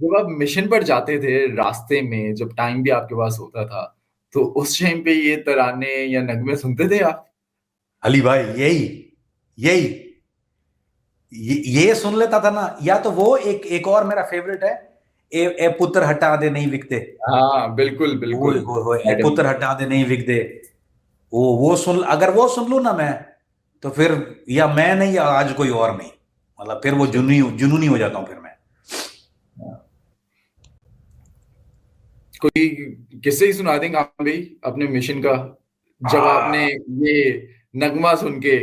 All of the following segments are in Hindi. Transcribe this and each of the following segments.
जब आप मिशन पर जाते थे रास्ते में, जब टाइम भी आपके पास होता था, तो उस टाइम पे ये तराने या नगमे सुनते थे आप? अली भाई यही यही ये सुन लेता था ना, या तो वो एक एक और मेरा फेवरेट है, ए पुत्र हटा दे नहीं विकते। हाँ, बिल्कुल, ओए बिल्कुल। होए होए, ए मैडम पुत्र हटा दे नहीं विकते। वो सुन, अगर वो सुन लूं ना मैं, तो फिर या मैं नहीं या आज कोई और नहीं, मतलब फिर वो अच्छा, जुनूनी हो जाता हूँ फिर मैं। हाँ। कोई किस्से ही सुना देंगे आप भी अपने मिशन का, जब आपने आ, ये नगमा सुन के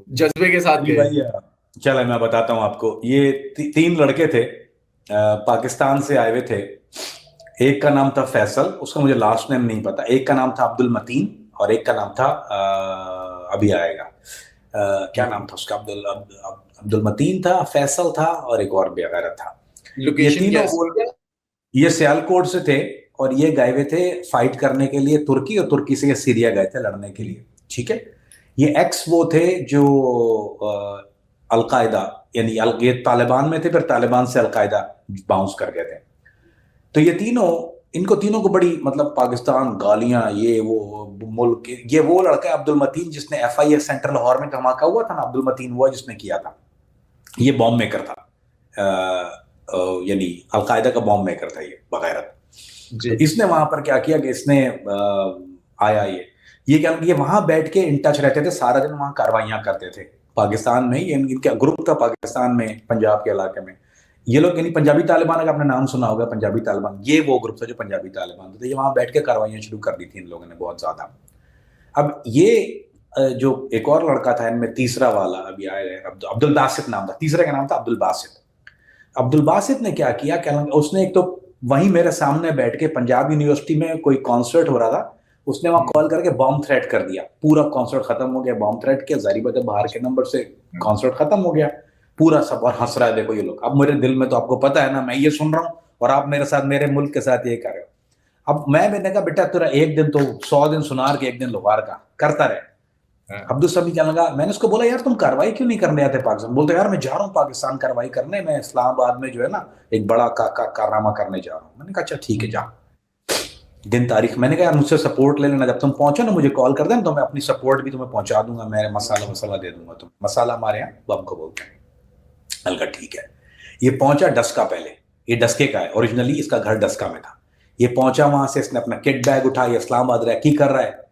जज़्बे के साथ अली गए? भाई चलो मैं बताता हूँ आपको। ये तीन लड़के थे, पाकिस्तान से आए हुए थे। एक का नाम था फैसल, उसका मुझे लास्ट नेम नहीं पता। एक का नाम था अब्दुल मतीन, और एक का नाम था अभी आएगा, क्या नाम था उसका, अब्दुल मतीन था, फैसल था, और एक और भी वगैरह था। ये लोकेशन क्या तीनों है? बोल, ये सियालकोट से थे, और ये गए हुए थे फाइट करने के लिए तुर्की, और तुर्की से ये सीरिया गए थे लड़ने के लिए। ठीक है। ये एक्स वो थे जो अलकायदा, यानी ये तालिबान में थे, फिर तालिबान से अलकायदा बाउंस कर गए थे। तो ये तीनों, इनको तीनों को बड़ी मतलब पाकिस्तान गालियां, ये वो मुल्क, ये वो लड़का है अब्दुल मतीन जिसने FIA सेंटर लाहौर में धमाका हुआ था ना, अब्दुल मतीन हुआ जिसने किया था। ये बॉम्ब मेकर था, यानी अलकायदा का बॉम्ब मेकर था ये बगैरत। जी। तो इसने वहां पर क्या किया कि इसने आया ये क्या, ये वहां बैठ के इन टच रहते थे सारा दिन, वहां कार्रवाइयां करते थे पाकिस्तान में ही। इनका ग्रुप था पाकिस्तान में, पंजाब के इलाके में। ये लोग यानी पंजाबी तालिबान, अगर आपने नाम सुना होगा पंजाबी तालिबान, ये वो ग्रुप था जो पंजाबी तालिबान था। तो ये वहां बैठ के कार्रवाइयां शुरू कर दी थी इन लोगों ने बहुत ज्यादा। अब ये जो एक और लड़का था इनमें, तीसरा वाला अभी आया है, अब्दुल बासित नाम था, तीसरे का नाम था अब्दुल बासित। अब्दुल बासित ने क्या किया, क्या उसने एक तो वहीं मेरे सामने बैठ के, पंजाब यूनिवर्सिटी में कोई कॉन्सर्ट हो रहा था, उसने वहां कॉल करके बॉम्ब थ्रेट कर दिया। पूरा कॉन्सर्ट खत्म हो गया, बॉम्ब थ्रेट किया, जारी बात है बाहर के नंबर से कॉन्सर्ट खत्म हो गया पूरा सब, और हंस रहा है देखो ये लोग। अब मेरे दिल में तो आपको पता है ना, मैं ये सुन रहा हूँ और आप मेरे साथ मेरे मुल्क के साथ ये कर रहे हो। अब मैंने कहा बेटा तेरा एक दिन तो 100 दिन सुनार के एक दिन लोहार का, करता रहे। हाँ। अब्दुल समी क्या लगा, मैंने उसको बोला यार तुम कार्रवाई क्यों नहीं करने आते पाकिस्तान? बोलते यार मैं जा रहा हूँ पाकिस्तान कार्रवाई करने, मैं इस्लामाबाद में जो है ना एक बड़ा कारनामा करने जा रहा हूँ। मैंने कहा अच्छा ठीक है जा। दिन तारीख, मैंने कहा यार मुझसे सपोर्ट ले लेना, जब तुम पहुंचो ना मुझे कॉल कर देना, तो मैं अपनी सपोर्ट भी तुम्हें पहुंचा दूंगा, मैं मसाला वसाला दे दूंगा। तुम मसाला हमारे यहाँ बम को बोलते हैं। मैंने कहा ठीक है। ये पहुंचा डस्का पहले, ये डस्के का है ओरिजिनली, इसका घर डस्का में था। ये पहुंचा वहां से, इसने अपना किट बैग उठाया, इस्लामाबाद रैकी कर रहा है।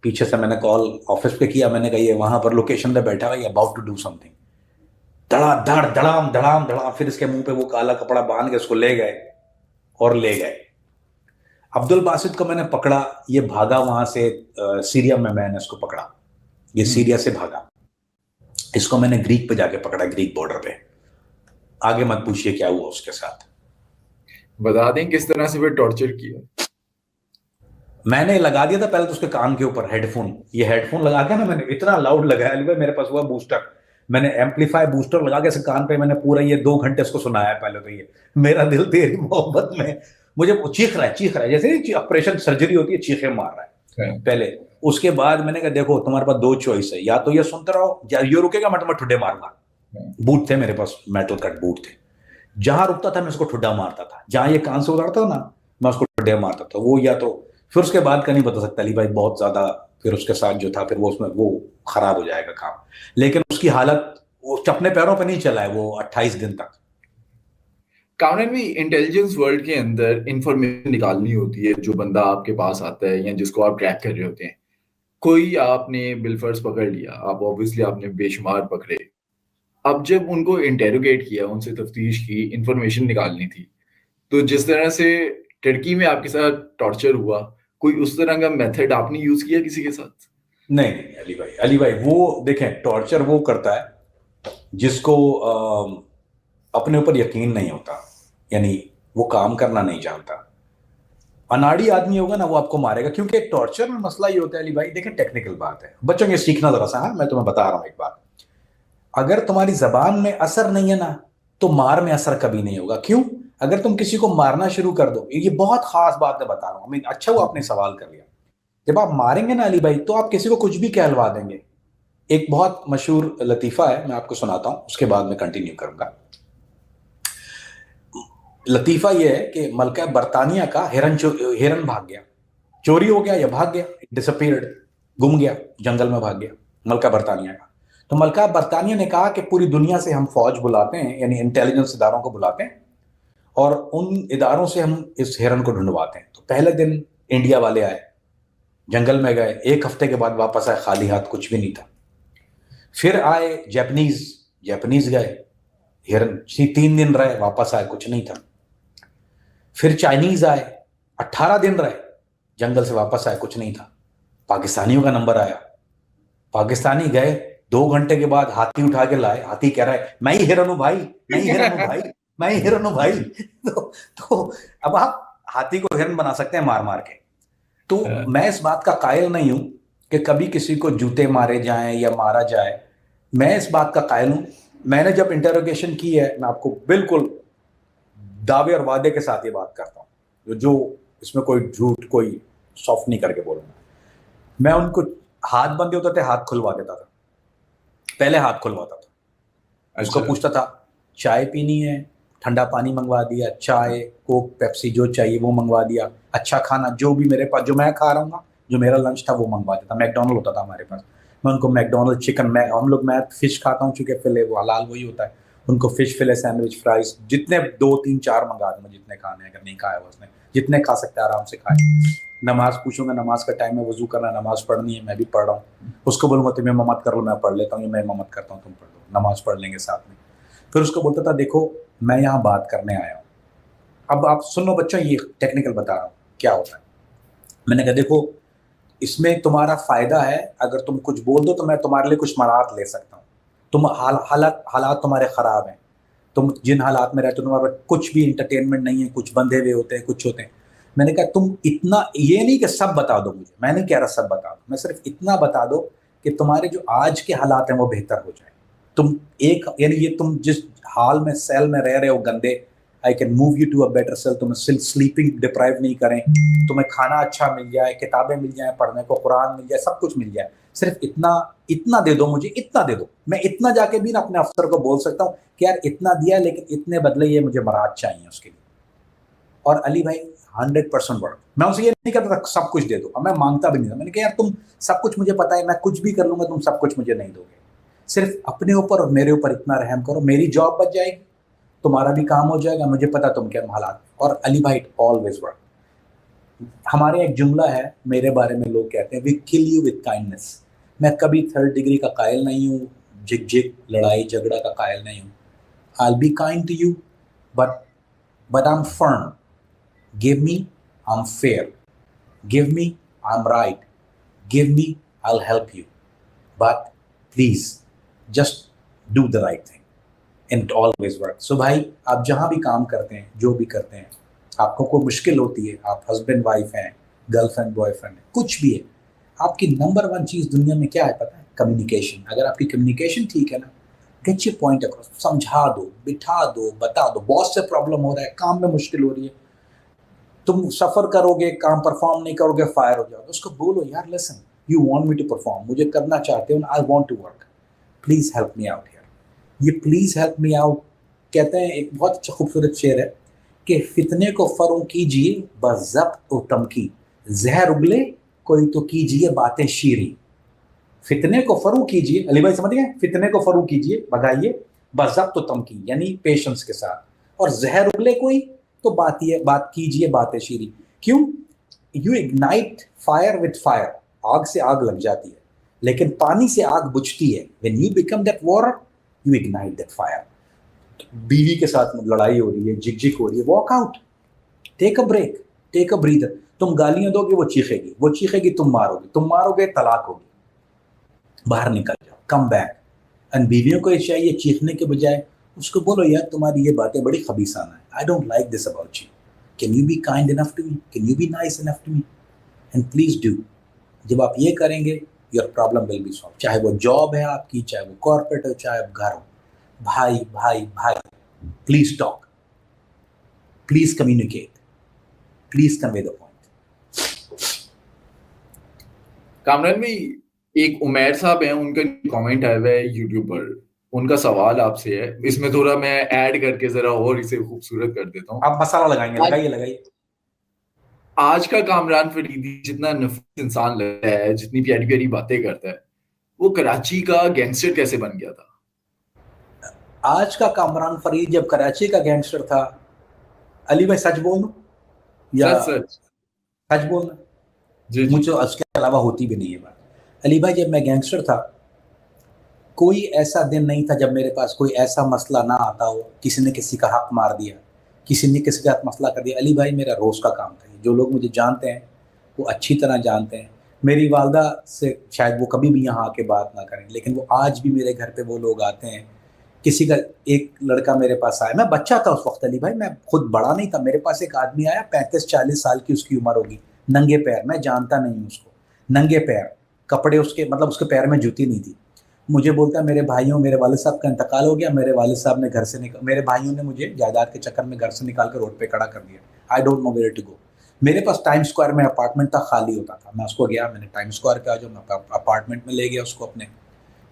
पीछे से मैंने कॉल ऑफिस पे किया, मैंने कहा ये वहां पर लोकेशन पे बैठा हुआ है, अबाउट टू डू समथिंग। धड़ाधड़ धड़ाम धड़ाम धड़ाम, फिर इसके मुंह पे वो काला कपड़ा बांध के उसको ले गए, और ले गए। अब्दुल बासित को मैंने पकड़ा, ये भागा वहां से, सीरिया में मैंने इसको पकड़ा, ये सीरिया से भागा। इसको मैंने ग्रीक पे जाके पकड़ा, ग्रीक बॉर्डर पे। आगे मत पूछिए क्या हुआ उसके साथ। बता दें किस तरह से फिर टॉर्चर किया? मैंने लगा दिया था पहले तो उसके कान के ऊपर हेडफोन, ये हेडफोन लगा के ना मैंने इतना लाउड लगाया अली भाई, मेरे पास हुआ बूस्टर, मैंने एम्पलीफाई बूस्टर लगा के इसे कान पे, मैंने पूरा ये 2 घंटे इसको सुनाया पहले तो। ये मेरा दिल तेरी मोहब्बत में, मुझे वो चीख रहा है जैसे ऑपरेशन सर्जरी होती है, चीखे मार रहा है हाँ। पहले। उसके बाद मैंने कहा देखो तुम्हारे पास दो चॉइस है, या तो ये सुनते रहो या ये रुकेगा, मैं तुम्हें ठुड्डे मारूंगा। हाँ। बूट थे मेरे पास, मेटल कट बूट थे। जहां रुकता था मैं उसको ठुड्डा मारता था, जहां ये कान से उतारता था ना मैं उसको ठुड्डे मारता था। वो या तो फिर उसके बाद का नहीं बता सकता अली भाई, बहुत ज्यादा फिर उसके साथ जो था, फिर वो उसमें वो खराब हो जाएगा काम। लेकिन उसकी हालत, वो अपने पैरों पे नहीं चला है वो 28 दिन तक। कामरान भी इंटेलिजेंस वर्ल्ड के अंदर इंफॉर्मेशन निकालनी होती है, जो बंदा आपके पास आता है या जिसको आप ट्रैक कर रहे होते हैं। कोई आपने बिलफर्ज पकड़ लिया, आप ऑब्वियसली आपने बेशुमार पकड़े। अब जब उनको इंटेरोगेट किया, उनसे तफ्तीश की, इंफॉर्मेशन निकालनी थी, तो जिस तरह से टर्की में आपके साथ टॉर्चर हुआ, कोई उस तरह का मेथड आपने यूज किया किसी के साथ? नहीं नहीं अली भाई, अली भाई वो देखें, टॉर्चर वो करता है जिसको अपने ऊपर यकीन नहीं होता, यानी वो काम करना नहीं जानता। अनाड़ी आदमी होगा ना वो आपको मारेगा, क्योंकि टॉर्चर में मसला ये होता है अली भाई, देखें टेक्निकल बात है, बच्चों ये सीखना जरा सा। हाँ मैं तुम्हें बता रहा हूँ एक बात, अगर तुम्हारी जबान में असर नहीं है ना, तो मार में असर कभी नहीं होगा। क्यों? अगर तुम किसी को मारना शुरू कर दो, ये बहुत खास बात मैं बता रहा हूँ, अच्छा हुआ आपने सवाल कर लिया। जब आप मारेंगे ना अली भाई, तो आप किसी को कुछ भी कहलवा देंगे। एक बहुत मशहूर लतीफा है, मैं आपको सुनाता हूं, उसके बाद मैं कंटिन्यू करूंगा। लतीफा ये है कि मलका बरतानिया का हिरन भाग गया, चोरी हो गया या भाग गया, डिसअपीयर्ड, गुम गया, जंगल में भाग गया मलका बरतानिया का। तो मलका बरतानिया ने कहा कि पूरी दुनिया से हम फौज बुलाते हैं, यानी इंटेलिजेंस इदारों को बुलाते हैं, और उन इदारों से हम इस हिरन को ढूंढवाते हैं। तो पहले दिन इंडिया वाले आए, जंगल में गए, एक हफ्ते के बाद वापस आए खाली हाथ, कुछ भी नहीं था। फिर आए जैपनीज, जैपनीज गए, हिरन 3 दिन रहे, वापस आए, कुछ नहीं था। फिर चाइनीज आए, 18 दिन रहे, जंगल से वापस आए, कुछ नहीं था। पाकिस्तानियों का नंबर आया, पाकिस्तानी गए, 2 घंटे के बाद हाथी उठा के लाए। हाथी कह रहा है मैं ही हिरन हूं भाई, मैं ही हिरन हूं भाई, मैं ही हिरन हूं भाई। तो अब आप हाथी को हिरन बना सकते हैं मार मार के। तो मैं इस बात का कायल नहीं हूं कि कभी किसी को जूते मारे जाएं या मारा जाए। मैं इस बात का कायल हूं, मैंने जब इंटरोगेशन की है, मैं आपको बिल्कुल दावे और वादे के साथ ये बात करता हूँ, जो इसमें कोई झूठ, कोई सॉफ्ट नहीं करके बोलूंगा। मैं उनको हाथ बंधे होते थे, हाथ खुलवा देता था, पहले हाथ खुलवाता था। उसको पूछता था चाय पीनी है, ठंडा पानी मंगवा दिया, चाय कोक पेप्सी जो चाहिए वो मंगवा दिया, अच्छा खाना जो भी मेरे पास, जो मैं खा रहा हूँ, जो मेरा लंच था वो मंगवा देता। मैकडोनल्ड होता था हमारे पास, मैं उनको मैकडोनल्ड चिकन, मैं फिश खाता हूँ चूंकि फिले वो हलाल वही होता है, उनको फिश फिले सैंडविच फ्राइज जितने 2 3 4 मंगा दूंगा, जितने खाने हैं, अगर नहीं खाया उसने, जितने खा सकते हैं आराम से खाए। नमाज पूछूंगा, नमाज का टाइम है, वजू करना, नमाज पढ़नी है, मैं भी पढ़ रहा हूँ। उसको बोलूंगा तुम्हें ममत कर लो, मैं पढ़ लेता हूँ, मैं ममत करता हूँ, तुम पढ़ लो, नमाज पढ़ लेंगे साथ में। फिर उसको बोलता था देखो मैं यहाँ बात करने आया हूँ, अब आप सुनो बच्चों, ये टेक्निकल बता रहा हूँ क्या होता है। मैंने कहा देखो इसमें तुम्हारा फायदा है, अगर तुम कुछ बोल दो तो मैं तुम्हारे लिए कुछ मराहत ले सकता हूँ। तुम हालात तुम्हारे खराब हैं, तुम जिन हालात में रहते हो तुम्हारे कुछ भी इंटरटेनमेंट नहीं है, कुछ बंधे हुए होते हैं, कुछ होते हैं। मैंने कहा तुम इतना, ये नहीं कि सब बता दो मुझे, मैं नहीं कह रहा सब बता दो, मैं सिर्फ इतना बता दो कि तुम्हारे जो आज के हालात हैं वो बेहतर हो जाए। तुम एक, यानी ये तुम जिस हाल में सेल में रह रहे हो गंदे, I can move you to a better cell, तुम्हें स्लीपिंग डिप्राइव नहीं करें, तुम्हें खाना अच्छा मिल जाए, किताबें मिल जाए पढ़ने को, कुरान मिल जाए, सब कुछ मिल जाए, सिर्फ इतना इतना दे दो मुझे, इतना दे दो। मैं इतना जाके भी ना अपने अफसर को बोल सकता हूँ कि यार इतना दिया, लेकिन इतने बदले ये मुझे मराहत चाहिए उसके लिए। और अली भाई 100% वर्क, मैं उनसे ये नहीं कहता था सब कुछ दे दो, और मैं मांगता भी नहीं था। मैंने कहा यार तुम सब कुछ मुझे पता है, मैं कुछ भी कर लूंगा, तुम सब कुछ मुझे नहीं दोगे, सिर्फ अपने ऊपर और मेरे ऊपर इतना रहम करो, मेरी जॉब बच जाएगी, तुम्हारा भी काम हो जाएगा, मुझे पता तुम क्या हालात। और अली भाई ऑलवेज वर्क। हमारे एक जुमला है मेरे बारे में, लोग कहते हैं we kill you with kindness. मैं कभी 3rd डिग्री का कायल नहीं हूँ, झिक झिक लड़ाई झगड़ा का कायल नहीं हूँ। I'll be kind to you, but I'm firm. Give me, I'm fair. Give me, I'm right. Give me, I'll help you. But please, just do the right thing. And it always works. So भाई आप जहाँ भी काम करते हैं, जो भी करते हैं, आपको कोई मुश्किल होती है, आप हस्बैंड वाइफ हैं, गर्लफ्रेंड बॉयफ्रेंड, कुछ भी है, आपकी नंबर 1 चीज दुनिया में क्या है पता है? कम्युनिकेशन। अगर आपकी कम्युनिकेशन ठीक है ना, गेट योर पॉइंट अक्रॉस, समझा दो, बिठा दो, बता दो, बॉस से प्रॉब्लम हो रहा है, काम में मुश्किल हो रही है, तुम सफर करोगे, काम परफॉर्म नहीं करोगे, फायर हो जाओगे, उसको बोलो यार listen, you want me to perform, मुझे करना चाहते हो, I want to work, please help me out here. ये प्लीज हेल्प मी आउट कहते हैं, एक बहुत अच्छा खूबसूरत शेर है कि फितने को फरों कीजिए बज़ब्त व तमकी, जहर उगले कोई तो कीजिए बातें शीरी। फितने को फरू कीजिए, अली भाई समझ गए, फितने को फरू कीजिए, भगाइए, बज़ब्त व तमकी यानी पेशेंस के साथ, और जहर उगले कोई तो बात कीजिए बातें शीरी। क्यों? You ignite fire with fire, आग से आग लग जाती है, लेकिन पानी से आग बुझती है। When you become that water, you ignite that fire. बीवी के साथ लड़ाई हो रही है, झिकझिक हो रही है, walk out, take a break, take a breather. तुम गालियां दोगे, वो चीखेगी, तुम मारोगे, तलाक होगी, बाहर निकल जाओ, कम बैक। एंड बीवियों को ये चाहिए, चीखने के बजाय उसको बोलो यार तुम्हारी ये बातें बड़ी खबीसाना है, I don't like this about you, can you be kind enough to me, can you be nice enough to me, and please do. जब आप ये करेंगे, your problem will be solve. चाहे वो जॉब है आपकी, चाहे वो कॉर्पोरेट हो, चाहे आप घर हो, भाई भाई भाई, please talk, please communicate, please convey the point. Kamran भाई, एक उमैर साहब हैं, उनका कमेंट आया हुआ है यूट्यूब पर। उनका सवाल आपसे है, इसमें थोड़ा मैं ऐड करके जरा और इसे खूबसूरत कर देता हूँ। आप मसाला लगाएंगे, आज लगाइए लगाइए। आज का कामरान फरीदी जितना नफीस इंसान लगता है, जितनी प्यारी प्यारी बातें करता है, वो कराची का गैंगस्टर कैसे बन गया था? आज का कामरान फरीद जब कराची का गैंगस्टर था, अली भाई सच बोल दूं या सच सच। सच बोलना, जी जी। मुझे उसके अलावा होती भी नहीं है बात। अली भाई जब मैं गैंगस्टर था, कोई ऐसा दिन नहीं था जब मेरे पास कोई ऐसा मसला ना आता हो, किसी ने किसी का हक मार दिया, किसी ने किसी का साथ मसला कर दिया। अली भाई मेरा रोज का काम था। जो लोग मुझे जानते हैं वो अच्छी तरह जानते हैं। मेरी वालदा से शायद वो कभी भी यहाँ आके बात ना करें, लेकिन वो आज भी मेरे घर पे वो लोग आते हैं। किसी का एक लड़का मेरे पास आया, मैं बच्चा था उस वक्त अली भाई, मैं खुद बड़ा नहीं था। मेरे पास एक आदमी आया, 35-40 साल की उसकी उम्र होगी, नंगे पैर, मैं जानता नहीं हूँ उसको, नंगे पैर, कपड़े उसके, मतलब उसके पैर में जूती नहीं थी। मुझे बोलता है मेरे भाइयों, मेरे वालिद साहब का इंतकाल हो गया, मेरे वालिद साहब ने घर से मेरे भाइयों ने मुझे जायदाद के चक्कर में घर से निकाल कर रोड पे खड़ा कर दिया। I don't know where to go. मेरे पास टाइम स्क्वायर में अपार्टमेंट था, खाली होता था, मैं उसको गया, मैंने टाइम स्क्वायर पे आ जाओ, मैं अपार्टमेंट में ले गया उसको अपने,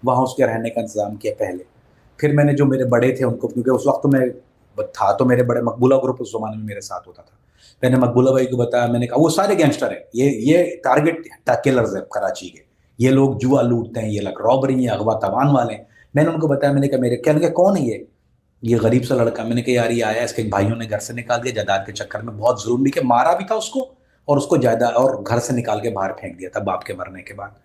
वहाँ उसके रहने का इंतजाम किया पहले। फिर मैंने जो मेरे बड़े थे उनको, क्योंकि उस वक्त तो मैं था, तो मेरे बड़े मकबूला ग्रुप उस जमाने में मेरे साथ होता था, मैंने मकबूला भाई को बताया, मैंने कहा वो सारे गैंगस्टर हैं, ये टारगेट किलर्स है कराची के, ये लोग जुआ लूटते हैं, ये लोग रॉबरी है, अगवा तवान वाले हैं। मैंने उनको बताया, मैंने कहा मेरे, कहने लगे कौन है ये गरीब सा लड़का। मैंने कहा यार ये आया, इसके भाइयों ने घर से निकाल दिया जायदाद के चक्कर में, बहुत जुल्म भी किया, मारा भी था उसको, और उसको जायदाद और घर से निकाल के बाहर फेंक दिया था बाप के मरने के बाद।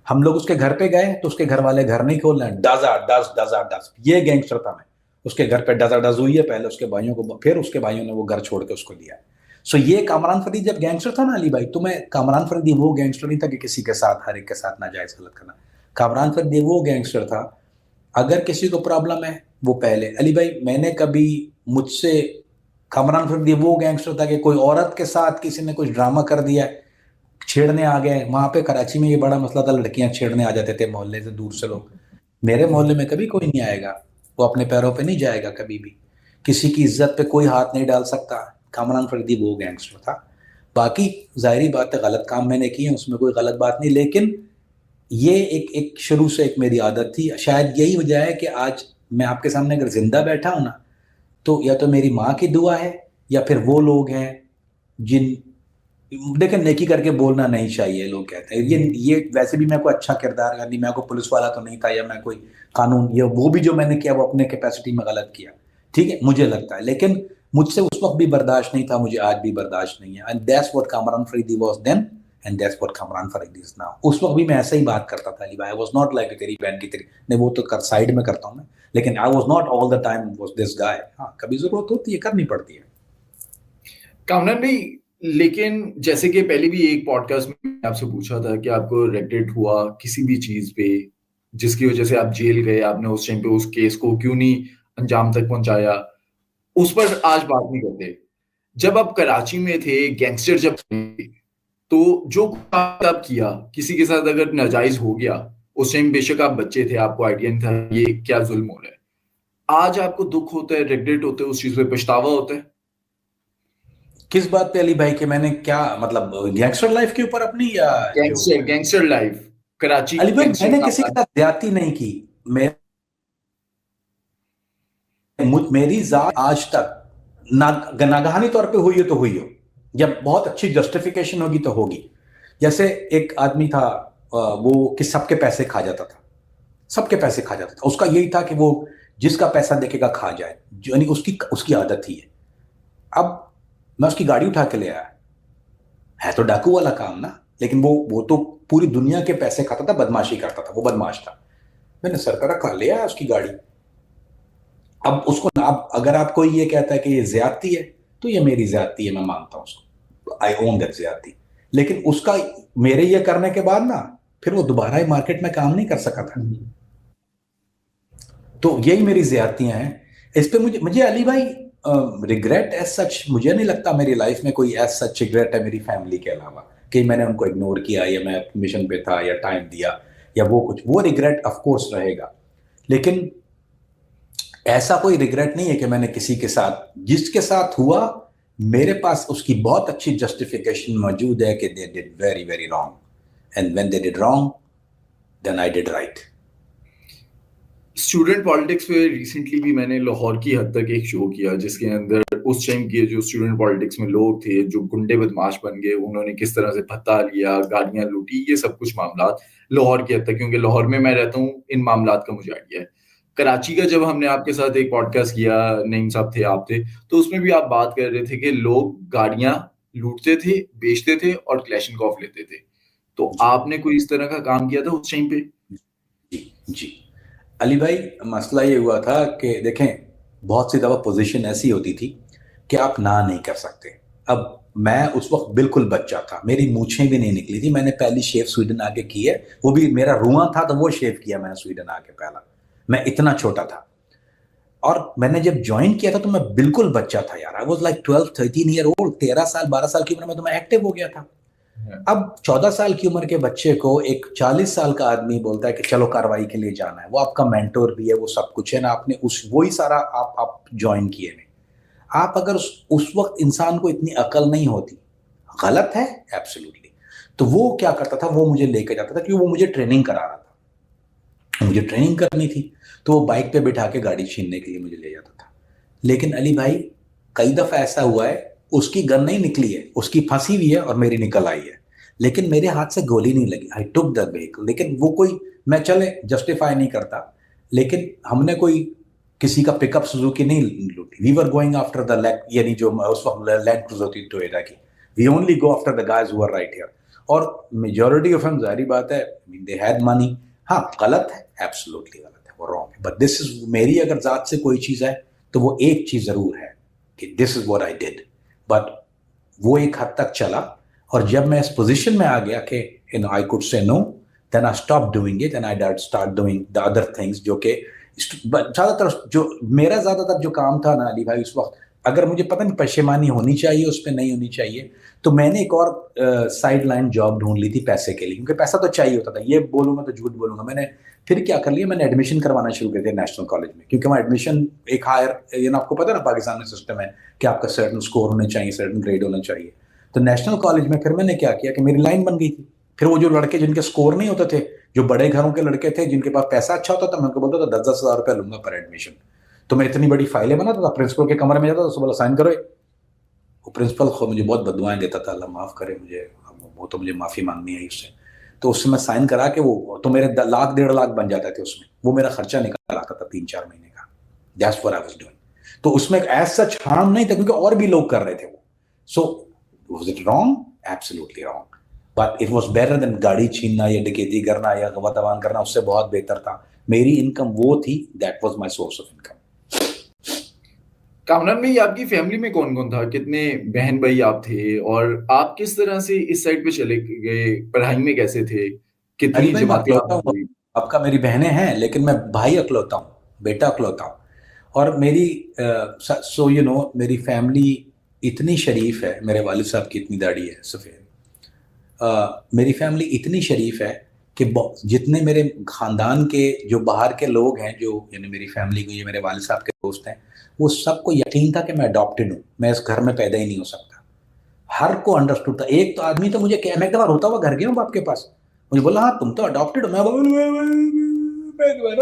हम लोग उसके घर पे गए तो उसके घर वाले घर नहीं खोल रहे हैं, डजा डस डजा डस, ये गैंगस्टर था मैं। उसके घर पे डजा डस हुई है पहले, उसके भाइयों को, फिर उसके भाइयों ने वो घर छोड़ के उसको दिया। सो ये कामरान फरीद जब गैंगस्टर था ना अली भाई, तो मैं, कामरान फरीद वो गैंगस्टर नहीं था कि किसी के साथ, हर एक के साथ नाजायज गलत करना। कामरान फरीद वो गैंगस्टर था, अगर किसी को प्रॉब्लम है वो पहले, अली भाई मैंने कभी, मुझसे, कामरान फरीद वो गैंगस्टर था कि कोई औरत के साथ किसी ने कुछ ड्रामा कर दिया, छेड़ने आ गए, वहां पे कराची में ये बड़ा मसला था, लड़कियां छेड़ने आ जाते थे मोहल्ले से दूर से लोग, मेरे मोहल्ले में कभी कोई नहीं आएगा, वो अपने पैरों पे नहीं जाएगा कभी भी, किसी की इज्जत पे कोई हाथ नहीं डाल सकता। कामरान फरीदी वो गैंगस्टर था। बाकी जाहिर बात है गलत काम मैंने किए, उसमें कोई गलत बात नहीं, लेकिन ये एक एक शुरू से एक मेरी आदत थी। शायद यही वजह है कि आज मैं आपके सामने अगर जिंदा बैठा हूं ना, तो या तो मेरी माँ की दुआ है, या फिर वो लोग हैं जिन, देखिए नेकी करके बोलना नहीं चाहिए, लोग कहते हैं ये वैसे भी मैं कोई अच्छा किरदार, यानी मैं कोई पुलिस वाला तो नहीं था, या मैं कोई कानून, ये वो भी जो मैंने किया वो अपने कैपेसिटी में गलत किया, ठीक है मुझे लगता है, लेकिन मुझसे उस वक्त भी बर्दाश्त नहीं था, मुझे आज भी बर्दाश्त नहीं है। And that's what Kamran Faridi was then, and that's what Kamran Faridi is now. उस वक्त भी मैं ऐसा ही बात करता था अली भाई, आई वाज नॉट लाइक तेरी बहन की तेरी, नहीं वो तो कर साइड में करता हूं मैं, लेकिन I was not all the time was this guy. हाँ कभी जरूरत होती है, करनी पड़ती है। कामरान भाई, लेकिन जैसे कि पहले भी एक पॉडकास्ट में मैंने आपसे पूछा था कि आपको रिग्रेट हुआ किसी भी चीज पे जिसकी वजह से आप जेल गए, आपने उस टाइम पे उस केस को क्यों नहीं अंजाम तक पहुंचाया, उस पर आज बात नहीं करते। जब आप कराची में थे, गैंगस्टर जब थे, तो जो काम आप किया, किसी के साथ अगर नाजायज हो गया, उस टाइम बेशक आप बच्चे थे, आपको आइडिया नहीं था ये क्या जुल्म हो रहा है, आज आपको दुख होता है, रिग्रेट होता है, उस चीज पे पछतावा होता है? किस बात पे अली भाई के मैंने क्या, मतलब गैंगस्टर लाइफ के ऊपर अपनी, या जो, gangster gangster life, Karachi Ali भाई गैंगस्टर मैंने किसी के का। साथ ज्यादती नहीं की। मैं, मेरी जात आज तक नागहानी तौर पे हुई हो तो हुई हो, जब बहुत अच्छी जस्टिफिकेशन होगी तो होगी। जैसे एक आदमी था, वो कि सबके पैसे खा जाता था, सबके पैसे खा जाता था, उसका यही था कि वो जिसका पैसा देखेगा खा जाए, यानी उसकी उसकी आदत ही है। अब मैं उसकी गाड़ी उठा के ले आया, है तो डाकू वाला काम ना, लेकिन वो तो पूरी दुनिया के पैसे खाता था, बदमाशी करता था, वो बदमाश था। मैंने सर पर रखा, ले आया उसकी गाड़ी। अब उसको, अब अगर आप कोई ये कहता है कि ये ज्यादती है, तो ये मेरी ज्यादती है, मैं मानता हूं उसको, आई ओन दैट ज्यादती। लेकिन उसका, मेरे ये करने के बाद ना, फिर वो दोबारा ही मार्केट में काम नहीं कर सका था। तो यही मेरी ज्यादतियां हैं। इस पे मुझे मुझे अली भाई रिग्रेट एज सच मुझे नहीं लगता मेरी लाइफ में कोई एज सच रिग्रेट है मेरी फैमिली के अलावा, कि मैंने उनको इग्नोर किया, या मैं मिशन पे था, या टाइम दिया, या वो कुछ, वो रिग्रेट ऑफ कोर्स रहेगा, लेकिन ऐसा कोई रिग्रेट नहीं है कि मैंने किसी के साथ, जिसके साथ हुआ मेरे पास उसकी बहुत अच्छी जस्टिफिकेशन मौजूद है कि they did very very wrong, and when they did wrong then I did right. Student politics पे रिसेंटली भी मैंने लाहौर की हद तक एक शो किया, जिसके अंदर उस टाइम के जो स्टूडेंट पॉलिटिक्स में लोग थे, जो गुंडे बदमाश बन गए, उन्होंने किस तरह से भत्ता लिया, गाड़ियां लूटी, ये सब कुछ मामला लाहौर की हद तक, क्योंकि लाहौर में मैं रहता हूँ, इन मामला का मुझे आइडिया है। कराची का जब हमने आपके साथ एक पॉडकास्ट किया, नईम साहब थे, आप थे, तो उसमें भी आप बात कर रहे थे कि लोग गाड़ियां लूटते थे, बेचते थे और क्लैशनकॉफ लेते थे। तो जी आपने कोई इस तरह का काम किया था उस टाइम पे? जी जी अली भाई, मसला ये हुआ था कि देखें, बहुत सी दफ़ा पोजीशन ऐसी होती थी कि आप ना नहीं कर सकते। अब मैं उस वक्त बिल्कुल बच्चा था, मेरी मूछें भी नहीं निकली थी, मैंने पहली शेव स्वीडन आके की है, वो भी मेरा रुआं था तो वो शेव किया मैंने स्वीडन आके पहला। मैं इतना छोटा था और मैंने जब ज्वाइन किया था तो मैं बिल्कुल बच्चा था यार। I was like 12-13 year old, 13 साल 12 साल की उम्र में तो मैं एक्टिव हो गया था। अब 14 साल की उम्र के बच्चे को एक 40 साल का आदमी बोलता है कि चलो कार्रवाई के लिए जाना है, वो आपका मेंटोर भी है, वो सब कुछ है ना, आपने उस वही सारा आप ज्वाइन किए में। आप अगर उस वक्त इंसान को इतनी अकल नहीं होती, गलत है एब्सोल्युटली, तो वो क्या करता था, वो मुझे लेके जाता था, क्योंकि वो मुझे ट्रेनिंग करा रहा था, मुझे ट्रेनिंग करनी थी, तो वो बाइक पे बिठा के गाड़ी छीनने के लिए मुझे ले जाता था। लेकिन अली भाई, कई दफा ऐसा हुआ है, उसकी गन नहीं निकली है, उसकी फंसी हुई है और मेरी निकल आई है, लेकिन मेरे हाथ से गोली नहीं लगी। आई टुक द व्हीकल। लेकिन वो कोई, मैं चले जस्टिफाई नहीं करता, लेकिन हमने कोई किसी का पिकअप सुजुकी नहीं लूटी। We were going after the land, यानी जो उस वक्त लैंड क्रूजर थी टोयोटा की। We only go after the guys who are right here. और मेजॉरिटी ऑफ हम, जारी बात है, दे हैड मनी। हाँ, गलत है, एब्सोल्युटली गलत है, वो रॉन्ग है, बट दिस इज मेरी अगर जात से कोई चीज है तो वो एक चीज जरूर है कि this is what I did. But वो एक हद तक चला, और जब मैं इस पोजीशन में आ गया कि I could say no, then I stop doing it and I start doing the other things, जो कि ज्यादातर जो काम था ना अली भाई उस वक्त, अगर मुझे पता नहीं पशेमानी होनी चाहिए उस पर, नहीं होनी चाहिए, तो मैंने एक और साइड लाइन जॉब ढूंढ ली थी पैसे के लिए, क्योंकि पैसा तो चाहिए होता था। ये बोलूंगा तो झूठ बोलूंगा। मैंने फिर क्या कर लिया, मैंने एडमिशन करवाना शुरू कर दिया नेशनल कॉलेज में, क्योंकि वहाँ एडमिशन एक हायर, ये ना आपको पता है ना, पाकिस्तान में सिस्टम है कि आपका सर्टन स्कोर होने चाहिए, सर्टन ग्रेड होना चाहिए। तो नेशनल कॉलेज में फिर मैंने क्या किया कि मेरी लाइन बन गई थी। फिर वो जो लड़के जिनके स्कोर नहीं होते थे, जो बड़े घरों के लड़के थे, जिनके पास पैसा अच्छा होता था, मैं उनको बोलता था 10-10 हज़ार रुपया लूंगा पर एडमिशन। तो मैं इतनी बड़ी फाइलें बनाता था, प्रिंसिपल के कमरे में जाता था, उसको बोला साइन करो। वो प्रिंसिपल खुद मुझे बहुत बददुआएं देता था, अल्लाह माफ़ करे मुझे, वो तो मुझे माफ़ी मांगनी है उससे। तो उससे मैं साइन करा के, वो तो मेरे लाख 1.5 लाख बन जाते थे उसमें, वो मेरा खर्चा निकाल आता था 3-4 महीने का। That's what I was doing. तो उसमें एज सच हार्म नहीं था, क्योंकि और भी लोग कर रहे थे वो। So was it wrong? Absolutely wrong, but it was better than गाड़ी छीनना या डकैती करना या गवातवान करना, उससे बहुत बेहतर था। मेरी इनकम वो थी, that was my source of income. Kamran में आपकी फैमिली में कौन कौन था, कितने बहन भाई आप थे, और आप किस तरह से इस साइड पे चले गए, पढ़ाई में कैसे थे, अली कितनी भाई, मैं जमातें अकलौता आपने हूँ, हुई? आपका मेरी बहनें हैं, लेकिन मैं भाई अकलौता हूँ, बेटा अकलौता हूँ। और मेरी सो यू नो, मेरी फैमिली इतनी शरीफ है, मेरे वालिद साहब की इतनी दाढ़ी है सफ़ेद। मेरी फैमिली इतनी शरीफ है कि जितने मेरे ख़ानदान के जो बाहर के लोग हैं, जो यानी मेरी फैमिली को, ये मेरे वालिद साहब के दोस्त हैं, वो सबको यकीन था कि मैं अडॉप्टेड हूँ, मैं इस घर में पैदा ही नहीं हो सकता। हर को अंडरस्टूड था। एक तो आदमी तो मुझे कह, मैं एक बार रोता हुआ घर गया हूँ बाप के पास, मुझे बोला हाँ तुम तो अडॉप्टेड हो।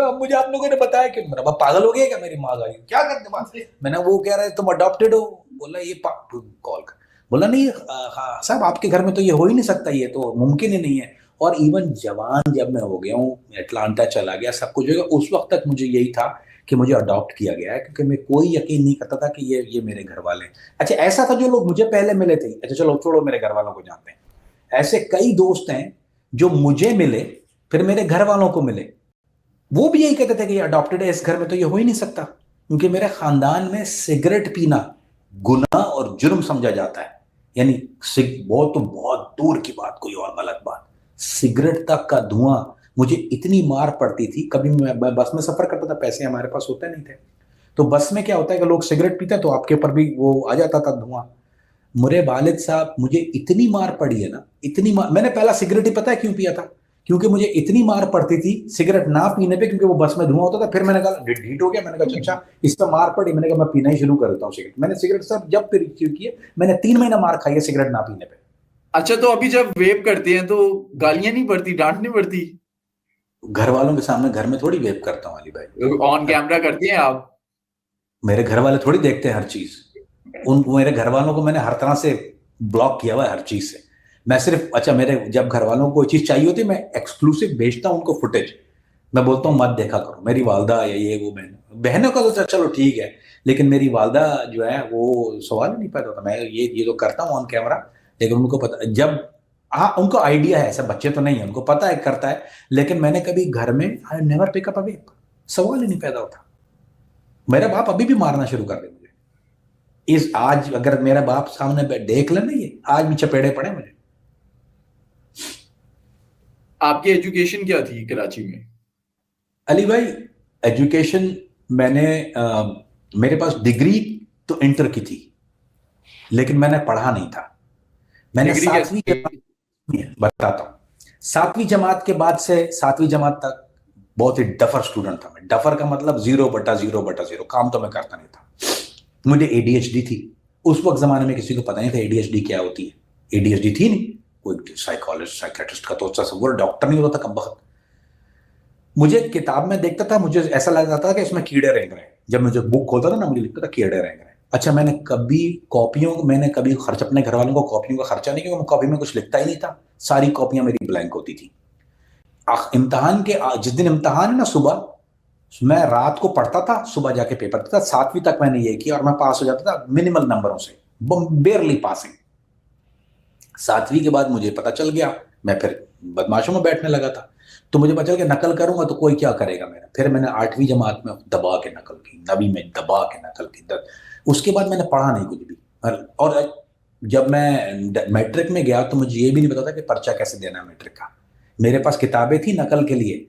अब मुझे आप लोगों ने बताया कि मेरा बाप पागल हो गया क्या, मेरी माँ गई क्या करते बात। मैंने, वो कह रहे तुम अडॉप्टेड हो, बोला ये कॉल कर, बोला नहीं हाँ साहब, आपके घर में तो ये हो ही नहीं सकता, ये तो मुमकिन ही नहीं है। और इवन जवान जब मैं हो गया हूँ, अटलांटा चला गया, सब कुछ हो गया, उस वक्त तक मुझे यही था कि मुझे अडॉप्ट किया गया है, क्योंकि मैं कोई यकीन नहीं करता था कि ये मेरे घर वाले हैं। अच्छा, ऐसा था जो लोग मुझे पहले मिले थे, अच्छा चलो छोड़ो, मेरे घर वालों को जानते हैं, ऐसे कई दोस्त हैं जो मुझे मिले फिर मेरे घर वालों को मिले, वो भी यही कहते थे कि ये अडॉप्टेड है, इस घर में तो ये हो ही नहीं सकता, क्योंकि मेरे खानदान में सिगरेट पीना गुनाह और जुर्म समझा जाता है। यानी बहुत तो बहुत दूर की बात, कोई और गलत बात, सिगरेट तक का धुआं, मुझे इतनी मार पड़ती थी। कभी मैं बस में सफर करता था, पैसे हमारे पास होते नहीं थे, तो बस में क्या होता है कि लोग सिगरेट पीते हैं तो आपके ऊपर भी वो आ जाता था धुआं। मेरे वालिद साहब, मुझे इतनी मार पड़ी है ना, इतनी मार, मैंने पहला सिगरेट ही पता है क्यों पिया था, क्योंकि मुझे इतनी मार पड़ती थी सिगरेट ना पीने पे, क्योंकि वो बस में धुआं होता था। फिर मैंने कहा ढीठ हो गया, मैंने कहा अच्छा इस पर मार पड़ी, मैंने कहा मैं पीना ही शुरू कर देता हूँ सिगरेट। मैंने सिगरेट सब जब फिर शुरू किए, मैंने 3 महीना मार खाई है सिगरेट ना पीने पे। अच्छा, तो अभी जब वेप करते हैं तो गालियां नहीं पड़ती, डांट नहीं पड़ती? घर वालों के सामने घर में थोड़ी वेप करता हूँ अली भाई। ऑन कैमरा करती हैं आप? मेरे घर वाले थोड़ी देखते हैं हर चीज। उन मेरे घर वालों को मैंने हर तरह से ब्लॉक किया हुआ है हर चीज से। मैं सिर्फ, अच्छा, मेरे जब घर वालों को कोई चीज चाहिए होती है मैं एक्सक्लूसिव भेजता हूँ उनको फुटेज। मैं बोलता हूँ मत देखा करो, मेरी वालदा या ये वो बहनों का तो चलो ठीक है, लेकिन मेरी वालदा जो है वो सवाल ही नहीं पैदा होता। मैं ये तो करता हूँ ऑन कैमरा, लेकिन उनको पता, जब, हाँ उनको आइडिया है, ऐसे बच्चे तो नहीं है, उनको पता है करता है, लेकिन मैंने कभी घर में आई नेवर पिकअप अ वेप, सवाल ही नहीं पैदा होता। मेरा बाप अभी भी मारना शुरू कर दे मुझे, इस आज अगर मेरा बाप सामने देख ले ना, ये आज भी चपेड़े पड़े मुझे। आपकी एजुकेशन क्या थी कराची में? अली भाई, एजुकेशन मैंने मेरे पास डिग्री तो इंटर की थी, लेकिन मैंने पढ़ा नहीं था। मैंने डिग्री सातवीं कैसे? जमात, बताता हूँ, सातवीं जमात के बाद से सातवीं जमात तक बहुत ही डफर स्टूडेंट था मैं। डफर का मतलब 0/0/0, काम तो मैं करता नहीं था। मुझे एडीएचडी थी। उस वक्त जमाने में किसी को पता नहीं था एडीएचडी क्या होती है। एडीएचडी थी नहीं, कोई साइकोलॉजिस्ट साइकेट्रिस्ट का तो तस्वुर, डॉक्टर नहीं होता था कम वक्त। मुझे किताब में देखता था, मुझे ऐसा लगता था कि इसमें कीड़े रेंग रहे हैं। जब मुझे बुक खोलता था ना, मुझे लिखता था कीड़े रेंग रहे हैं। अच्छा, मैंने कभी खर्च अपने घर वालों को कॉपियों का खर्चा नहीं किया, मैं कॉपी में कुछ लिखता ही नहीं था। सारी कॉपियां मेरी ब्लैंक होती थी। इम्तहान के जिस दिन इम्तहान है ना, सुबह मैं रात को पढ़ता था, सुबह जाके पेपर देता था। सातवीं तक मैंने ये किया और मैं पास हो जाता था मिनिमल नंबरों से, बेयरली पासिंग। सातवीं के बाद मुझे पता चल गया, मैं फिर बदमाशों में बैठने लगा था। तो मुझे पता चल गया नकल करूंगा तो कोई क्या करेगा मेरा। फिर मैंने आठवीं जमात में दबा के नकल की, नवीं में दबा के नकल की। उसके बाद मैंने पढ़ा नहीं कुछ भी। और जब मैं मैट्रिक में गया तो मुझे ये भी नहीं पता था कि पर्चा कैसे देना है मैट्रिक का। मेरे पास किताबें थी नकल के लिए,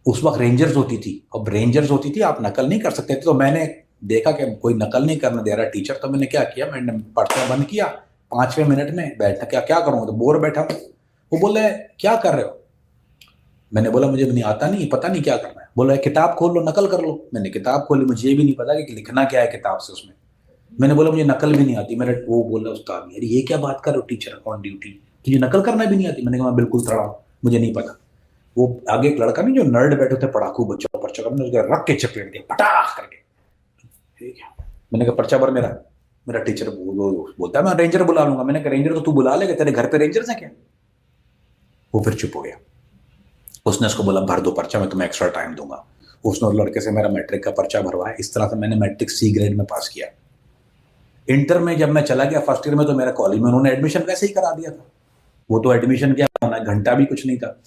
उस वक्त रेंजर्स होती थी, अब रेंजर्स होती थी, आप नकल नहीं कर सकते थे। तो मैंने देखा कि कोई नकल नहीं करने दे रहा टीचर, तो मैंने क्या किया, मैंने पर्चा बंद किया। 5वें मिनट में बैठा, क्या क्या करूँगा, तो बोर बैठा हूँ। वो बोले क्या कर रहे हो? मैंने बोला मुझे नहीं आता, नहीं पता नहीं क्या करना है। बोला किताब खोल लो नकल कर लो। मैंने किताब खोली, मुझे ये भी नहीं पता कि लिखना क्या है किताब से उसमें। मैंने बोला मुझे नकल भी नहीं आती। मेरे वो बोला उस्ताद यार ये क्या बात कर रहे हो, टीचर ऑन ड्यूटी, तुझे नकल करना भी नहीं आती? मैंने कहा मैं बिल्कुल तड़ा हूँ, मुझे नहीं पता। वो आगे एक लड़का नहीं जो नर्ड बैठे थे, पढ़ाकू बच्चा, पर्चा का उसके रख के चपेट दिया पटाख करके। ठीक है, मैंने कहा पर्चा भर मेरा। मेरा टीचर बोलता है मैं रेंजर बुला लूंगा। मैंने कहा रेंजर तो तू बुला लेगा, तेरे घर पे रेंजर्स है क्या? वो फिर चुप हो गया। उसने उसको बोला भर दो पर्चा, मैं तुम्हें एक्स्ट्रा टाइम दूंगा। उसने उस लड़के से मेरा मैट्रिक का पर्चा भरवाया। इस तरह से मैंने मैट्रिक C ग्रेड में पास किया। इंटर में जब मैं चला गया फर्स्ट ईयर में, तो मेरा कॉलेज में उन्होंने एडमिशन वैसे ही करा दिया था। वो तो एडमिशन क्या होना, घंटा भी कुछ नहीं था।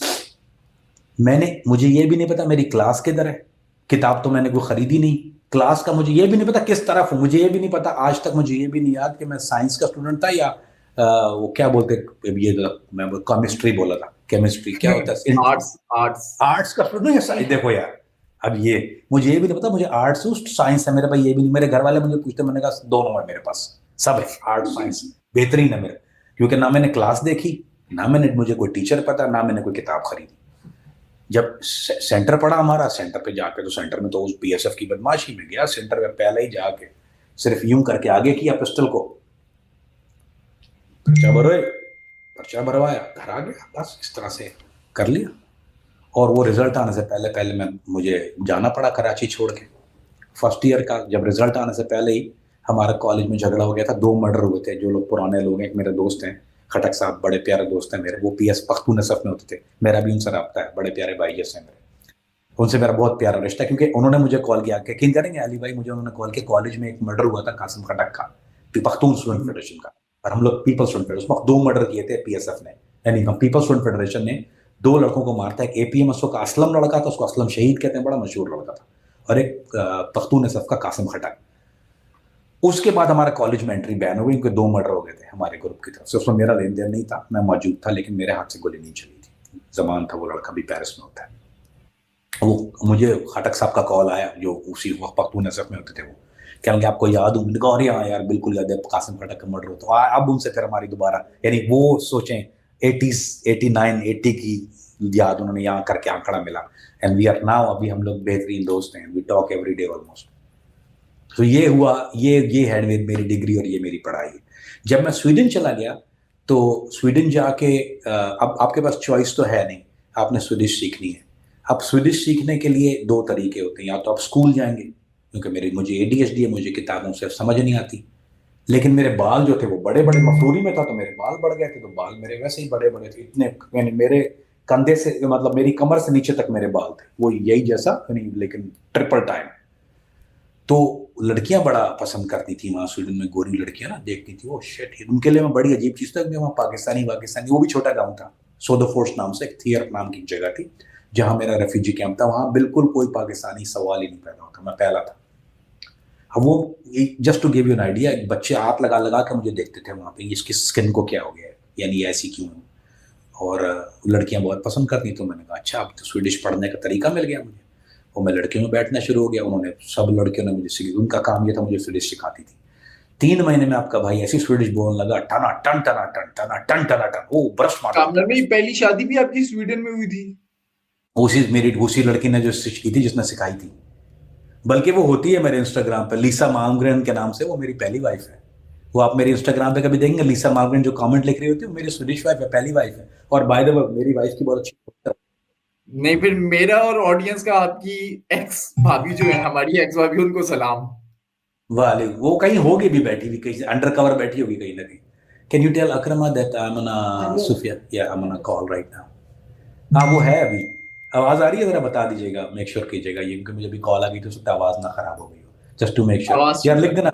मुझे ये भी नहीं पता मेरी क्लास किधर है, किताब तो मैंने कोई खरीदी नहीं। क्लास का मुझे ये भी नहीं पता किस तरफ हूँ, मुझे ये भी नहीं पता आज तक। मुझे ये भी नहीं याद कि मैं साइंस का स्टूडेंट था या वो क्या बोलते, ये मैं केमिस्ट्री बोला था, केमिस्ट्री क्या होता है, आर्ट्स आर्ट्स आर्ट्स का स्टूडेंट या साइंस। देखो यार, अब ये मुझे ये भी नहीं पता मुझे आर्ट्स साइंस है मेरे पास, ये भी नहीं। मेरे घर वाले मुझे पूछते, मैंने कहा दोनों है मेरे पास, सब है आर्ट्स साइंस, बेहतरीन है मेरे। क्योंकि ना मैंने क्लास देखी, ना मैंने, मुझे कोई टीचर पता, ना मैंने कोई किताब खरीदी। जब सेंटर पड़ा हमारा, सेंटर पे जाके, तो सेंटर में तो उस बीएसएफ की बदमाशी में गया। सेंटर में पहले ही जाके सिर्फ यूं करके आगे किया पिस्टल को, पर्चा भरोए, पर्चा भरवाया, घर आ गया, बस इस तरह से कर लिया। और वो रिजल्ट आने से पहले पहले मुझे जाना पड़ा कराची छोड़ के। फर्स्ट ईयर का जब रिजल्ट आने से पहले ही हमारे कॉलेज में झगड़ा हो गया था। 2 मर्डर हुए थे। जो लोग पुराने लोग हैं, एक मेरे दोस्त हैं खटक साहब, बड़े प्यारे दोस्त हैं मेरे, वो PS पख्तून नसफ में होते थे। मेरा भी उनसे रब्ता है, बड़े प्यारे भाई जैसे हैं मेरे, उनसे मेरा बहुत प्यारा रिश्ता है। क्योंकि उन्होंने मुझे कॉल किया, यकीन करेंगे अली भाई, मुझे उन्होंने कॉल किया, कॉलेज में एक मर्डर हुआ था कासिम खटक का, पख्तून स्टूडेंट फेडरेशन का, और हम लोग पीपल स्टूडेंट फेडरेशन, उस वक्त 2 मर्डर किए थे PSF ने, यानी पीपल स्टूडेंट फेडरेशन ने 2 लड़कों को मारता है। एक APM का असलम लड़का था, उसको असलम शहीद कहते हैं, बड़ा मशहूर लड़का था, और एक पख्तून नसफ का कासिम खटक। उसके बाद हमारे कॉलेज में एंट्री बैन हो गई, क्योंकि 2 मर्डर हो गए थे हमारे ग्रुप की तरफ से। उसमें मेरा लेन देन नहीं था, मैं मौजूद था, लेकिन मेरे हाथ से गोली नहीं चली थी। जमान था, वो लड़का भी पेरिस में होता है। वो मुझे खटक साहब का कॉल आया, जो उसी वक्त पख्तून नसफ में होते थे, वो क्या लगे आपको याद हूँ? मैंने कहा अरे हाँ यार बिल्कुल याद है, कासिम खटक का मर्डर हो। तो अब उनसे फिर हमारी दोबारा, यानी वो सोचें 80s 89 80 की याद उन्होंने यहाँ करके आंकड़ा मिला। एंड वी आर नाउ, अभी हम लोग बेहतरीन दोस्त हैं, we talk every day almost. तो ये हुआ, ये है मेरी डिग्री और ये मेरी पढ़ाई। जब मैं स्वीडन चला गया, तो स्वीडन जाके अब आपके पास चॉइस तो है नहीं, आपने स्वीडिश सीखनी है। अब स्वीडिश सीखने के लिए दो तरीके होते हैं, या तो आप स्कूल जाएंगे, क्योंकि मुझे एडीएचडी है, मुझे किताबों से समझ नहीं आती, लेकिन मेरे बाल जो थे वो बड़े बड़े, मफरूरी में था तो मेरे बाल बढ़ गए थे, तो बाल मेरे वैसे ही बड़े बड़े थे, इतने यानी मेरे कंधे से, मतलब मेरी कमर से नीचे तक मेरे बाल थे, वो यही जैसा यानी, लेकिन ट्रिपल टाइम। तो लड़कियां बड़ा पसंद करती थी वहां स्वीडन में, गोरी लड़कियां ना देखती थी, वो शिट, उनके लिए मैं बड़ी अजीब चीज था कि वहाँ पाकिस्तानी, वो भी छोटा गाँव था, सोदोफोर्स नाम से, एक थियर नाम की जगह थी जहां मेरा रेफ्यूजी कैंप था, वहां बिल्कुल कोई पाकिस्तानी सवाल ही नहीं पैदा होता, मैं पहला था। अब वो, just to give you an idea, बच्चे हाथ लगा लगा के मुझे देखते थे वहां पे, इसकी स्किन को क्या हो गया है, यानी ऐसी क्यों है, और लड़कियां बहुत पसंद करती, तो मैंने कहा अच्छा, अब तो स्वीडिश पढ़ने का तरीका मिल गया मुझे, और मैं लड़कियों में बैठना शुरू हो गया, उन्होंने, सब लड़कियों ने मुझे, उनका काम ये था, मुझे स्वीडिश सिखाती थी। 3 महीने में आपका भाई ऐसी स्वीडिश बोलने लगा, टना टन टना टन टना टन टना टन, वो ब्रश मार रहा कामरान भाई, पहली शादी भी आपकी स्वीडन में हुई थी? उसी लड़की ने जो की थी, जिसने सिखाई थी, बल्कि वो होती है मेरे इंस्टाग्राम पे, लीसा मालमग्रेन के नाम से, वो मेरी पहली वाइफ है। वो आप मेरे इंस्टाग्राम पे कभी देखेंगे, लीसा मालमग्रेन जो कमेंट लिख रही होती है, वो मेरी स्वीडिश वाइफ है, पहली वाइफ है। और बाय द वे मेरी वाइफ की बहुत अच्छी, नहीं, फिर मेरा और ऑडियंस का आपकी एक्स भाभी जो है, हमारी एक्स भाभी, उनको सलाम। वाली वो कहीं होगी भी, बैठी हुई कहीं अंडर कवर बैठी होगी कहीं ना कहीं। Can you tell Akrama that I am on sofa, या I am on call right now. हाँ वो है अभी, आवाज आ रही है, जरा बता दीजिएगा, मेक श्योर कीजिएगा ये, क्योंकि मुझे भी कॉल आ गई तो उससे आवाज ना खराब हो गई हो, जस्ट टू मेक श्योर। आवाज यार ठीक लिख है। देना,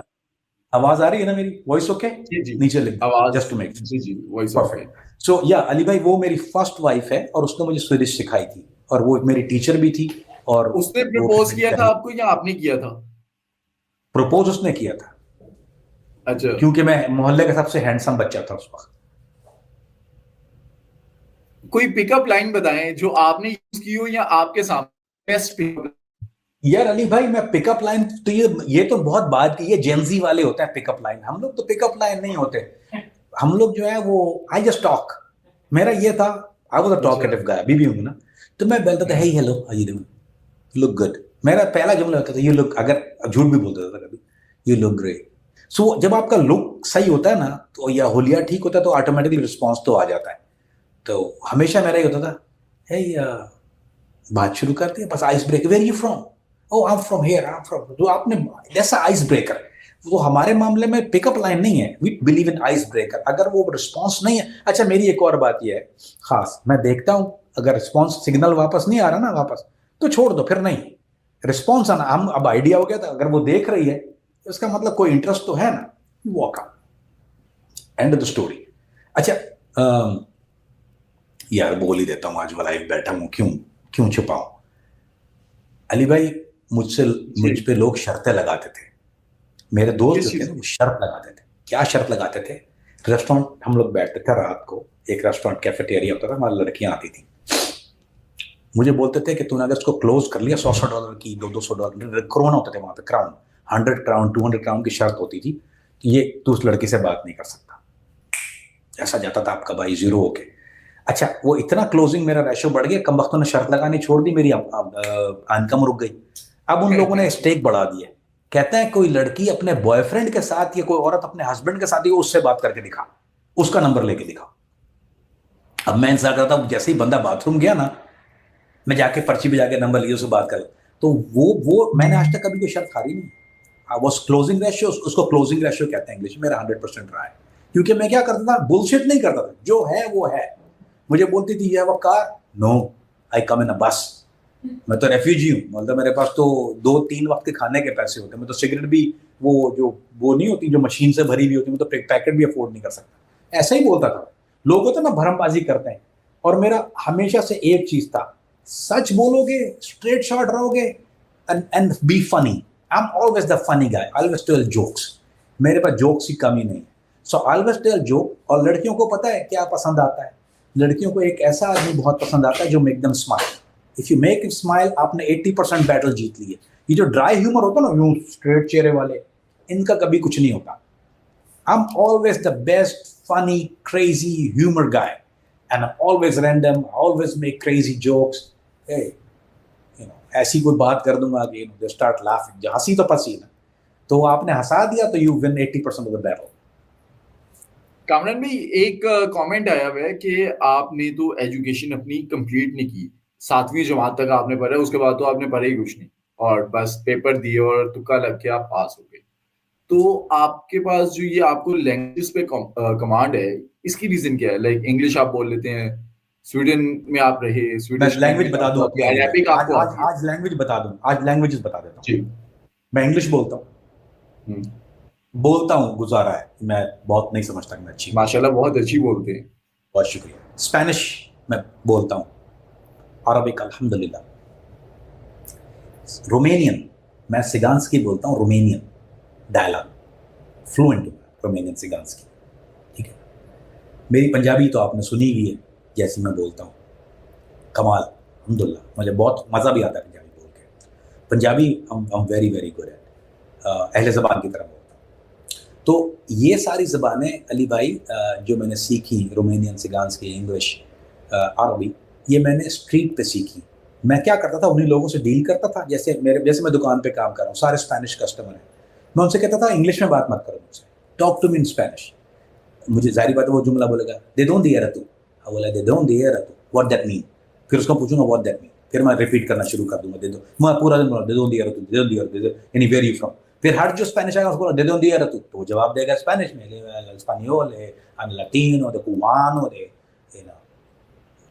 आवाज आ रही है ना मेरी, वॉइस ओके, जी जी, नीचे लिख देना, आवाज, जस्ट टू मेक। जी जी, वॉइस ओके। परफेक्ट। सो या अली भाई, वो मेरी फर्स्ट वाइफ है, और उसने मुझे स्वीडिश सिखाई थी, और वो मेरी टीचर भी थी, और उसने वो प्रपोज मेरी किया था पहली, आपको या आपने किया था? प्रपोज उसने किया था, अच्छा, क्योंकि मैं मोहल्ले का सबसे हैंडसम बच्चा था उस वक्त। कोई पिकअप लाइन बताएं जो आपने यूज की हो या आपके सामने बेस्ट पिकअप। यार अली भाई, मैं पिकअप लाइन तो, ये तो बहुत बात की, ये जेंजी वाले होते हैं पिकअप लाइन, हम लोग तो पिकअप लाइन नहीं होते, हम लोग जो है वो, आई जस्ट टॉक, मेरा ये था, आई वाज अ अच्छा, टॉकेटिव गाय, अभी भी हूं ना, तो मैं बोलता था hey hello how you doing, look good, मेरा पहला जुमला होता था यू लुक, अगर झूठ भी बोलता था कभी, यू लुक ग्रेट। सो जब आपका लुक सही होता है ना, तो या होलिया ठीक होता है, तो ऑटोमेटिकली रिस्पॉन्स तो आ जाता है। तो हमेशा मेरा ही होता था, हे बात शुरू करते हैं, बस ice break, where you from, oh I am from here, I am from, तो आपने, जैसा आइस ब्रेकर, वो हमारे मामले में पिकअप लाइन नहीं है, we believe in ice breaker, अगर वो रिस्पॉन्स नहीं है। अच्छा मेरी एक और बात ये है खास, मैं देखता हूं अगर रिस्पॉन्स सिग्नल वापस नहीं आ रहा ना वापस, तो छोड़ दो, फिर नहीं रिस्पॉन्स आना, हम अब आइडिया हो गया था, अगर वो देख रही है तो इसका मतलब कोई इंटरेस्ट तो है ना, walk out, end of the story. अच्छा यार बोल ही देता हूँ, आज वाला लाइव बैठा हूँ, क्यों क्यों छुपाऊं। अली भाई, जी, मुझ पे लोग शर्तें लगाते थे, मेरे दोस्त किस जो थे चीज ना, वो की? शर्त लगाते थे। क्या शर्त लगाते थे, रेस्टोरेंट हम लोग बैठते थे रात को, एक रेस्टोरेंट कैफेटेरिया होता था, हमारी लड़कियां आती थी, मुझे बोलते थे कि तूने अगर इसको क्लोज कर लिया, $100 की, $200 क्रोन होते थे वहां पे, क्राउन, 100 क्राउन 200 क्राउन की शर्त होती थी कि ये तू उस लड़की से बात नहीं कर सकता। ऐसा जाता था आपका भाई जीरो होके। अच्छा वो इतना क्लोजिंग मेरा रेशो बढ़ गया, कम वक्तों ने शर्त लगानी छोड़ दी, मेरी इनकम रुक गई। अब उन लोगों ने स्टेक बढ़ा दिया, कहते हैं कोई लड़की अपने बॉयफ्रेंड के साथ या कोई औरत अपने हस्बैंड के साथ ही उससे बात करके दिखा, उसका नंबर लेके दिखा। अब मैं इंतजार करता हूं, जैसे ही बंदा बाथरूम गया ना, मैं जाके पर्ची पे जाके नंबर लिए उससे बात कर, तो वो मैंने आज तक कभी कोई शर्त हारी नहीं। वो क्लोजिंग रेशियो, उसको क्लोजिंग रेशियो कहते हैं इंग्लिश में, मेरा 100% रहा है, क्योंकि मैं क्या करता था, बुलशिट नहीं करता था, जो है वो है। मुझे बोलती थी ये वो कार, नो आई कम इन अ बस, मैं तो रेफ्यूजी हूँ, मतलब मेरे पास तो 2-3 वक्त के खाने के पैसे होते हैं, मैं तो सिगरेट भी, वो नहीं होती जो मशीन से भरी हुई होती, मैं तो पैकेट भी अफोर्ड नहीं कर सकता, ऐसा ही बोलता था। लोग होते ना भरमबाजी करते हैं, और मेरा हमेशा से एक चीज था, सच बोलोगे, स्ट्रेट शॉट रहोगे, and be funny, I am always the funny guy, always tell jokes, मेरे पास जोक्स की कमी नहीं है, सो ऑलवेज टेल जोक। और लड़कियों को पता है क्या पसंद आता है, लड़कियों को एक ऐसा आदमी बहुत पसंद आता है जो make them smile. If you make it smile, आपने 80% बैटल जीत ली है। ये जो ड्राई ह्यूमर होता है ना, यूं स्ट्रेट चेहरे वाले, इनका कभी कुछ नहीं होता। I'm always the best, funny, crazy humor guy, and I'm always random, always make crazy jokes. Hey, ऐसी कोई बात कर दूंगा कि they start laughing, हंसी तो फंसी ना, तो आपने हंसा दिया तो you win 80% of the battle. Kamran भाई, एक कमेंट आया हुआ है कि आपने तो एजुकेशन अपनी कंप्लीट नहीं की, 7वीं जमात तक आपने पढ़ा, उसके बाद तो आपने पढ़ा ही कुछ नहीं, और बस पेपर दिए और तुक्का लग के आप पास हो गए। तो आपके पास जो ये आपको लैंग्वेज पे कमांड है, इसकी रीजन क्या है? लाइक इंग्लिश आप बोल लेते हैं, स्वीडन में आप रहे, मैं स्वीडिश लैंग्वेज लैंग्वेज बता आपको दूं आती आपको है, अली भाई, अरेबिक आज आपको आज आती है। आज लैंग्वेज बता दूं, आज लैंग्वेजेस बता देता हूँ। जी। मैं इंग्लिश बोलता हम्म। हूँ, गुजारा है, मैं बहुत नहीं समझता कि मैं अच्छी बोलता माशाल्लाह बहुत अच्छी बोलते हैं। हूँ। बहुत शुक्रिया। स्पेनिश मैं बोलता हूँ, अरबिक अल्हम्दुलिल्लाह। रोमेनियन मैं सिगांस्की बोलता हूँ, रोमेनियन डायलॉग फ्लुएंट हूँ, रोमेनियन सिगांस्की। ठीक है। मेरी पंजाबी तो आपने सुनी ही है, जैसी मैं बोलता हूँ, कमाल अल्हम्दुलिल्लाह, मुझे बहुत मज़ा भी आता है पंजाबी बोल के। Punjabi I'm very very good eight, अहले ज़बान की तरह बोलता हूँ। तो ये सारी ज़बानें अली भाई जो मैंने सीखी, रोमेनियन, सिगांस्की, इंग्लिश, अरबी, ये मैंने स्ट्रीट पे सीखी। मैं क्या करता था, उन्हीं लोगों से डील करता था, जैसे मैं दुकान पे काम कर रहा हूँ, सारे स्पेनिश कस्टमर हैं, मैं उनसे कहता था इंग्लिश में बात मत करो मुझसे, talk to me in Spanish. मुझे जाहिर बात है वो जुमला बोलेगा, दे दोंट दिया तू, बोला दे दोंट दिया तू, व्हाट दैट मीन। फिर उसको पूछूंगा व्हाट दैट मीन, फिर मैं रिपीट करना शुरू कर दूंगा, दे दो, मैं पूरा दिन बोला दे दोंट दिया तू, दे दोंट दिया, दे दो, यानी वेयर यू फ्रॉम। फिर हर जो स्पेनिश आएगा उसको दे दोंट दिया तू, तो वो जवाब देगा स्पेनिश में, स्पेनियोल है, लतीनो de cubano de, you know,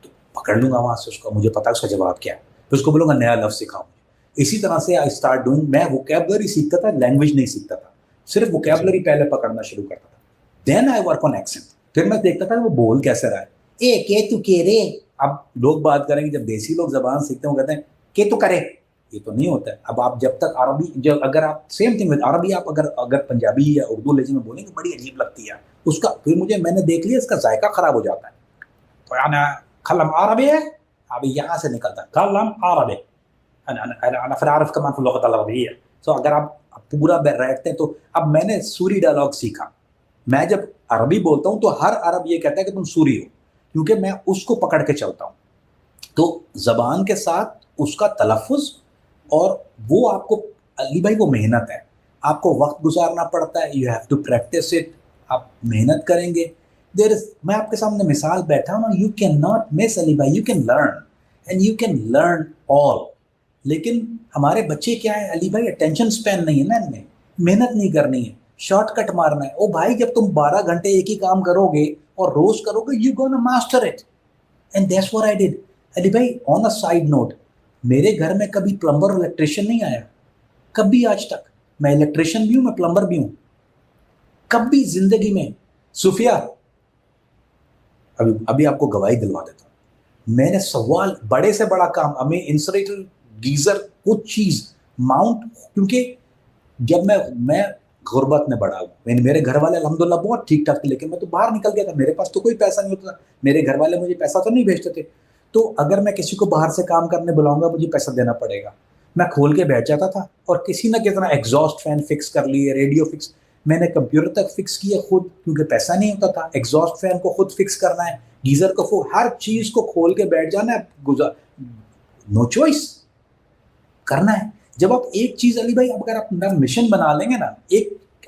तो पकड़ लूंगा वहां से उसको, मुझे पता है उसका जवाब क्या है, फिर उसको बोलूंगा नया लफ्ज सिखाओ। इसी तरह से आई स्टार्ट डूइंग, मैं वोकैबुलरी सीखता था, लैंग्वेज नहीं सीखता था, सिर्फ वोकैबुलरी पहले पकड़ना शुरू करता था, then I work on accent. फिर मैं देखता था वो बोल कैसे रहा है, ए के तू के रे। अब लोग बात करेंगे, जब देसी लोग जबान सीखते हैं वो कहते हैं के तू करे, ये तो नहीं होता है। अब आप जब तक अरबी, जब अगर आप सेम थिंग विद अरबी, आप अगर पंजाबी या उर्दू लहजे में बोलेंगे बड़ी अजीब लगती है उसका, फिर मैंने देख लिया इसका जायका खराब हो जाता है। तो यानी कलम अरबी है, अभी यहाँ से निकलता है कलम अरबी, अना फिर आरिफ कमान फिल लुगत अल अरबिय्या। तो अगर आप पूरा बैठते हैं, तो अब मैंने सूरी डायलॉग सीखा। मैं जब अरबी बोलता हूँ तो हर अरब ये कहता है कि तुम सूरी हो, क्योंकि मैं उसको पकड़ के चलता हूँ। तो जबान के साथ उसका तलफ़ुज़, और वो आपको अली भाई वो मेहनत है, आपको वक्त गुजारना पड़ता है, you have to practise it, आप मेहनत करेंगे। देयर इज, मैं आपके सामने मिसाल बैठा हूँ, you can not miss Ali भाई, you can learn and you can learn all. लेकिन हमारे बच्चे क्या है अली भाई, अटेंशन स्पैन नहीं है ना इनमें, मेहनत नहीं करनी है, शॉर्टकट मारना है। ओ भाई जब तुम 12 घंटे एक ही काम करोगे और रोज करोगे, you gonna master it, and that's what I did. Ali भाई ऑन अ साइड नोट, मेरे घर में कभी प्लम्बर और इलेक्ट्रिशियन नहीं आया, कभी आज तक। मैं इलेक्ट्रिशियन भी हूं, मैं प्लम्बर भी हूं, कभी जिंदगी में। सुफिया, अभी आपको गवाही दिलवा देता हूं, मैंने सवाल बड़े से बड़ा काम, हमें इंसुलेटर, गीजर, कुछ चीज माउंट, क्योंकि जब मैं गुर्बत में बड़ा हूँ, मेरे घर वाले अल्हम्दुलिल्लाह बहुत ठीक ठाक थे, लेकिन मैं तो बाहर निकल गया था, मेरे पास तो कोई पैसा नहीं होता था, मेरे घर वाले मुझे पैसा तो नहीं भेजते थे। तो अगर मैं किसी को बाहर से काम करने बुलाऊंगा, मुझे पैसा देना पड़ेगा, मैं खोल के बैठ जाता था, और किसी ना कितना एग्जॉस्ट फैन फिक्स कर लिए, रेडियो फिक्स, मैंने कंप्यूटर तक फिक्स किया खुद, क्योंकि पैसा नहीं होता था। एग्जॉस्ट फैन को खुद फिक्स करना है, गीजर को, हर चीज को खोल के बैठ जाना है, नो चॉइस, करना है। जब आप एक चीज अली भाई, अगर आप अपना मिशन बना लेंगे ना,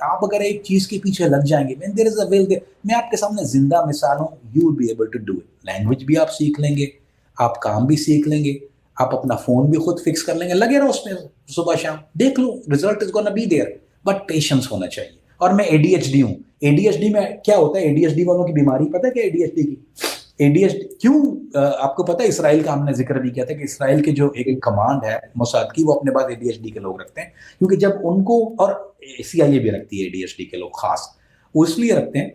आप अगर एक चीज के पीछे लग जाएंगे, when there is a will there, मैं आपके सामने जिंदा मिसाल हूं, you will be able to do it. Language भी आप सीख लेंगे, आप काम भी सीख लेंगे, आप अपना फोन भी खुद फिक्स कर लेंगे, लगे रहो उसमें सुबह शाम, देख लो result is gonna be there, but patience होना चाहिए। और मैं एडीएचडी हूं, एडीएचडी में क्या होता है, एडीएचडी वालों की बीमारी पता है क्या एडीएचडी की? एडीएचडी क्यों, आपको पता है, इसराइल का हमने जिक्र भी किया था कि इसराइल के जो एक कमांड है मोसाद की, वो अपने पास एडीएचडी के लोग रखते हैं, क्योंकि जब उनको, और सीआईए भी रखती है एडीएचडी के लोग खास, वो इसलिए रखते हैं,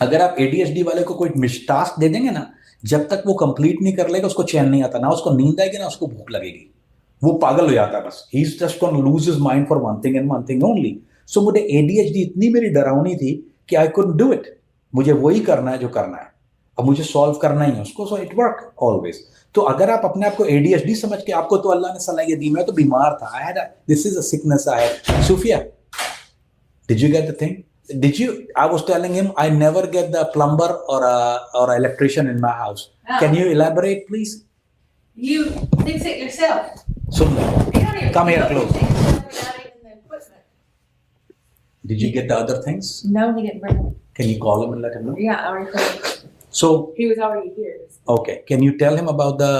अगर आप एडीएचडी वाले को कोई टास्क दे देंगे ना, जब तक वो कंप्लीट नहीं कर लेगा, उसको चैन नहीं आता, ना उसको नींद आएगी ना उसको भूख लगेगी, वो पागल हो जाता है बस, he is just gonna lose his mind for one thing and one thing only. So मुझे एडीएचडी इतनी मेरी डरावनी थी कि आई कुडंट डू इट, मुझे वही करना है जो करना है, अब मुझे सॉल्व करना ही है उसको, सो इट वर्क ऑलवेज। तो अगर आप अपने आप को एडीएचडी समझ के, आपको तो अल्लाह ने सलाहियत दी, मैं तो बीमार था, I had this is a sickness I had. Sufiya, did you get the thing? Did you? I was telling him I never get the plumber or an electrician in my house. Oh. Can you elaborate, please? You fix it yourself. So, come here close. Did you get the other things? No, he didn't bring them. Can you call him and let him know? Yeah, I already told him. So, He was already here. okay, can you tell him about the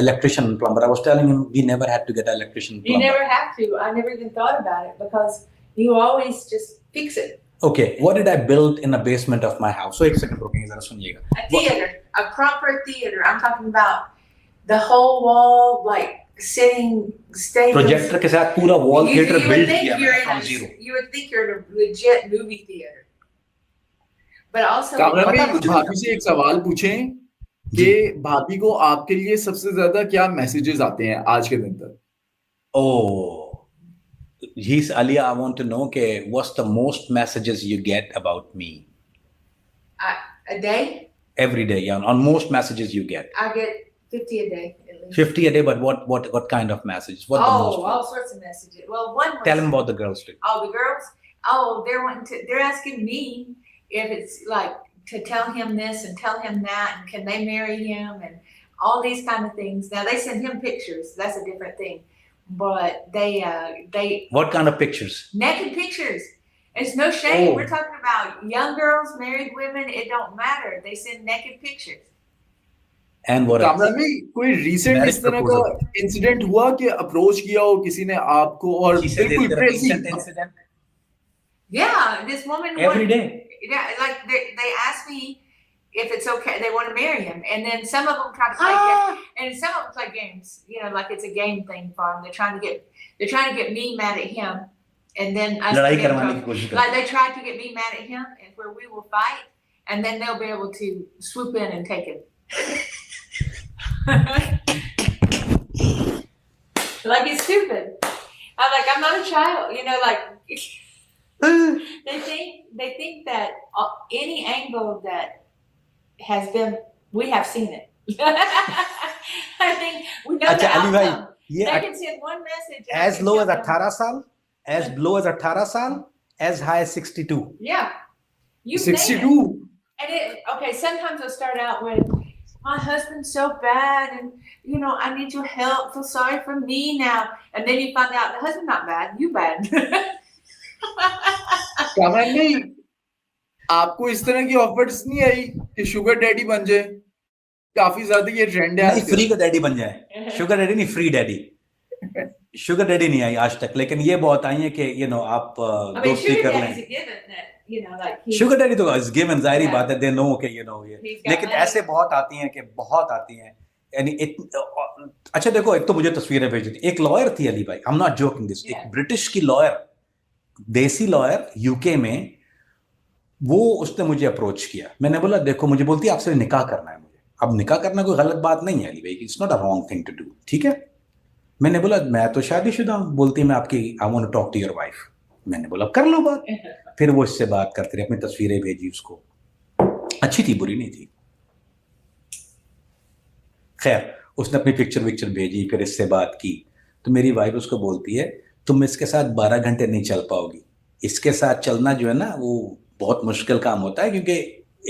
electrician and plumber? I was telling him we never had to get an electrician and You plumber. never have to. I never even thought about it because you always just fix it. Okay, what did I build in the basement of my house? So, एक second रुकेंगे जरा सुनिएगा. A theater, a proper theater. I'm talking about the whole wall, like sitting, staying. Projector के साथ पूरा wall theater you would build think किया you're मैंने in from a, zero. You would think you're in a legit movie theater. But also, Kamran पता भाई मुझे भाभी से एक सवाल पूछें कि भाभी को आपके लिए सबसे ज्यादा क्या मैसेजेस आते हैं आज के दिन तक? Oh, he's Alia. I want to know, okay, what's the most messages you get about me a day, every day? Yeah, on most messages you get. I get 50 a day at least. 50 a day, but what kind of messages? What the most? all sorts of messages. Well, one was, Tell him about the girls too. oh, the girls. Oh, they're asking me if it's like to tell him this and tell him that, and can they marry him and all these kind of things. Now they send him pictures. That's a different thing. But they What kind of pictures? naked pictures. It's no shame. Oh. We're talking about young girls, married women. It don't matter. They send naked pictures. And what else? Kamran भाई कोई रिसेंट Marriage इस तरह का proposal. इंसिडेंट हुआ कि अप्रोच किया हो किसी ने आपको और She said, बिल्कुल is there a crazy? recent incident? Yeah, this woman Every wanted- day. Yeah, like they asked me if it's okay. They want to marry him, and then some of them try to play games, and some of them play games. You know, like it's a game thing for them. They're trying to get me mad at him, and then us लड़ाई him करवाने from- की कोशिश like करते they tried to get me mad at him, and where we will fight, and then they'll be able to swoop in and take him. Like it's stupid. I'm like, I'm not a child, you know, like they think that any angle that has been, we have seen it. I think we know अच्छा the अली भाई outcome. ये They can send one message. and as I can low as tell them- 18 साल, as low as 18 साल, as high as 62. Yeah. You name it. 62. And okay, sometimes I'll start out with, my husband's so bad, and you know, I need your help. Feel sorry for me now. And then you find out the husband's not bad, you bad. Kamran भाई आपको इस तरह की ऑफर्स नहीं आई कि शुगर डैडी बन जाए? काफी ज्यादा ये ट्रेंड है नहीं आजकल। फ्री का डैडी बन जाए शुगर डैडी नहीं फ्री डैडी शुगर डैडी नहीं आई आज तक लेकिन ये बहुत आई है कि यू नो आप I mean, दोस्ती sugar कर daddy's लें a given that, you know, like he- sugar daddy तो इज गिवन जाहिर Yeah. बात है दे नो के यू नो ये he's got लेकिन money. ऐसे बहुत आती हैं कि बहुत आती हैं यानी अच्छा देखो एक तो मुझे तस्वीरें भेजी थी एक लॉयर थी अली भाई आई am not joking this Yeah. एक ब्रिटिश की लॉयर देसी लॉयर यूके में वो उसने मुझे अप्रोच किया मैंने बोला देखो मुझे बोलती है आपसे निकाह करना है मुझे अब निकाह करना कोई गलत बात नहीं है अली भाई it's not a wrong thing to do ठीक है मैंने बोला मैं तो शादीशुदा हूं बोलती है मैं आपकी I want to talk to your wife मैंने बोला कर लो बात फिर वो इससे बात करती रही अपनी तस्वीरें भेजी उसको अच्छी थी बुरी नहीं थी खैर उसने अपनी पिक्चर भेजी फिर इससे बात की तो मेरी वाइफ उसको बोलती है तुम इसके साथ 12 घंटे नहीं चल पाओगी इसके साथ चलना जो है ना वो बहुत मुश्किल काम होता है क्योंकि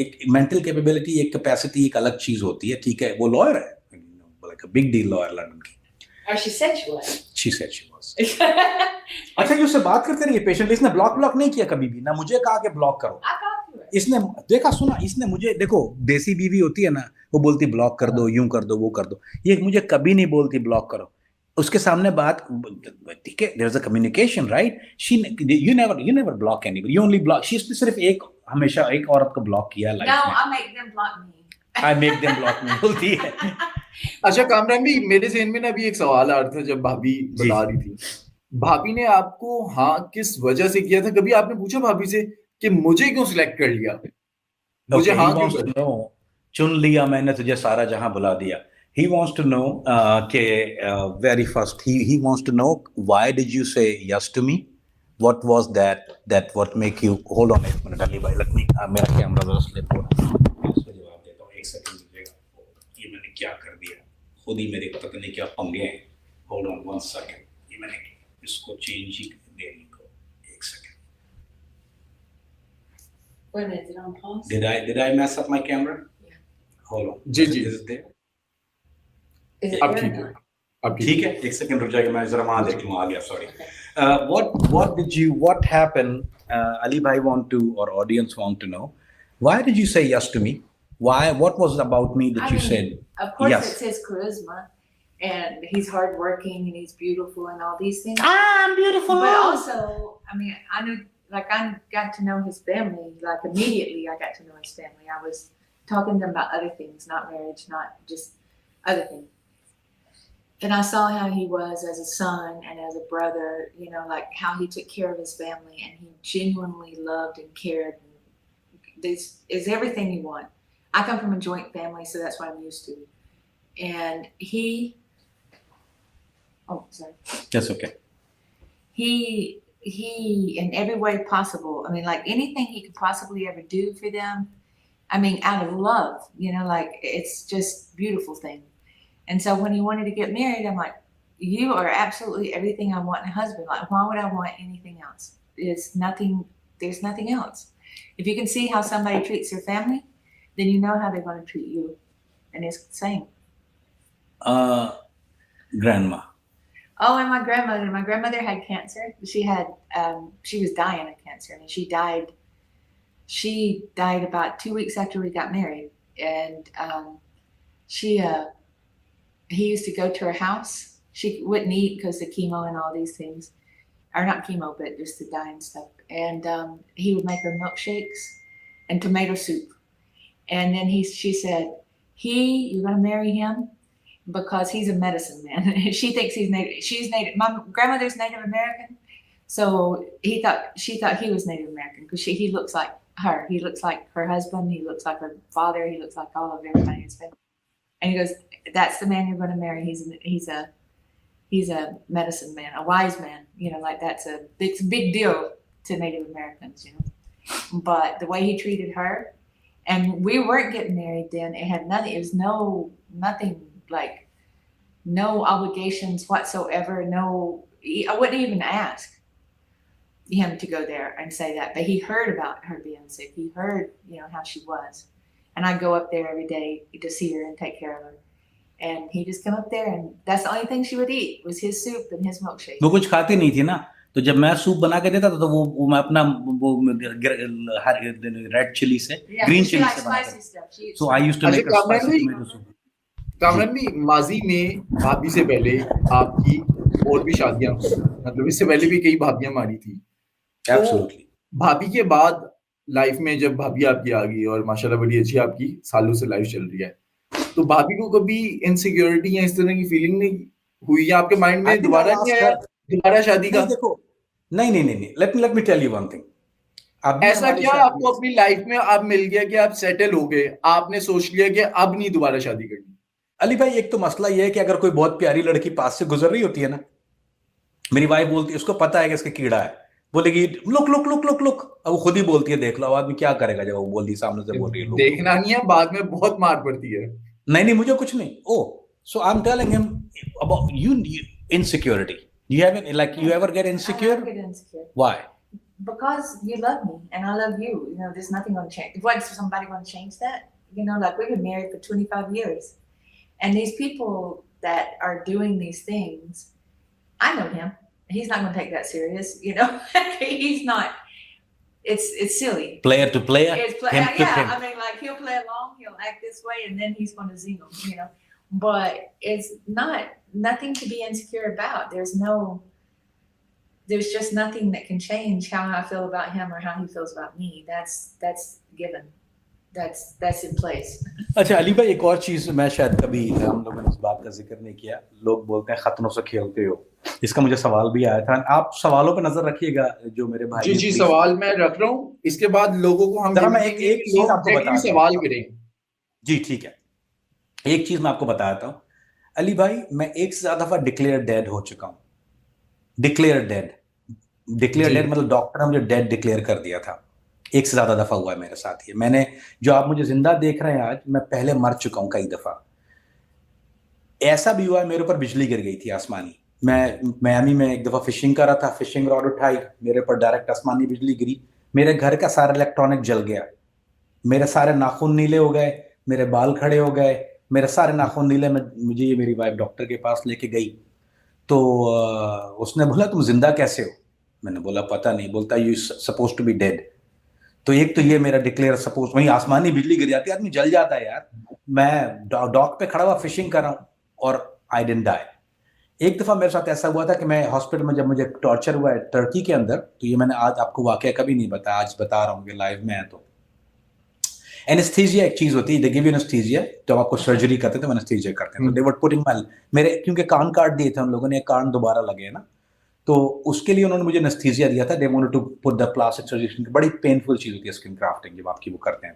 एक मेंटल कैपेबिलिटी एक कैपेसिटी एक अलग चीज होती है ठीक है वो लॉयर है like a big deal lawyer London की Or she said she was. She said she was अच्छा ये उससे बात करते रहिए पेशेंट इसने ब्लॉक नहीं किया कभी भी ना मुझे कहा कि ब्लॉक करो I talked to her. इसने देखा सुना इसने मुझे देखो देसी बीवी होती है ना वो बोलती ब्लॉक कर दो यूं कर दो वो कर दो ये मुझे कभी नहीं बोलती ब्लॉक करो उसके सामने बात ठीक है there is a communication right she you never block anybody you only block she सिर्फ एक हमेशा एक औरत को ब्लॉक किया No, लाइफ में I make them block me. I make them block me बोलती है अच्छा कामरान भाई मेरे जहन में ना अभी एक सवाल आ रहा था जब भाभी जी। बता रही थी भाभी ने आपको हाँ किस वजह से किया था कभी आपने पूछा भाभी से कि मुझे क्यों सिलेक्ट कर लिया मुझे Okay, हाँ he क्यों wants कर to know, चुन लिया मैंने तुझे सारा जहां बुला दिया he wants to know कि very first he wants to know why did you say yes to me what was that what make you hold on एक मिनट अली भाई let me मेरा कैमरा जरा स्लिप हो रहा है इसको जवाब देता हूँ एक सेकंड दीजिएगा ये मैंने क्या कर दिया खुद ही मेरे पता नहीं क्या पंगे हैं hold on one second ये मैंने इसको चेंज ही देने को एक second Wait a minute, is it on pause? did I mess up my camera Yeah. hold on जी, जी। is it there Is it अब there or ठीक है not? अब ठीक है एक सेकंड रुक जाएगा मैं जरा वहां देख लूं आ गया sorry what happened Ali bhai want to or audience want to know why did you say yes to me Why? What was it about me that I you mean, said? of course, Yes. it's his charisma, and he's hardworking, and he's beautiful, and all these things. I'm beautiful. But also, I mean, I knew, like, I got to know his family. Like, immediately, I got to know his family. I was talking to them about other things, not marriage, not just other things. And I saw how he was as a son and as a brother, you know, like how he took care of his family, and he genuinely loved and cared. This is everything you want. I come from a joint family, so that's what I'm used to. And sorry. That's okay. He in every way possible. I mean, like anything he could possibly ever do for them. I mean, out of love, you know, like it's just beautiful thing. And so when he wanted to get married, I'm like, you are absolutely everything I want in a husband. Like, why would I want anything else? There's nothing else. If you can see how somebody treats their family, then you know how they're going to treat you. And it's the same. Grandma. Oh, and my grandmother had cancer. She was dying of cancer. I mean, she died about 2 weeks after we got married. And he used to go to her house. She wouldn't eat because the chemo and all these things, or not chemo, but just the dying stuff. And he would make her milkshakes and tomato soup. And then she said, you're going to marry him because he's a medicine man. She thinks he's Native. She's Native. My grandmother's Native American. So she thought he was Native American because he looks like her. He looks like her husband. He looks like her father. He looks like all of everybody in his family. And he goes, that's the man you're going to marry. He's a medicine man, a wise man. You know, like it's a big deal to Native Americans, you know. But the way he treated her, and we weren't getting married then. It had nothing. It was nothing like no obligations whatsoever. I wouldn't even ask him to go there and say that. But he heard about her being sick. He heard, you know, how she was. And I go up there every day to see her and take care of her. And he just come up there, and that's the only thing she would eat was his soup and his milkshake. वो कुछ खाती नहीं थी ना, तो जब मैं सूप बना के देता था तो वो मैं अपना वो रेड चिली से ग्रीन she चिली likes से बनाता spicy stuff. She eats so I used to अच्छा, make a spicy tomato soup. Kamran भी, माजी में भाभी से पहले आपकी और भी शादियां हुई, मतलब इससे पहले भी कई भाभियां मारी थी. एब्सोल्युटली. भाभी के बाद लाइफ में जब भाभी आपकी आ गई और माशाल्लाह बड़ी अच्छी आपकी सालों से लाइफ चल रही है, तो भाभी को कभी इनसिक्योरिटी या इस तरह की फीलिंग नहीं हुई या आपके माइंड में दोबारा नहीं आया दोबारा शादी का? देखो, नहीं, let me tell you one thing. ऐसा क्या आपको अपनी लाइफ में अब मिल गया कि आप सेटल हो गए, आपने सोच लिया कि अब नहीं दोबारा शादी करनी? अली भाई, एक तो मसला ये है कि अगर कोई बहुत प्यारी लड़की पास से गुजर रही होती है ना, मेरी वाइफ बोलती है, उसको पता है कि इसके कीड़ा है, बोलेगी लुक, अब वो खुद ही बोलती है, देख लो. आदमी क्या करेगा जब वो बोल दी, सामने से बोल रही है. देखना नहीं है, बाद में बहुत मार पड़ती है. नहीं, मुझे कुछ नहीं. So I'm telling him about you insecurity. You haven't, like, you ever get insecure? I get insecure. Why? Because you love me and I love you. You know, there's nothing going to change. What's somebody going to change that? You know, like we've been married for 25 years. And these people that are doing these things, I know him. He's not going to take that serious, you know. He's not. It's silly. Player to player? Him to him. I mean, like he'll play along, he'll act this way, and then he's going to zing them, you know. But it's nothing to be insecure about. There's just nothing that can change how I feel about him or how he feels about me. That's given. That's in place. अच्छा अली भाई, एक और चीज मैं शायद कभी हम लोगों ने इस बात का जिक्र नहीं किया. लोग बोलते हैं खतरों से खेलते हो. इसका मुझे सवाल भी आया था. आप सवालों पे नजर रखिएगा जो मेरे भाई. जी सवाल मैं रख रहा हूँ. इसके बाद लोगों को हम मैं एक चीज आपको बताता सवाल करें. जी ठीक है. एक चीज मैं आपको बताता हूँ अली भाई, मैं एक से ज्यादा दफा डिक्लेयर डेड हो चुका हूँ. डिक्लेयर डेड मतलब डॉक्टर ने मुझे डेड डिक्लेयर कर दिया था. एक से ज्यादा दफा हुआ है मेरे साथ. ये मैंने, जो आप मुझे जिंदा देख रहे हैं आज, मैं पहले मर चुका हूं कई दफा. ऐसा भी हुआ है मेरे ऊपर बिजली गिर गई थी आसमानी. मैं मियामी में एक दफा फिशिंग कर रहा था, फिशिंग रॉड उठाई, मेरे ऊपर डायरेक्ट आसमानी बिजली गिरी. मेरे घर का सारा इलेक्ट्रॉनिक जल गया. मेरे सारे नाखून नीले हो गए, मेरे बाल खड़े हो गए, मेरे सारे नाखून नीले. मुझे मेरी वाइफ डॉक्टर के पास लेके गई तो उसने बोला तुम जिंदा कैसे हो? मैंने बोला पता नहीं. बोलता you suppose to be dead. तो एक तो ये मेरा डिक्लेयर, सपोज वहीं आसमानी बिजली गिर जाती है, आदमी जल जाता है यार। मैं डॉक पे खड़ा हुआ फिशिंग कर रहा हूँ और आई डिडंट डाई। एक दफा मेरे साथ ऐसा हुआ था कि मैं हॉस्पिटल में, जब मुझे टॉर्चर हुआ है टर्की के अंदर, तो ये मैंने आज आपको वाकया कभी नहीं बताया, आज बता रहा हूँ कि लाइव में है। तो एनेस्थीसिया एक चीज होती है, दे गिव यू एनेस्थीसिया, जब आपको सर्जरी करते थे एनेस्थीसिया करते हैं, तो दे वर पुटिंग माय, मेरे क्योंकि कान काट दिए थे उन लोगों ने, कान दोबारा लगे ना, तो उसके लिए उन्होंने मुझे एनेस्थीसिया दिया था। They wanted to put the plastic surgery, बड़ी पेनफुल चीज होती है स्किन ग्राफ्टिंग जब आपकी वो करते हैं।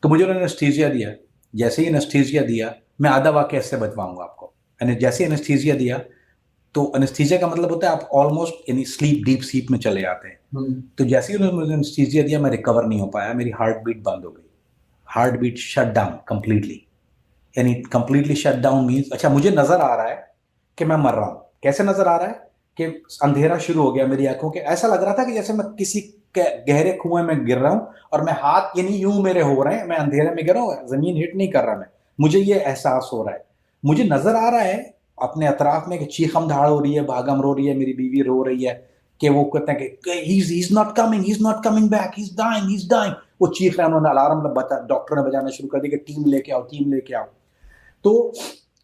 तो मुझे उन्होंने एनेस्थीसिया दिया। जैसे ही एनेस्थीसिया दिया, मैं आधा वाक्य ऐसे बतवाऊंगा आपको। जैसे एनेस्थीसिया दिया, तो एनेस्थीसिया का मतलब होता है आप ऑलमोस्ट यानी स्लीप, डीप स्लीप में चले जाते हैं। तो जैसे ही उन्होंने मुझे एनेस्थीसिया दिया, मैं रिकवर नहीं हो पाया, मेरी हार्ट बीट बंद हो गई, heart beat shut down completely. यानी कंप्लीटली शट डाउन मीन्स, अच्छा मुझे नजर आ रहा है कि मैं मर रहा हूँ। कैसे नजर आ रहा है कि अंधेरा शुरू हो गया मेरी आंखों के, ऐसा लग रहा था कि जैसे मैं किसी गहरे कुएं में गिर रहा हूँ और मैं हाथ यानी यूं मेरे हो रहे हैं, मैं अंधेरे में गिर रहा हूँ, जमीन हिट नहीं कर रहा मैं, मुझे ये एहसास हो रहा है। मुझे नजर आ रहा है अपने अतराफ में कि चीखम धाड़ हो रही है, भागम रो रही है, मेरी बीवी रो रही है, कि वो कहते हैं कि he's not coming back, he's dying। वो चीख रहे हैं, उन्होंने अलार्म बता, डॉक्टर ने बजाना शुरू कर दिया कि टीम लेके आओ। तो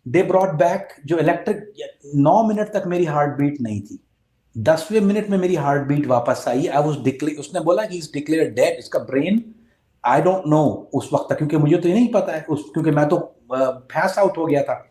दे ब्रॉट बैक जो इलेक्ट्रिक, 9 मिनट तक मेरी हार्ट बीट नहीं थी, 10वें मिनट में मेरी हार्ट बीट वापस आई। आई वाज डिक्लेयर, उसने बोला कि इज डिक्लेयर डेड, इसका ब्रेन आई डोंट नो उस वक्त तक, क्योंकि मुझे तो ये नहीं पता है क्योंकि मैं तो पास आउट हो गया था।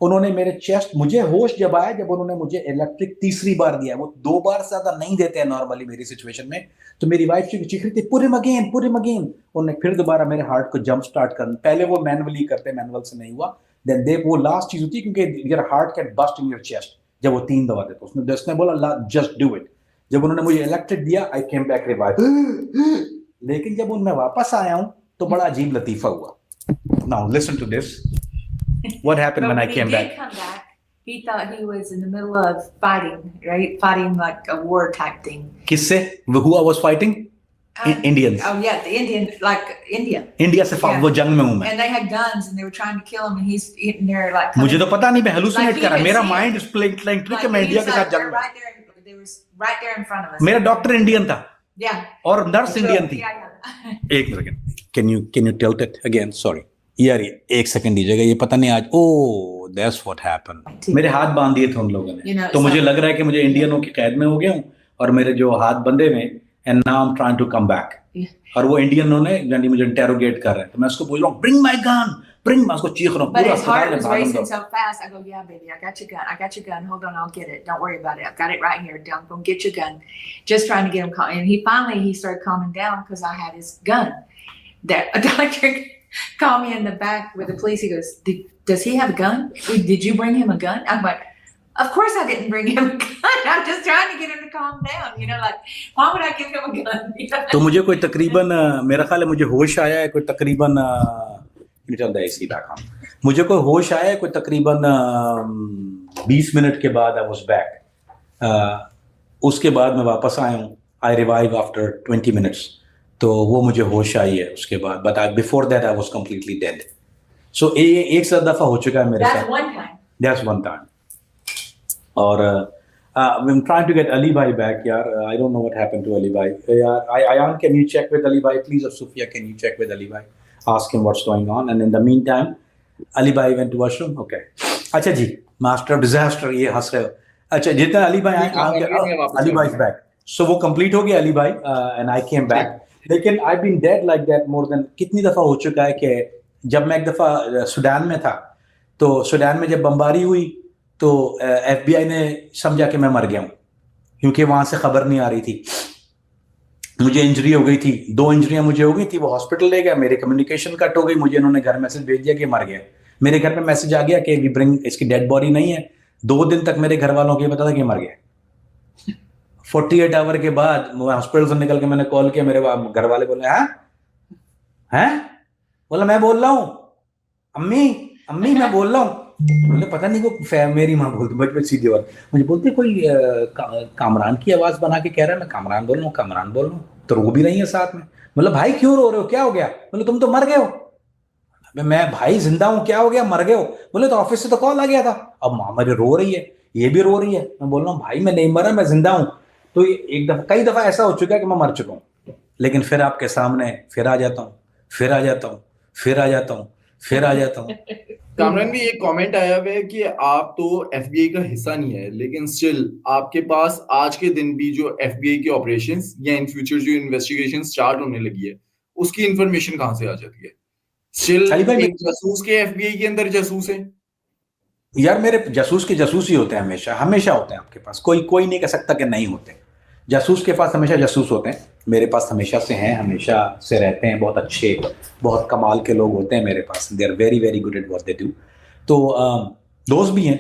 उन्होंने मेरे चेस्ट, मुझे होश जब आया जब उन्होंने मुझे इलेक्ट्रिक तीसरी बार दिया, वो 2 बार से ज्यादा नहीं देते हैं नॉर्मली मेरी सिचुएशन में। तो मेरी वाइफ चीख रही थी पुट हिम अगेन। उन्होंने फिर दोबारा मेरे हार्ट को जंप स्टार्ट कर, पहले वो मैनुअली करते, मैनुअल से नहीं हुआ, देन दे, वो लास्ट चीज होती है क्योंकि your heart can burst in your chest जब वो 3 दबा देते। उसने बोला जस्ट डू इट। जब उन्होंने मुझे इलेक्ट्रिक दिया, आई केम बैक रिवाइव। लेकिन जब मैं वापस आया हूं तो बड़ा अजीब लतीफा हुआ। Now listen to this, what happened when I came back? Come back, he thought he was in the middle of fighting, right? Fighting like a war type thing. किससे? Who I was fighting? Indians. Oh yeah, the Indian, like India. India से Yeah. वो जंग में हूँ मैं। And they had guns and they were trying to kill him, and he's in there like. मुझे तो पता नहीं, मैं hallucinate Like कर रहा, he मेरा could see mind is playing trick like कि मैं इंडिया he's के like, साथ जंग they're में। right there. They was right there in front of us. मेरा डॉक्टर इंडियन था Yeah. और नर्स इंडियन थी। Yeah, yeah. एक second, can you tilt it again? Sorry यार, एक सेकंड दीजिएगा, ये पता नहीं आज, ओह दैट्स व्हाट हैपेंड। मेरे हाथ बांध दिए थे उन लोगों ने, You know, तो मुझे so- लग रहा है कि मुझे इंडियनों की कैद में हो गया हूँ और मेरे जो हाथ बंधे हुए, and now I am trying to come back. और वो इंडियनों ने यानी मुझे इंटेरोगेट कर रहे हैं, तो मैं उसको बोल रहा हूँ ब्रिंग माय गन, ब्रिंग, मैं उसको चीख रहा हूँ But पूरा his heart अस्पताल में was भागम racing दौड़। so fast. I go, yeah, baby, I got your gun. Hold on, I'll get it. Don't worry about it. I've got it right here. Don't go get your gun. Just trying to get him calm. And he finally started calming down because I had his gun. That a doctor called me in the back with the police. He goes, does he have a gun? Did you bring him a gun? I'm like, of course I didn't bring him a gun. I'm just trying to get him to calm down. You know, like, why would I give him a gun? You know? तो मुझे कोई तकरीबन, मेरा ख्याल है मुझे होश आया है कोई तकरीबन, मुझे कोई होश आया है कोई तकरीबन 20 मिनट के बाद। I was back. उसके बाद मैं वापस आया हूँ, आई रिवाइव आफ्टर 20 मिनट्स, तो वो मुझे होश आई है उसके बाद। But before that I was completely dead. So एक से दफा हो चुका है मेरे That's साथ। one time. That's one time. और I'm trying to get Ali Bhai back, yaar. I don't know what happened to Ali Bhai. Ayan, can you check with Ali Bhai, please? Or Sufia, can you check with Ali Bhai? Ask him what's going on. And in the meantime, Ali Bhai went to washroom. Okay. अच्छा जी, master of disaster, ये हंस रहे हो। अच्छा, जितना Ali Bhai Ali Bhai is back. So वो complete हो गया Ali Bhai, and I came back. लेकिन I've been dead like that more than, कितनी दफा हो चुका है कि जब मैं एक दफा सूडान में था, तो सूडान में जब बमबारी हुई तो FBI ने समझा कि मैं मर गया हूँ, क्योंकि वहां से खबर नहीं आ रही थी। मुझे इंजरी हो गई थी, 2 इंजरियां मुझे हो गई थी, वो हॉस्पिटल ले गया, मेरी कम्युनिकेशन कट हो गई, मुझे इन्होंने घर मैसेज भेज दिया कि मर गया। मेरे घर पे मैसेज आ गया कि वी ब्रिंग, इसकी डेड बॉडी नहीं है। 2 दिन तक मेरे घर वालों को ये पता था कि मर गया। 48 आवर के बाद हॉस्पिटल से निकल के मैंने कॉल किया, मेरे घर वाले बोले हैं, बोला मैं बोल रहा हूँ, अम्मी मैं बोल रहा हूँ। बोले पता नहीं को, मेरी माँ बोलती बचपन सीधी बात, मुझे बोलती कोई कामरान की आवाज बना के कह रहा है, मैं कामरान बोल रहा हूँ, तो रो भी रही है साथ में। मतलब भाई क्यों रो रहे हो, क्या हो गया? बोले तुम तो मर गए हो। मैं भाई जिंदा हूँ, क्या हो गया, मर गए हो? बोले तो ऑफिस से तो कॉल आ गया था। अब माँ मेरे रो रही है, ये भी रो रही है। मैं बोल रहा हूँ भाई मैं नहीं मरा, मैं जिंदा हूँ। तो एक दफा, कई दफा ऐसा हो चुका है कि मैं मर चुका हूँ। लेकिन फिर आपके सामने फिर आ जाता हूँ, फिर आ जाता हूँ, फिर आ जाता हूँ, फिर आ जाता हूँ। कामरान भी एक कमेंट आया हुआ है कि आप तो एफबीआई का हिस्सा नहीं है, लेकिन स्टिल आपके पास आज के दिन भी जो एफबीआई के ऑपरेशंस या इन फ्यूचर जो इन्वेस्टिगेशन स्टार्ट होने लगी है, उसकी इंफॉर्मेशन कहाँ से आ जाती है? स्टिल अली भाई एक जासूस के एफबीआई के अंदर जासूस है। यार मेरे जासूस के जासूस ही होते हैं, हमेशा हमेशा होते हैं आपके पास, कोई कोई नहीं कह सकता कि नहीं होते। जासूस के पास हमेशा जासूस होते हैं, मेरे पास हमेशा से हैं, हमेशा से रहते हैं। बहुत अच्छे, बहुत कमाल के लोग होते हैं मेरे पास। They are very very good at what they do. तो दोस्त भी हैं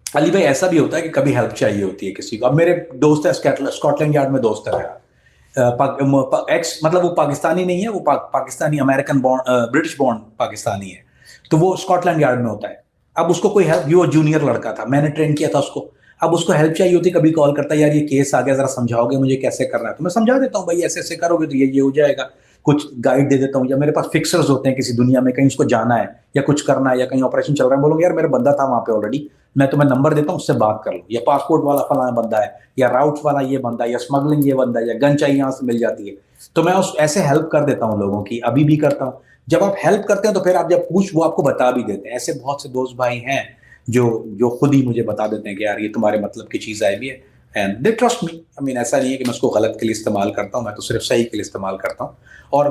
अली भाई। ऐसा भी होता है कि कभी हेल्प चाहिए होती है किसी को। अब मेरे दोस्त है स्कॉटलैंड यार्ड में दोस्त है मेरा, एक्स मतलब वो पाकिस्तानी नहीं है, वो Pakistani American born, British born Pakistani है। तो वो स्कॉटलैंड यार्ड में होता है। अब उसको कोई हेल्प, वो जूनियर लड़का था, मैंने ट्रेन किया था उसको। अब उसको हेल्प चाहिए होती, कभी कॉल करता है, यार ये केस आ गया, जरा समझाओगे मुझे कैसे करना है? तो मैं समझा देता हूँ, भाई ऐसे ऐसे करोगे तो ये हो जाएगा। कुछ गाइड दे देता हूँ। या मेरे पास फिक्सर्स होते हैं किसी दुनिया में, कहीं उसको जाना है या कुछ करना है या कहीं ऑपरेशन चल रहा है, बोलूंगा यार मेरा बंदा था वहां पे ऑलरेडी, मैं तुम्हें नंबर देता हूँ, उससे बात कर लो। या पासपोर्ट वाला फलाना बंदा है, या राउट्स वाला ये बंदा है, या स्मगलिंग ये बंदा है, या गन चाहिए यहाँ से मिल जाती है। तो मैं उस ऐसे हेल्प कर देता हूँ लोगों की, अभी भी करता हूँ। जब आप हेल्प करते हैं तो फिर आप जब वो आपको बता भी देते हैं। ऐसे बहुत से दोस्त भाई हैं जो जो खुद ही मुझे बता देते हैं कि यार ये तुम्हारे मतलब की चीज आई भी है, and they trust me. I mean ऐसा नहीं है कि मैं उसको गलत के लिए इस्तेमाल करता हूँ, मैं तो सिर्फ सही के लिए इस्तेमाल करता हूँ। और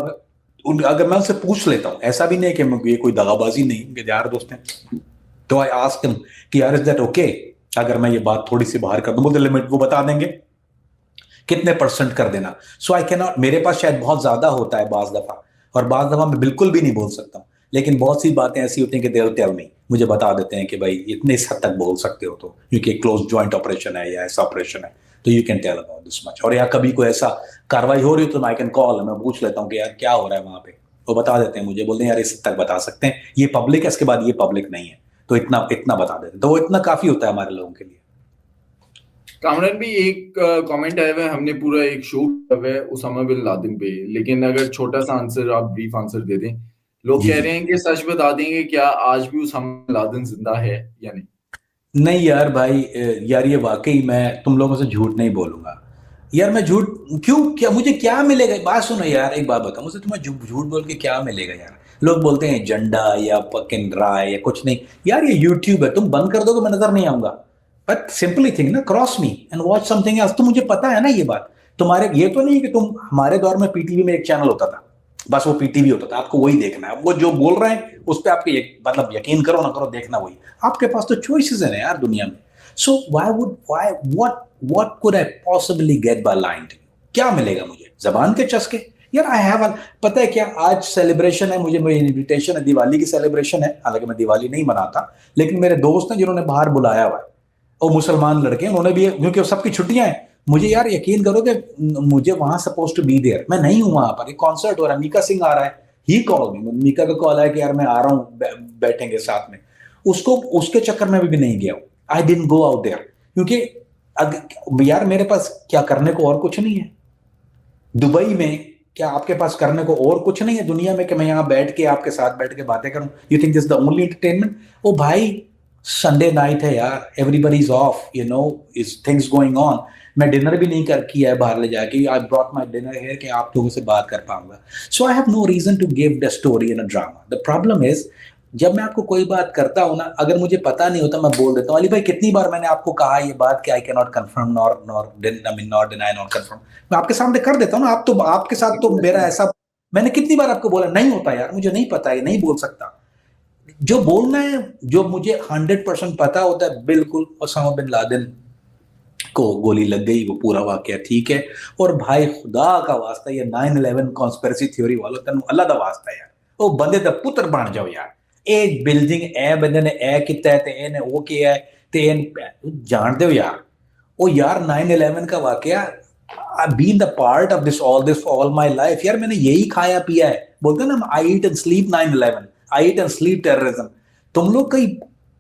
अगर मैं उनसे पूछ लेता हूँ, ऐसा भी नहीं कि ये कोई दगाबाजी नहीं कि यार दोस्त हैं, तो आई आस्क हिम कि यार इज दैट ओके अगर मैं ये बात थोड़ी सी बाहर कर दूं? बोलते लिमिट, वो बता देंगे कितने % कर देना। सो आई कैन नॉट, मेरे पास शायद बहुत ज्यादा होता है बाज दफा, और बाज दफा मैं बिल्कुल भी नहीं बोल सकता हूँ। लेकिन बहुत सी बातें ऐसी होती हैं कि दे विल टेल मी, मुझे बता देते हैं कि भाई इतने इस हद तक बोल सकते हो, तो क्योंकि क्लोज जॉइंट ऑपरेशन है या ऐसा ऑपरेशन है, तो you can tell about this much. और या कभी कोई ऐसा कार्रवाई हो रही हो तो आई कैन कॉल, मैं पूछ लेता हूँ कि यार क्या हो रहा है वहां पे। वो बता देते हैं मुझे, बोलते हैं यार इस हद तक बता सकते हैं, ये पब्लिक है, इसके बाद ये पब्लिक नहीं है, तो इतना इतना बता देते हैं। तो वो इतना काफी होता है हमारे लोगों के लिए। कामरान भी एक कमेंट आया हुआ है, हमने पूरा एक शो किया हुआ है उसामा बिन लादेन पे, लेकिन अगर छोटा सा आंसर आप ब्रीफ आंसर दे दें। लोग जी कह जी। रहे हैं कि सच बता देंगे, क्या आज भी उसामा बिन लादेन जिंदा है या नहीं? नहीं यार भाई, यार ये वाकई मैं तुम लोगों से झूठ नहीं बोलूंगा यार। मैं झूठ क्यों, क्या मुझे क्या मिलेगा? बात सुनो यार, एक बात बताओ मुझे, तुम्हें झूठ बोल के क्या मिलेगा यार? लोग बोलते हैं झंडा या पकिन राय या कुछ नहीं। यार ये यूट्यूब है, तुम बंद कर दोगे मैं नजर नहीं आऊंगा। बट सिंपली थिंक ना, cross me and watch something else. तो मुझे पता है ना ये बात। तुम्हारे ये तो नहीं कि तुम, हमारे दौर में पीटीवी में एक चैनल होता था, बस वो पीटीवी होता था, आपको वही देखना है। वो जो बोल रहे हैं उस पर आपके मतलब यकीन करो ना करो, देखना वही। आपके पास तो चॉइसेस हैं यार दुनिया में। So why what could I possibly get by lying to you? क्या मिलेगा मुझे? जबान के चस्के यार। आई हैव, पता है क्या, आज सेलिब्रेशन है, मुझे मेरी इनविटेशन है, दिवाली की सेलिब्रेशन है। हालांकि मैं दिवाली नहीं मनाता, लेकिन मेरे दोस्त हैं जिन्होंने बाहर बुलाया हुआ है, और मुसलमान लड़के, उन्होंने भी, क्योंकि सबकी छुट्टियां हैं। मुझे यार यकीन करो कि मुझे वहां सपोज टू बी देयर, मैं नहीं हूं वहां पर। एक कॉन्सर्ट हो रहा है, मीका सिंह आ रहा है, ही कॉल मी, मीका का कॉल आया कि यार मैं आ रहा हूँ, बैठेंगे साथ में। उसको, उसके चक्कर में भी नहीं गया हूँ। I didn't go out there, क्योंकि यार मेरे पास क्या करने को और कुछ नहीं है। दुबई में क्या आपके पास करने को और कुछ नहीं है दुनिया में कि मैं यहाँ बैठ के आपके साथ बैठ के बातें करूं? You think this the only entertainment? ओ भाई, संडे नाइट है यार, everybody is off, you know, is things going on. मैं डिनर भी नहीं कर किया है बाहर ले जाके। I brought my dinner here कि आप लोगों से बात कर पाऊंगा। So I have no reason to give the story in a drama. The problem is, जब मैं आपको कोई बात करता हूं ना, अगर मुझे पता नहीं होता मैं बोल देता हूँ। अली भाई कितनी बार मैंने आपको कहा ये बात कि I can not confirm nor deny nor confirm. मैं आपके सामने कर देता हूँ ना। आप तो, आपके साथ तो मेरा ऐसा, मैंने कितनी बार आपको बोला नहीं होता यार, मुझे नहीं पता है, नहीं बोल सकता। जो बोलना है, जो मुझे 100% पता होता है, बिल्कुल ओसामा बिन लादेन को गोली लग गई, वो पूरा वाकया ठीक है। और भाई खुदा का वास्ता, ये 9/11 कॉन्स्पिरेसी थ्योरी वालों तेन अल्लाह दा वास्ता यार, वो बंदे दा पुत्र बन जाओ यार। एक बिल्डिंग ए बंदे ने ए किता है ते एने वो किया है ते जान दो यार। ओ यार 9/11 का वाकया, been the part of this all my life यार। मैंने यही खाया पिया है। बोलते ना, I eat and sleep 9/11, I eat and sleep terrorism. तुम लोग कई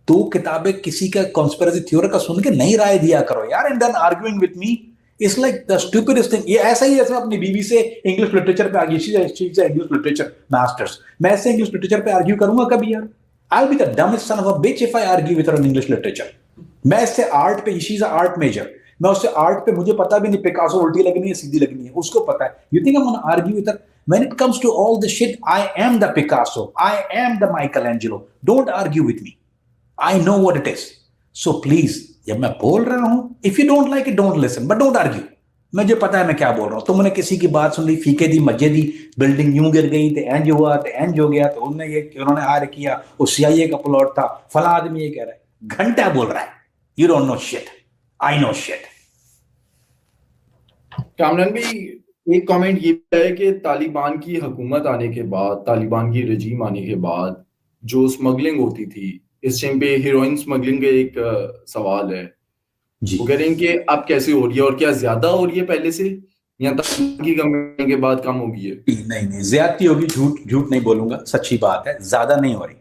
दो किताबें किसी का कॉन्स्पिरेसी थ्योरी का सुन के नहीं राय दिया करो यार, and then arguing with me is like the stupidest thing. ये ऐसा ही जैसे अपनी बीवी से इंग्लिश लिटरेचर पे आर्ग्यू, इंग्लिश लिटरेचर मास्टर्स, मैं ऐसे इंग्लिश लिटरेचर पे आर्ग्यू करूंगा कभी यार? I will be the dumbest son of a bitch if I argue with her in English literature. मैं इससे आर्ट पे, she is a art major, मैं उससे आर्ट पे मुझे पता भी नहीं पिकासो उल्टी लगनी है सीधी लगनी है, उसको पता है. You think I am gonna argue with that? When it comes to all the shit, I am the Picasso, I am the Michelangelo. Don't argue with me. I know what it is. So please, जब मैं बोल रहा हूं, if you don't like it, don't listen, but don't argue. मुझे पता है मैं क्या बोल रहा हूं. तुमने किसी की बात सुन ली, फीके दी, मजे दी, बिल्डिंग यूं गिर गई, तो एंज हुआ, तो एंज हो गया, तो उन्होंने आर किया, वो CIA का प्लॉट था, फला आदमी ये कह रहा है, घंटा बोल रहा है. You don't know shit. I know shit. Kamran भी एक कमेंट ये भी है कि तालिबान की हुकूमत आने के बाद, तालिबान की रजीम आने के बाद जो स्मगलिंग होती थी, इस टाइम पे हीरोइन स्मगलिंग का एक सवाल है. जी. वो कह रहे हैं कि अब कैसे हो रही है और क्या ज्यादा हो रही है पहले से, या तालिबान की कम के बाद कम हो गई है? नहीं, ज्यादती होगी, झूठ नहीं बोलूंगा, सच्ची बात है, ज्यादा नहीं हो रही,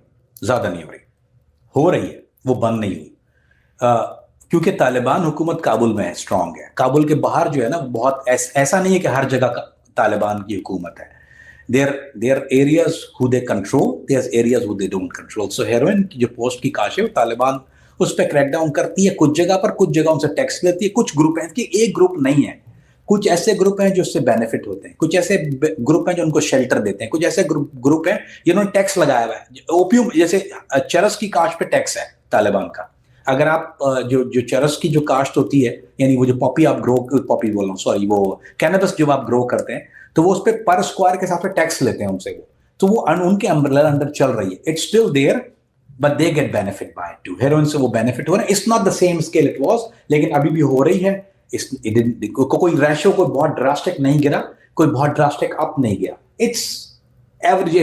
हो रही है, वो बंद नहीं हुई. क्योंकि तालिबान हुकूमत काबुल में है, स्ट्रांग है. काबुल के बाहर जो है ना, बहुत ऐसा नहीं है कि हर जगह तालिबान की हुकूमत है. There areas who they control, there areas who they don't control. So heroin की जो पोस्ट की काश है, वो तालिबान उस पर क्रैकडाउन करती है कुछ जगह पर, कुछ जगह उनसे टैक्स लेती है. कुछ ग्रुप हैं कि एक ग्रुप नहीं है, कुछ ऐसे ग्रुप हैं जो उससे बेनिफिट होते हैं, कुछ ऐसे ग्रुप हैं जो उनको शेल्टर देते हैं, कुछ ऐसे ग्रुप हैं जिन्होंने टैक्स लगाया हुआ है. ओपियम जैसे चरस की काश पे टैक्स है तालिबान का. अगर आप जो चरस की जो काश्त होती है, यानी वो जो पॉपी आप पॉपी बोल रहा हूँ, सॉरी, वो कैनबिस जो आप ग्रो करते हैं, तो वो उस पर स्क्वायर के हिसाब से टैक्स लेते हैं उनसे. तो वो उनके अम्ब्रेला अंडर चल रही है. It's still there, but they get benefit by it too. Heroin से वो बेनिफिट हो रहा है. It's not the same scale it was, लेकिन अभी भी हो रही है. कोई रेशियो कोई बहुत ड्रास्टिक नहीं गिरा, कोई बहुत ड्रास्टिक अप नहीं गया. इट्स एवरेज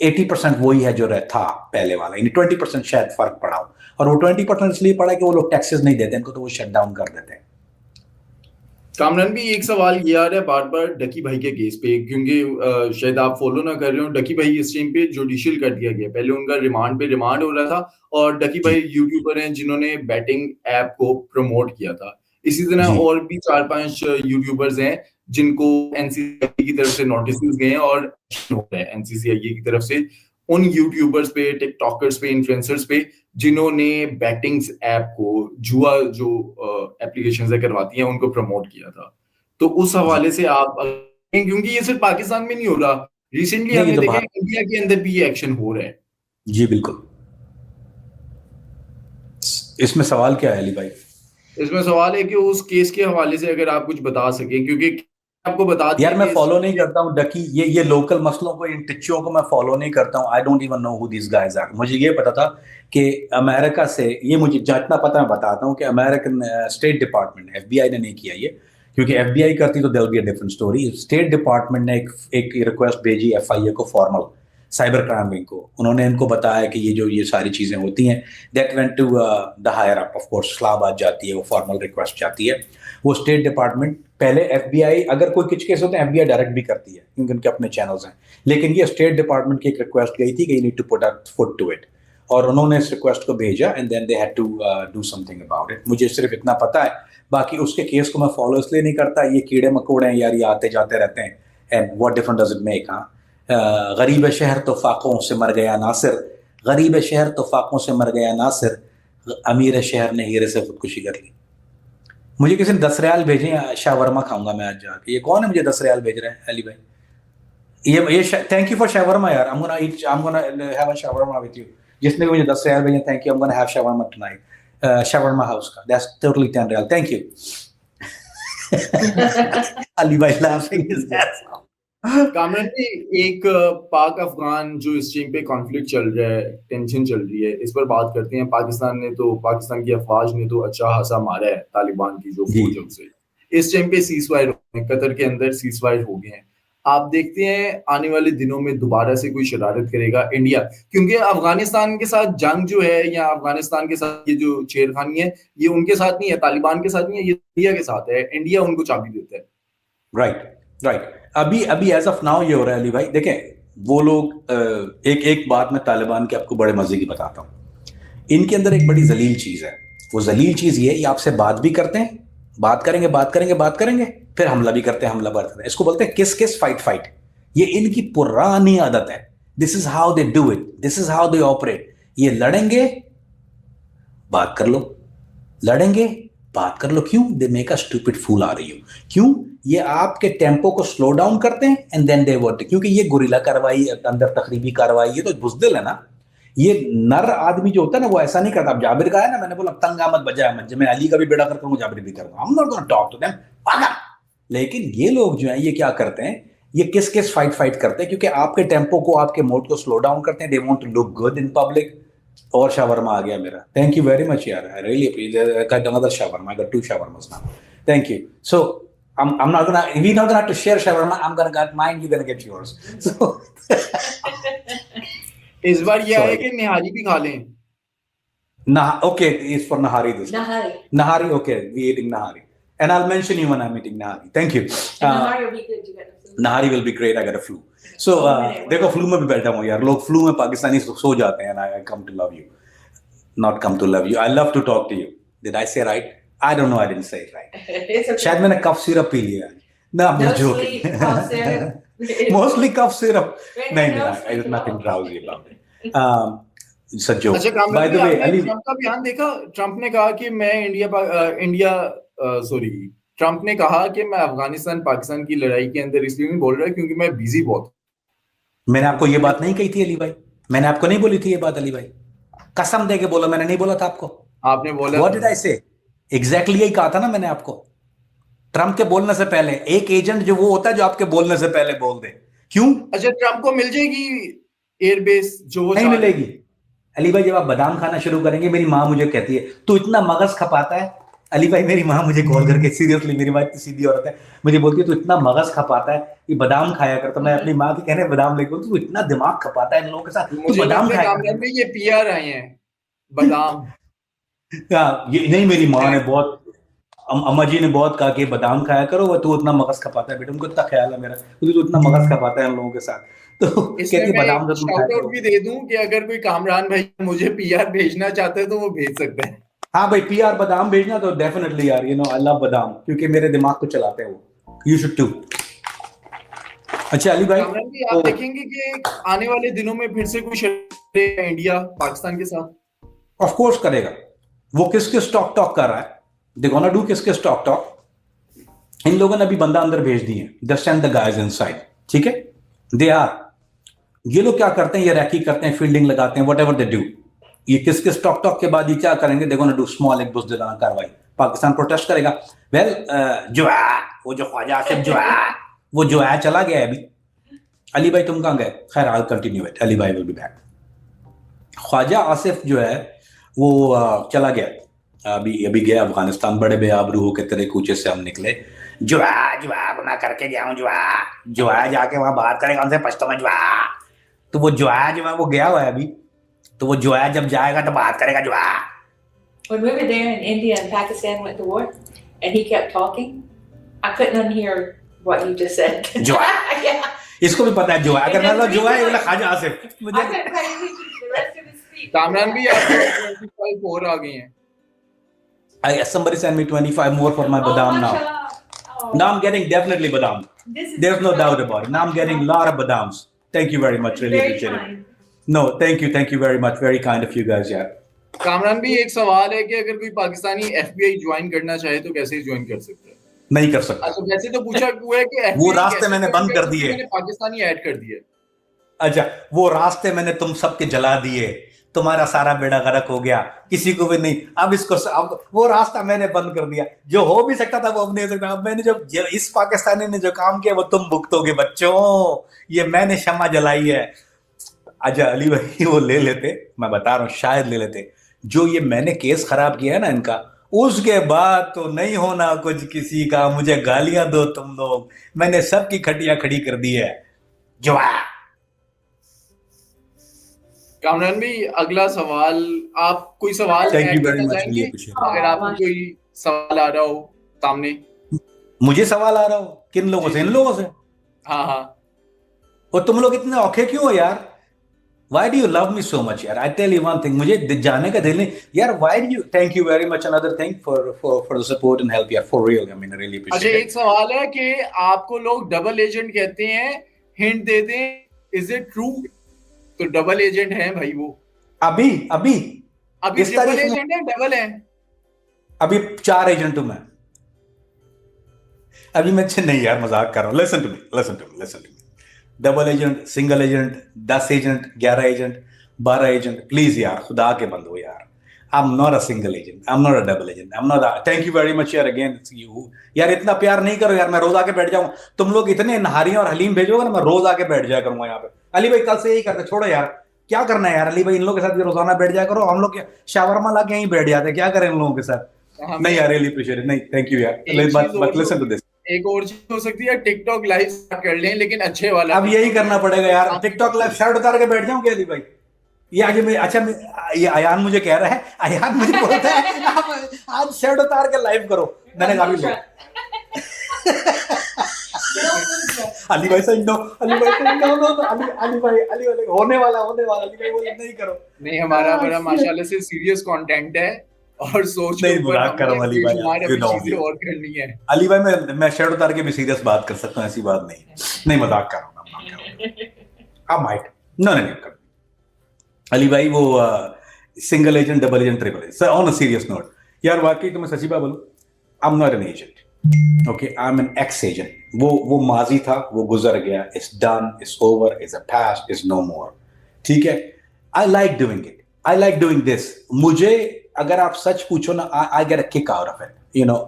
80% वही है जो था पहले वाला. 20% शायद फर्क पड़ा हो, और वो 20% इसलिए पड़ा कि वो लोग टैक्सेस नहीं देते इनको, तो वो शट डाउन कर देते हैं. कामरान भी एक सवाल ये आ रहा है बार बार डकी भाई के केस पे, क्योंकि शायद आप फॉलो ना कर रहे हो. डकी भाई इस टाइम पे जुडिशियल कर दिया गया. पहले उनका रिमांड हो रहा था, और डकी भाई यूट्यूबर हैं जिन्होंने बैटिंग ऐप को प्रमोट किया था. इसी तरह और भी 4-5 यूट्यूबर्स हैं जिनको एनसीसीआई की तरफ से नोटिस गए हैं, और एनसीसीआई की तरफ से उन यूट्यूबर्स पे, टिकटॉकर्स पे, इन्फ्लुएंसर्स पे जिन्होंने बैटिंग्स ऐप को, जुआ जो एप्लीकेशंस है करवाती हैं, उनको प्रमोट किया था. तो उस हवाले से आप, क्योंकि ये सिर्फ पाकिस्तान में नहीं हो रहा, रिसेंटली हमने देखा इंडिया के अंदर भी ये एक्शन हो रहा है. जी बिल्कुल. इसमें सवाल क्या है अली भाई? इसमें सवाल है कि उस केस के हवाले से अगर आप कुछ बता सकें, क्योंकि आपको बता दिया यार, मैं फॉलो नहीं करता हूँ डकी, ये लोकल मसलों को, इन टिच्चों को मैं फॉलो नहीं करता हूँ. I don't even know who this guys are. मुझे ये पता था कि अमेरिका से, ये मुझे जितना पता मैं बताता हूँ कि अमेरिकन स्टेट डिपार्टमेंट, FBI ने नहीं किया ये, क्योंकि FBI करती तो there will be a different story. State department ने एक रिक्वेस्ट भेजी FIA को, फॉर्मल साइबर क्राइम विंग को. उन्होंने इनको बताया कि ये सारी चीजें होती हैं. That went to the higher up, of course Islamabad जाती है, वो फॉर्मल रिक्वेस्ट जाती है. वो स्टेट डिपार्टमेंट, पहले FBI, अगर कोई कुछ केस होते हैं FBI डायरेक्ट भी करती है क्योंकि उनके अपने चैनल्स हैं, लेकिन ये स्टेट डिपार्टमेंट की एक रिक्वेस्ट गई थी कि you need to put a foot to it, और उन्होंने इस रिक्वेस्ट को भेजा, and then they had to do something about it. मुझे सिर्फ इतना पता है, बाकी उसके केस को मैं फॉलो इसलिए नहीं करता. ये कीड़े मकोड़े हैं यार, ये आते जाते रहते हैं, and what difference does it make. गरीब शहर तो फाकों से मर गया नासिर, गरीब शहर तो फाकों से मर गया नासिर, अमीर शहर ने हीरे से खुदकुशी कर ली. मुझे किसी ने 10 रियाल भेजे, शावरमा खाऊंगा मैं आज जाके. ये कौन है मुझे 10 रियाल भेज रहे हैं? अली भाई, ये थैंक यू फॉर शावरमा यार. I'm gonna have a shawarma with you. जिसने भी मुझे 10 रियाल भेजे, thank you. I'm gonna have shawarma tonight. Shawarma house का, that's totally 10 riyal. Thank you. Ali भाई laughing his ass off. Kamran जी, एक पाक अफगान जो इस टाइम पे कॉन्फ्लिक्ट चल रहा है, टेंशन चल रही है, इस पर बात करते हैं. पाकिस्तान की अफवाज ने तो अच्छा खासा मारा है तालिबान की जो फौज है उसे. इस टाइम पे सीजफायर, कतर के अंदर सीजफायर हो गए हैं. आप देखते हैं आने वाले दिनों में दोबारा से कोई शरारत करेगा इंडिया, क्योंकि अफगानिस्तान के साथ जंग जो है, या अफगानिस्तान के साथ ये जो छेड़खानी है, ये उनके साथ नहीं है, तालिबान के साथ नहीं है, ये इंडिया के साथ है. इंडिया उनको चाबी देता है. राइट. अभी एज ऑफ नाउ ये हो रहा है अली भाई. देखें, वो लोग, एक बात मैं तालिबान की आपको बड़े मजे की बताता हूँ. इनके अंदर एक बड़ी जलील चीज है. वो जलील चीज ये आपसे बात भी करते हैं, बात करेंगे, फिर हमला भी करते हैं. इसको बोलते हैं किस फाइट. ये इनकी पुरानी आदत है. This is how they do it, this is how they operate. ये लड़ेंगे, बात कर लो, लड़ेंगे, बात कर लो। क्यों? दे मेक अ स्टूपिड फूल आ रही हो। क्यों? ये आपके टेम्पो को स्लो डाउन करते हैं एंड देन दे वर्ट, क्योंकि ये गुरिल्ला कार्रवाई, अंदर तकरीबी कार्रवाई, ये तो बुजदिल है ना। ये नर आदमी जो होता है ना वो ऐसा नहीं करता। अब जाबिर का है ना, मैंने बोला तंग आमद बजा मत, जब मैं अली का भी बेड़ा करता हूँ जाबिर भी करता हूँ, I'm not gonna talk to them, पागल। लेकिन ये लोग जो हैं ये क्या करते हैं, ये किस किस फाइट करते हैं, क्योंकि आपके टेम्पो को, आपके मोड को स्लो डाउन करते हैं। They want to look good in public. और शावरमा आ गया मेरा, थैंक यू वेरी मच यार, I really appreciate. I got another shawarma, I got 2 shawarmas now, thank you. So I'm not gonna, we're not gonna have to share shawarma, I'm gonna get mine, you're gonna get yours. So इस बार ये Sorry. है कि निहारी भी खा लें। okay, it's for Nahari this time. Nahari. Nahari, okay, we eating Nahari. And I'll mention you when I'm eating Nahari. Thank you. And Nahari will be good, you got the food. Nahari will be great, I got a flu. So देखो फ्लू में भी बैठा हूँ यार, लोग फ्लू में पाकिस्तानी सो जाते हैं, I come to love you. Not come to love you, I love to talk to you. Did I say right? I don't know, I didn't say it right. It's okay. शायद मैंने कफ सिरप पी लिया है ना, I'm No just sleep, joking. cough syrup. Mostly cough syrup. Right, नहीं no नहीं, sleep there's at nothing all. drowsy about it. It's a joke. अच्छा By कामरान the भाई, way, आपने Ali, ट्रम्प का बयान देखा? ट्रम्प ने कहा कि ट्रम्प ने कहा कि मैं अफगानिस्तान पाकिस्तान की लड़ाई के अंदर इसलिए नहीं बोल रहा क्योंकि मैं बिजी बहुत हूं। मैंने आपको ये बात नहीं कही थी अली भाई, मैंने आपको नहीं बोली थी ये बात अली भाई, कसम दे के बोला, मैंने नहीं बोला था आपको। आपने बोला What did I say? Exactly यही कहा था ना मैंने आपको। ट्रम्प के बोलने से पहले एक एजेंट जो वो होता है जो आपके बोलने से पहले बोल दे। क्यों? अच्छा ट्रम्प को मिल जाएगी एयरबेस जो वो नहीं चाह रहे हैं? मिलेगी अली भाई। जब आप बादाम खाना शुरू करेंगे, मेरी माँ मुझे कहती है तू इतना मगज खपाता है। अली भाई मेरी माँ मुझे कॉल करके, सीरियसली मेरी माँ इतनी सीधी औरत है, मुझे बोलती है तू इतना मगज खपाता है, ये बादाम खाया कर। तो मैं अपनी माँ के कहने बादाम लेके, तू इतना दिमाग खपाता है इन लोगों के साथ, तू मुझे बादाम लगता है खाया कामरान कर। भाई ये पीआर आए हैं बादाम। ये नहीं, मेरी माँ ने बहुत, अम्मा जी ने बहुत कहा कि बादाम खाया करो, वो तू इतना मगज खपाता है बेटा, उनको इतना ख्याल है मेरा, तू इतना मगज खपाता है इन लोगों के साथ। तो इसमें कहती है मैं बादाम तो तुम खाया शाउट आउट करो। भी दे दूं कि अगर कोई कामरान भाई मुझे पीआर भेजना चाहते हैं तो वो भेज सकते हैं। हाँ भाई, पीआर बादाम भेजना तो डेफिनेटली यार, यू नो आई लव बादाम, क्योंकि मेरे दिमाग को चलाते हैं वो। You should too. अच्छा अली भाई, कामरान भाई आप देखेंगे कि आने वाले दिनों में फिर से कुछ इंडिया पाकिस्तान के साथ ऑफ कोर्स करेगा। वो किस किस टॉक कर रहा है, दे गोना डू किस किस टॉक। इन लोगों ने अभी बंदा अंदर भेज दिए, they send the guys inside, ठीक है। दे आर, ये लोग क्या करते हैं, ये रैकी करते हैं, फील्डिंग लगाते हैं, व्हाटएवर दे डू। ये किस किस टॉक के बाद ये क्या करेंगे, दे गोना डू स्मॉल एक बुज़दिलाना कार्रवाई। पाकिस्तान प्रोटेस्ट करेगा। वेल जो है वो जो ख्वाजा आसिफ जो है वो जो है चला गया है अभी। अली भाई तुम कहाँ गए? खैर I will continue it, Ali भाई will be back. Khawaja Asif जो है वो चला गया, अभी गया अफगानिस्तान। बड़े बेआबरू होकर तेरे कूचे से हम निकले, जो है मैं करके गया हूँ, जो है जाके वहां बात करेगा उनसे पश्तो में, तो वो जो है वो गया हुआ है अभी। तो वो जो है जब जाएगा तो बात करेगा जो है। When we were there and India and Pakistan went to war and he kept talking, I couldn't unhear what you just said. जो है Yeah. इसको भी पता है जो है, अगर मतलब जो है बोला ख्वाजा आसिफ I मुझे। couldn't pay attention to the rest of his speech. Kamran भी आपको 25 और आ गए हैं। Somebody send me 25 more for my Oh, badam now. mashallah. Oh, Now I'm getting definitely badam. this is There's no doubt about it. Now I'm getting a lot of badams. Thank you very much. Really very appreciate it. kind. No, thank you very much. Very kind of you guys, yeah. Kamran भी एक सवाल है कि अगर कोई पाकिस्तानी एफबीआई ज्वाइन करना चाहे तो कैसे ज्वाइन कर सकता है? नहीं कर सकता। अच्छा वैसे तो पूछा हुआ है कि FBI वो रास्ते कैसे मैंने join बंद कर दिए। मैंने पाकिस्तानी ऐड कर दिए। अच्छा वो रास्ते मैंने तुम सबके जला दिए, तुम्हारा सारा बेड़ा गर्क हो गया, किसी को भी नहीं। अब इसको अब वो रास्ता मैंने बंद कर दिया, जो हो भी सकता था वो अब नहीं हो सकता। अब मैंने जो इस पाकिस्तानी ने जो काम किया वो तुम भुगतोगे बच्चों, ये मैंने क्षमा जलाई है। अच्छा अली भाई वो ले लेते, मैं बता रहा हूँ शायद ले लेते, जो ये मैंने केस खराब किया है ना इनका, उसके बाद तो नहीं होना कुछ किसी का। मुझे गालियां दो तुम लोग, मैंने सबकी खटिया खड़ी कर दी है। जो कामरान भी अगला सवाल, आप कोई सवाल Thank you ऐड very करना much, चाहेंगे? really appreciate it. अगर आपको कोई सवाल आ रहा हो सामने। मुझे सवाल आ रहा हो किन लोगों से? इन लोगों से। हाँ हाँ और तुम लोग इतने औखे क्यों हो यार? Why do you love me so much यार? I tell you one thing, मुझे जाने का दिल नहीं यार। Why do you? Thank you very much. Another thing for the support and help यार, for real. I mean I really अच्छा appreciate एक सवाल है कि आपको लोग डबल एजेंट कहते हैं, हिंट दे दें, इज इट ट्रू? तो डबल एजेंट है भाई वो। अभी अभी इस ट्रिपल तारीख में एजेंट है, डबल है? अभी 4 एजेंट हूं मैं अभी। मैं नहीं यार मजाक कर रहा हूँ। Listen to me. Double agent, single agent, 10 agent, 11 agent, 12 agent, please यार खुदा के बंदो यार। I am not a single agent, I am not a double agent, I am not. Thank you very much यार अगेन यू यार। इतना प्यार नहीं करो यार, मैं रोज आके बैठ जाऊं। तुम लोग इतने नहारी और हलीम भेजोगे ना, मैं रोज आके बैठ जाया करूंगा यहाँ पे। अली भाई कल से यही करते, छोड़ो यार क्या करना है यार। अली भाई इन लोगों के साथ रोजाना बैठ जाया करो। हम लोग शावरमा ला के यहीं बैठ जाते, क्या करें इन लोगों के साथ। हमें नहीं यार रियली अप्रिशिएट इट। नहीं थैंक यू यार। एक चीज और बट लिसन टू दिस। एक और चीज हो सकती है, टिकटॉक लाइव स्टार्ट कर लें, लेकिन अच्छे वाला। अब यही करना पड़ेगा यार, टिकटॉक लाइव शर्ट उतार के बैठ जाऊं क्या अली भाई? ये आज मैं अच्छा ये अयान मुझे कह रहा है, अयान मुझे बोलता है आप आज शर्ट उतार के लाइव करो। मैंने कहा भी अली भाई सही नो, अली भाई होने वाला अली भाई बोले नहीं करो। नहीं, हमारा बड़ा माशाल्लाह से सीरियस कंटेंट है और सोच नहीं मजाक कर रहा हूं अली भाई, चीजें और करनी है। अली भाई मैं शर्ट उतार के भी सीरियस बात कर सकता हूँ, ऐसी बात नहीं मजाक कर रहा हूँ। आप माइट नहीं अली भाई वो single agent, double agent, triple agent. Sir on a serious note यार, वाकई तो मैं सच्ची बात बोलूं, I am not an agent, okay, I am an ex agent. वो माजी था, वो गुजर गया, it's done, it's over, it's a past, it's no more. ठीक है, I like doing it, I like doing this. मुझे अगर आप सच पूछो ना, I get a kick out of it, you know.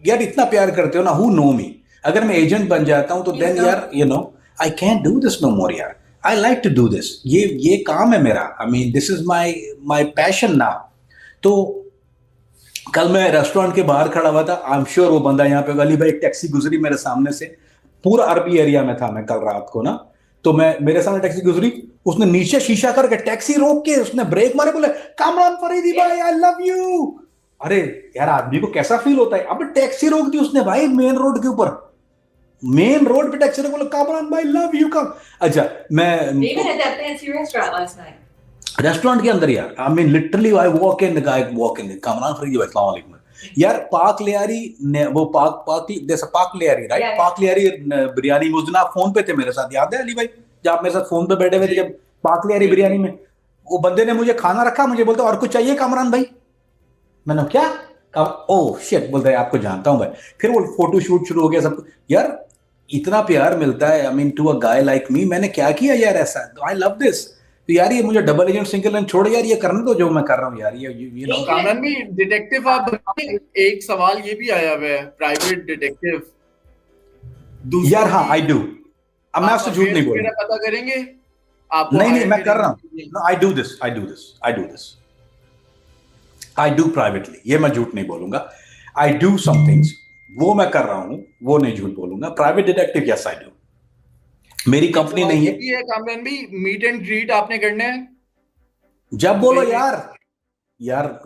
यार इतना प्यार करते हो ना, हु नो मी। अगर मैं एजेंट बन जाता हूं तो देन यार you know I can't do this no more यार। I like to do this, ये काम है मेरा। I mean this is my passion now. तो कल मैं रेस्टोरेंट के बाहर खड़ा हुआ था, आई एम श्योर वो बंदा यहाँ पे, अली भाई एक टैक्सी गुजरी मेरे सामने से, पूरा अरबी एरिया में था मैं कल रात को ना, तो मैं मेरे सामने टैक्सी गुजरी, उसने नीचे शीशा करके टैक्सी रोक के उसने ब्रेक मारे, बोले कामरान फरीदी भाई आई लव यू। अरे यार आदमी को कैसा फील होता है। अब टैक्सी रोक दी उसने भाई मेन रोड के ऊपर, मेन रोड पे टैक्सी रोक, बोले कामरान भाई लव यू कम। अच्छा मैं रेस्टोरेंट के अंदर यार, I mean literally I walk in, the guy walk in, Kamran Faridi भाई अस्सलाम वालेकुम यार। पाक लियारी ने वो पाक लियारी राइट, पाक लियारी बिरयानी। उस दिन आप फोन पे थे मेरे साथ, याद है अली भाई जब आप मेरे साथ फोन पे बैठे हुए थे, जब पाक लियारी बिरयानी में वो बंदे ने मुझे खाना रखा, मुझे बोलते और कुछ चाहिए कामरान भाई। मैंने क्या ओह शिट, बोलता है आपको जानता हूं भाई। फिर वो फोटो शूट शुरू हो गया सब यार। इतना प्यार मिलता है I mean to a guy like me. मैंने क्या किया यार ऐसा, आई लव दिस। तो यार ये मुझे डबल एजेंट, सिंगल एजेंट छोड़ यार, ये करने दो जो मैं कर रहा हूँ यार। ये कामरान भी डिटेक्टिव आप बनिए। एक सवाल ये भी आया हुआ है, प्राइवेट डिटेक्टिव यार। हाँ आई डू। अब मैं आपसे झूठ नहीं बोल रहा, पता करेंगे आप। नहीं मैं कर रहा हूँ। I do this I do privately, ये मैं झूठ नहीं बोलूंगा। आई डू सम थिंग्स, वो मैं कर रहा हूं, वो नहीं झूठ बोलूंगा। Private detective yes I do, मेरी कंपनी नहीं है। कामरान भी मीट एंड ग्रीट आपने करना है जब बोलो यार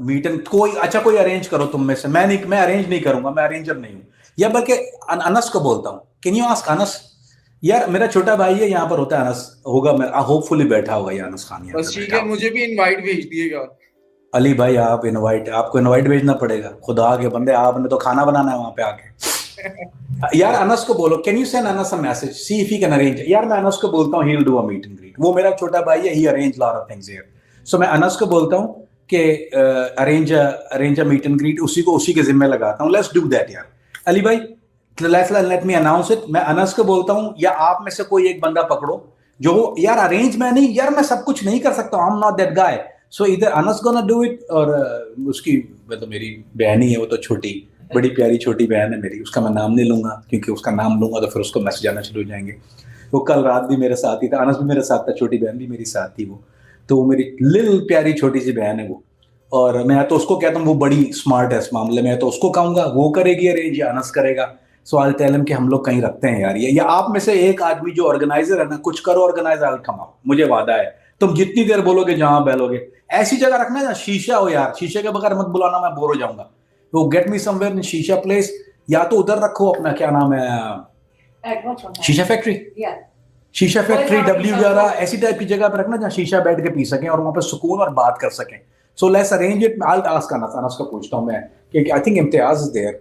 मीट एंड कोई अरेंज करो तुम में से। मैं अरेंज नहीं करूंगा, मैं अरेंजर नहीं हूं। या बल्कि अनस को बोलता हूं, कैन यू आस्क अनस। यार मेरा छोटा भाई है, यहाँ पर होता है अनस, होगा मैं होपफुली बैठा होगा ये अनस खान। बस ठीक है, मुझे भी इनवाइट भेज दिएगा। अली भाई आपको इनवाइट भेजना पड़ेगा, खुदा के बंदे, आपने तो खाना बनाना है वहां पे आके। यार अनस को बोलो, can you send Anas a message, see if he can arrange. यार मैं अनस को बोलता हूँ, he will do a meet and greet. वो मेरा छोटा भाई है, he arrange lot of things here. So मैं अनस को बोलता हूँ कि arrange a meet and greet, उसी के जिम्मे लगाता हूँ। लेट्स डू दैट यार। अली भाई लेट मी अनाउंस इट। मैं अनस को बोलता हूँ, या आप में से कोई एक बंदा पकड़ो जो यार अरेंज। मैं नहीं यार, मैं सब कुछ नहीं कर सकता, I am not that guy. So इधर अनस गोना डू इट, और उसकी मतलब मेरी बहन ही है, वो तो छोटी, बड़ी प्यारी छोटी बहन है मेरी, उसका मैं नाम नहीं लूंगा, क्योंकि उसका नाम लूंगा तो फिर उसको मैसेज आना शुरू हो जाएंगे। वो कल रात भी मेरे साथ ही था, अनस भी मेरे साथ था, छोटी बहन भी मेरी साथ थी। वो तो वो मेरी लिल प्यारी छोटी सी बहन है वो। और मैं तो उसको कहता हूँ वो बड़ी स्मार्ट है इस मामले में, तो उसको कहूंगा वो करेगी अरेंज या अनस करेगा। सो आई टेल हिम कि हम लोग कहीं रखते हैं यार ये, या आप में से एक आदमी जो ऑर्गेनाइजर है ना, कुछ करो organiser, I will come out, मुझे वादा है। तुम जितनी देर बोलोगे जहां बैलोगे, ऐसी जगह रखना है ना शीशा हो यार, शीशे के बगैर मत बुलाना, मैं बोर हो जाऊंगा। तो गेट मी समवेयर इन शीशा प्लेस, या तो उधर रखो अपना, क्या नाम है, शीशा फैक्ट्री, शीशा फैक्ट्री W11 ऐसी टाइप की जगह पे रखना जहाँ शीशा बैठ के पी सकें और वहां पे सुकून और बात कर सकें। So let's arrange it. I will ask Anas को पूछता हूं मैं कि I think Imtiaz is there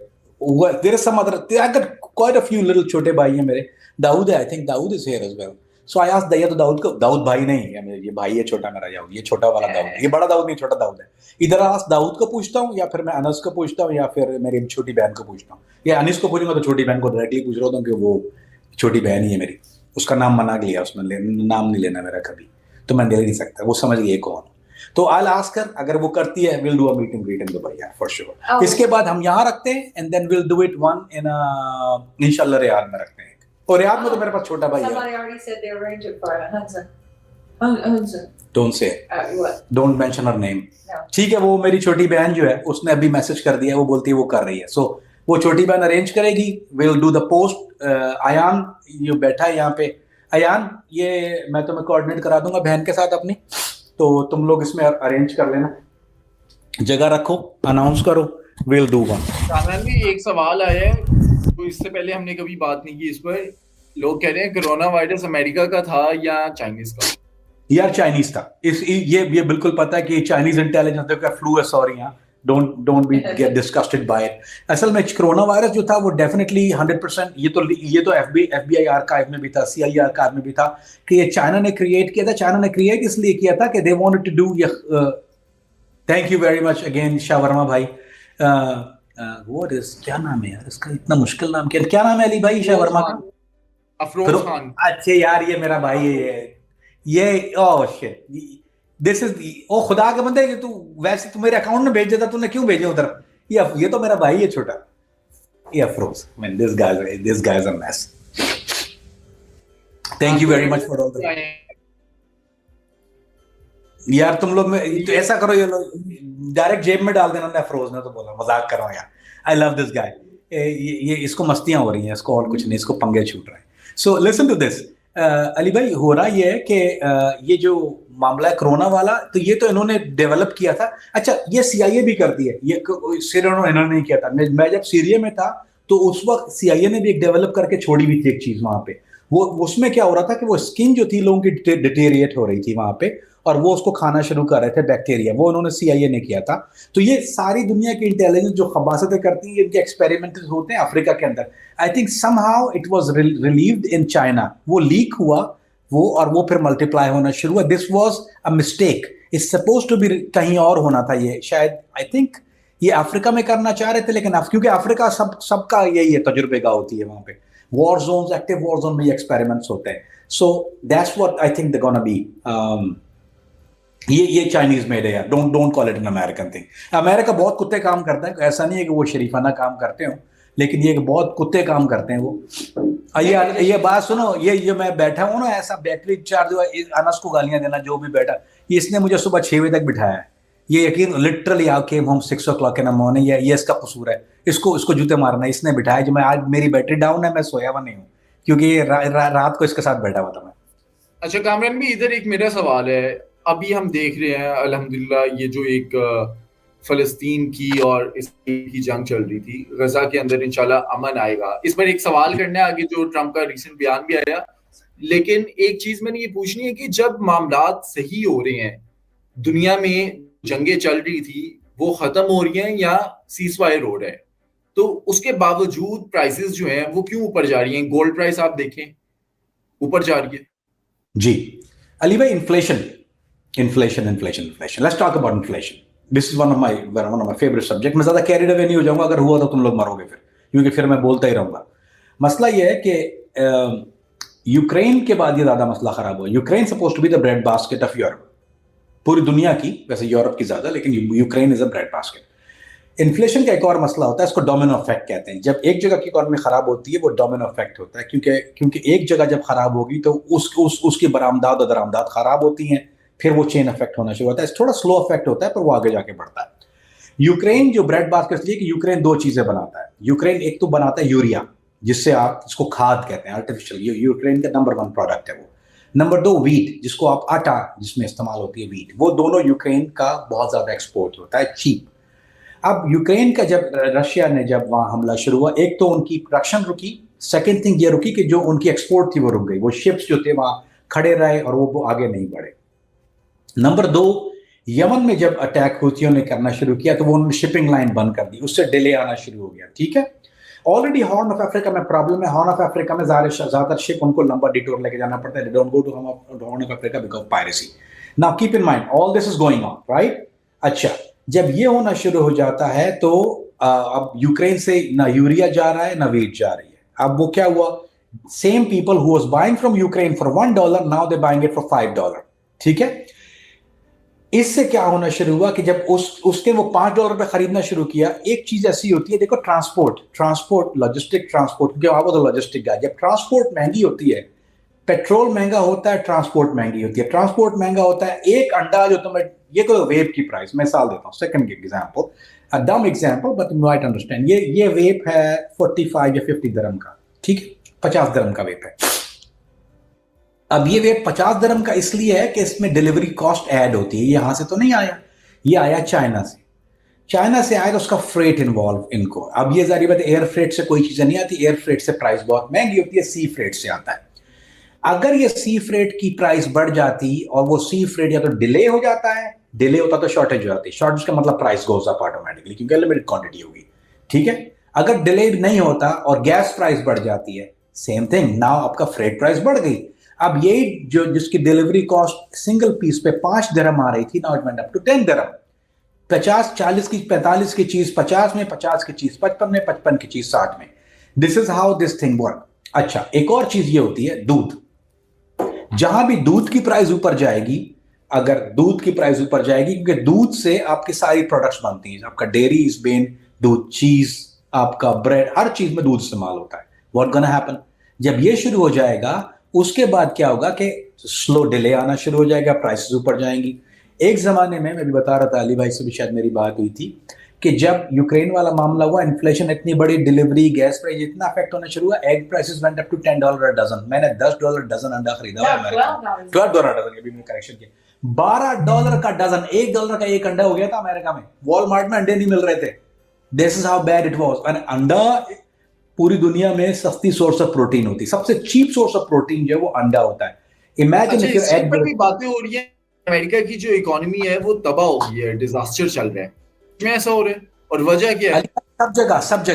is some other, I got quite a few little छोटे भाई हैं मेरे, दाऊद है, I think Dawood is here as well. So I asked दैया तो दाऊद को, दाऊद भाई नहीं है, ये भाई है छोटा मेरा दाऊद, ये छोटा वाला दाऊद है, ये बड़ा दाऊद नहीं, छोटा दाऊद है। इधर आस्क दाऊद को पूछता हूँ, या फिर मैं अनस को पूछता हूँ, या फिर मेरी छोटी बहन को पूछता हूँ। या अनिस को पूछूंगा तो छोटी बहन को डायरेक्टली पूछ रहा हूँ, कि वो छोटी बहन ही है मेरी, उसका नाम मना लिया उसने, नाम नहीं लेना मेरा कभी, तो मैं ले नहीं सकता, वो समझ गई कौन। तो आई आस्क हर, अगर वो करती है will do a meet and greet in Dubai यार फॉर श्योर। इसके बाद हम यहाँ रखते हैं and then will do it one in इंशाल्लाह रियाद में रखते हैं। और रियाद में तो मेरे पास छोटा भाई है। Somebody already said they arranged it for Hunza. Hunza. Don't say, What? Don't mention her name. No. ठीक है, वो मेरी छोटी बहन जो है उसने अभी मैसेज कर दिया, वो बोलती है वो कर रही है, सो वो छोटी बहन अरेंज करेगी, will do the post. Ayan ये बैठा है यहाँ पे, अयान ये मैं तुम्हें कोऑर्डिनेट करा दूंगा बहन के साथ अपनी, तो तुम लोग इसमें अरेंज कर लेना, जगह रखो, अनाउंस करो, विल डू वन। कामरान भी एक सवाल आया है, तो इससे पहले हमने कभी बात नहीं की इस पर। लोग कह रहे हैं कोरोना वायरस अमेरिका का था या चाइनीज का? यार चाइनीज था, ये बिल्कुल पता है कि चाइनीज इंटेलिजेंस का फ्लू है, सॉरी यहाँ don't be get disgusted by it. असल में कोरोना वायरस जो था वो डेफिनेटली 100%, ये तो FBI आर्काइव में भी था, CIA आर्काइव में भी था, कि ये चाइना ने क्रिएट किया था। चाइना ने क्रिएट इसलिए किया था कि they wanted to do, thank you very much again shawarma भाई। व्हाट इज, क्या नाम है यार इसका, इतना मुश्किल नाम, क्या नाम है अली भाई शावरमा का? अफरोज खान। अच्छे यार, ये मेरा भाई है ये। ओह शिट, दिस इज, ओ खुदा के बंदे, कि तू वैसे तू मेरे अकाउंट में भेज देता, तूने क्यों भेजे उधर? ये तो मेरा भाई है छोटा, ये Afroz. Man this guy is a mess. Thank you very much for all the, यार तुम लोग में तो ऐसा करो, ये लोग डायरेक्ट जेब में डाल देना ना, अफरोज ने तो बोला, मजाक कर रहा हूँ यार। आई लव दिस गाय। ये इसको मस्तियां हो रही हैं, इसको और कुछ नहीं, इसको पंगे छूट रहे हैं। So listen to this Ali भाई, हो रहा ये है कि ये जो मामला है कोरोना वाला, तो ये तो इन्होंने डेवलप किया था। अच्छा, ये CIA भी करती है, ये सिर्फ इन्होंने नहीं किया था। मैं जब सीरिया में था तो उस वक्त CIA ने भी एक डेवलप करके छोड़ी हुई थी एक चीज वहां पे। वो उसमें क्या हो रहा था कि वो स्किन जो थी लोगों की डिटेरिएट हो रही थी वहां पे, और वो उसको खाना शुरू कर रहे थे बैक्टीरिया, वो उन्होंने CIA ने किया था। तो ये सारी दुनिया की इंटेलिजेंस जो खबासतें करती हैं, इनके एक्सपेरिमेंट होते हैं अफ्रीका के अंदर। I think somehow it was relieved in China, वो लीक हुआ वो, और वो फिर मल्टीप्लाई होना शुरू हुआ। This was a mistake, it's suppose to be कहीं और होना था ये, शायद आई थिंक ये अफ्रीका में करना चाह रहे थे, लेकिन क्योंकि अफ्रीका सबका यही है, तजुर्बेगाह होती है वहां पे, war zones, active war zone में ये एक्सपेरिमेंट्स होते हैं। So that's what I think they gonna be. ये चाइनीज मेड है यार, don't call it an American thing. America बहुत कुत्ते काम करता है, ऐसा नहीं है कि वो शरीफाना काम करते हो, लेकिन ये बहुत कुत्ते काम करते हैं वो। ये बात सुनो, ये जो मैं बैठा हूँ ना, ऐसा बैटरी चार्ज हुआ, अनस को गालियां देना जो भी बैठा, ये इसने मुझे सुबह 6 बजे तक बिठाया है। ये यकीन, literally I came home 6 o'clock in the morning. ये इसका कसूर है, इसको जूते मारना, इसने बिठाया। जो मैं आज, मेरी बैटरी डाउन है, मैं सोया हुआ नहीं हूँ, क्योंकि ये रात को इसके साथ बैठा हुआ था मैं। अच्छा कामरान भी, इधर एक मेरा सवाल है। अभी हम देख रहे हैं अल्हम्दुलिल्लाह, ये जो एक फलस्तीन की और इसराइल की जंग चल रही थी, गजा के अंदर इंशाल्लाह अमन आएगा। इस पर एक सवाल करना है आगे, जो ट्रम्प का रिसेंट बयान भी आया। लेकिन एक चीज मैंने ये पूछनी है कि जब मामलात सही हो रहे हैं, दुनिया में जंगें चल रही थी वो खत्म हो रही हैं या सीजफायर हो रहा है, तो उसके बावजूद प्राइसेस जो हैं वो क्यों ऊपर जा रही हैं? गोल्ड प्राइस आप देखें ऊपर जा रही है। जी अली भाई, inflation, let's talk about inflation. This is one of my favourite subject. मैं ज्यादा कैरिड अवे नहीं हो जाऊंगा, अगर हुआ तो तुम लोग मरोगे फिर, क्योंकि फिर मैं बोलता ही रहूंगा। मसला ये है कि यूक्रेन के बाद ये ज्यादा मसला खराब हुआ। Ukraine suppose to be the bread basket of Europe, पूरी दुनिया की, वैसे यूरोप की ज्यादा, लेकिन Ukraine is a bread basket. Inflation का एक और मसला होता है, इसको डोमिनो इफेक्ट कहते हैं। जब एक जगह की इकोनॉमी खराब होती है, वो डोमिनो इफेक्ट होता है, क्योंकि एक जगह जब खराब होगी तो उसकी बरामदात और दरामदात खराब होती हैं, फिर वो चेन इफेक्ट होना शुरू होता है। थोड़ा स्लो इफेक्ट होता है, पर वो आगे जाके बढ़ता है। यूक्रेन जो ब्रेड बास्केट, इसलिए कि यूक्रेन 2 चीजें बनाता है। यूक्रेन एक तो बनाता है यूरिया, जिससे आप इसको खाद कहते हैं, आर्टिफिशियल, यूक्रेन का नंबर 1 प्रोडक्ट है वो। नंबर 2 वीट, जिसको आप आटा जिसमें इस्तेमाल होती है वीट, वो दोनों यूक्रेन का बहुत ज्यादा एक्सपोर्ट होता है, चीप। अब यूक्रेन का जब रशिया ने जब वहां हमला शुरू हुआ, एक तो उनकी प्रोडक्शन रुकी, सेकंड थिंग ये रुकी कि जो उनकी एक्सपोर्ट थी वो रुक गई। वो शिप्स जो थे वहां खड़े रहे और वो आगे नहीं बढ़े। नंबर 2, यमन में जब अटैक हुतियों ने करना शुरू किया तो वो उन्होंने शिपिंग लाइन बंद कर दी, उससे डिले आना शुरू हो गया। ठीक है, ऑलरेडी हॉर्न ऑफ अफ्रीका में प्रॉब्लम है। हॉर्न ऑफ अफ्रीका में ज्यादातर शिप उनको लंबा डिटूर लेके जाना पड़ता है। They don't go to horn of Africa because of piracy. Now keep in mind all this is going on, right? अच्छा, जब ये होना शुरू हो जाता है तो अब यूक्रेन से ना यूरिया जा रहा है ना वीट जा रही है। अब वो क्या हुआ, same people who was buying from Ukraine for $1 now they buying it for $5। ठीक है, इससे क्या होना शुरू हुआ कि जब उसने वो $5 पे खरीदना शुरू किया। एक चीज ऐसी होती है, देखो ट्रांसपोर्ट लॉजिस्टिक ट्रांसपोर्ट, क्योंकि आप तो लॉजिस्टिक का, जब ट्रांसपोर्ट महंगी होती है, पेट्रोल महंगा होता है, ट्रांसपोर्ट महंगी होती है। ट्रांसपोर्ट महंगा होता है, एक अंडा जो तुम्हें, ये कोई वेब की प्राइस, मिसाल देता हूँ, सेकंड एग्जांपल, अ डम example but you might understand. ये वेब है 45 या 50 दिरहम का, ठीक है, 50 दिरहम का वेब है। अब ये वेब 50 दिरहम का इसलिए है कि इसमें डिलीवरी कॉस्ट ऐड होती है। यहां से तो नहीं आया, ये आया चाइना से। चाइना से आया तो उसका फ्रेट इन्वॉल्व इनको। अब ये जारी बात है, एयर फ्रेट से कोई चीजें नहीं आती, एयर फ्रेट से प्राइस बहुत महंगी होती है, सी फ्रेट से आता है। अगर ये सी फ्रेट की प्राइस बढ़ जाती और वो सी फ्रेट या तो डिले हो जाता है, डिले होता तो शॉर्टेज हो जाती, शॉर्टेज का मतलब प्राइस गोज अप ऑटोमेटिकली क्योंकि लिमिटेड क्वांटिटी होगी। ठीक है, अगर डिले नहीं होता और गैस प्राइस बढ़ जाती है, सेम थिंग, नाउ आपका फ्रेट प्राइस बढ़ गई। अब यही जो जिसकी डिलीवरी कॉस्ट सिंगल पीस पे 5 दिरहम आ रही थी, now it went up to 10 dirham. 50 40 की 45 की चीज 50 में, 50 की चीज 55 में, 55 की चीज 60 में। This is how this thing work. अच्छा, एक और चीज ये होती है दूध। जहां भी दूध की प्राइस ऊपर जाएगी, अगर दूध की प्राइस ऊपर जाएगी, क्योंकि दूध से आपकी सारी प्रोडक्ट्स बनती हैं, आपका डेयरी इज बेन, दूध, चीज, आपका ब्रेड, हर चीज में दूध इस्तेमाल होता है। व्हाट गोना हैपन, जब ये शुरू हो जाएगा उसके बाद क्या होगा कि स्लो डिले आना शुरू हो जाएगा, प्राइसेस ऊपर जाएंगी। एक जमाने में मैं भी बता रहा था, अली भाई से भी शायद मेरी बात हुई थी, कि जब यूक्रेन वाला मामला हुआ, इन्फ्लेशन इतनी बड़ी, डिलीवरी, गैस प्राइस इतना अफेक्ट होना शुरू हुआ, egg prices went up to $10 dozen. मैंने $10 डजन अंडा खरीदा हुआ अमेरिका में, $12 डजन, अभी मैंने करेक्शन किया, $12 का डजन, $1 का एक अंडा हो गया था अमेरिका में। वॉलमार्ट में अंडे नहीं मिल रहे थे। This is how bad it was. And अंडा पूरी दुनिया में सस्ती सोर्स ऑफ प्रोटीन होती है, सबसे चीप सोर्स ऑफ प्रोटीन जो है वो अंडा होता है। इमेजिन इफ योर एग पर भी बातें हो रही है, अमेरिका की जो इकोनॉमी है वो तबाह हो गई है, डिजास्टर चल रहा है, क्यों ऐसा हो रहा है और वजह क्या है?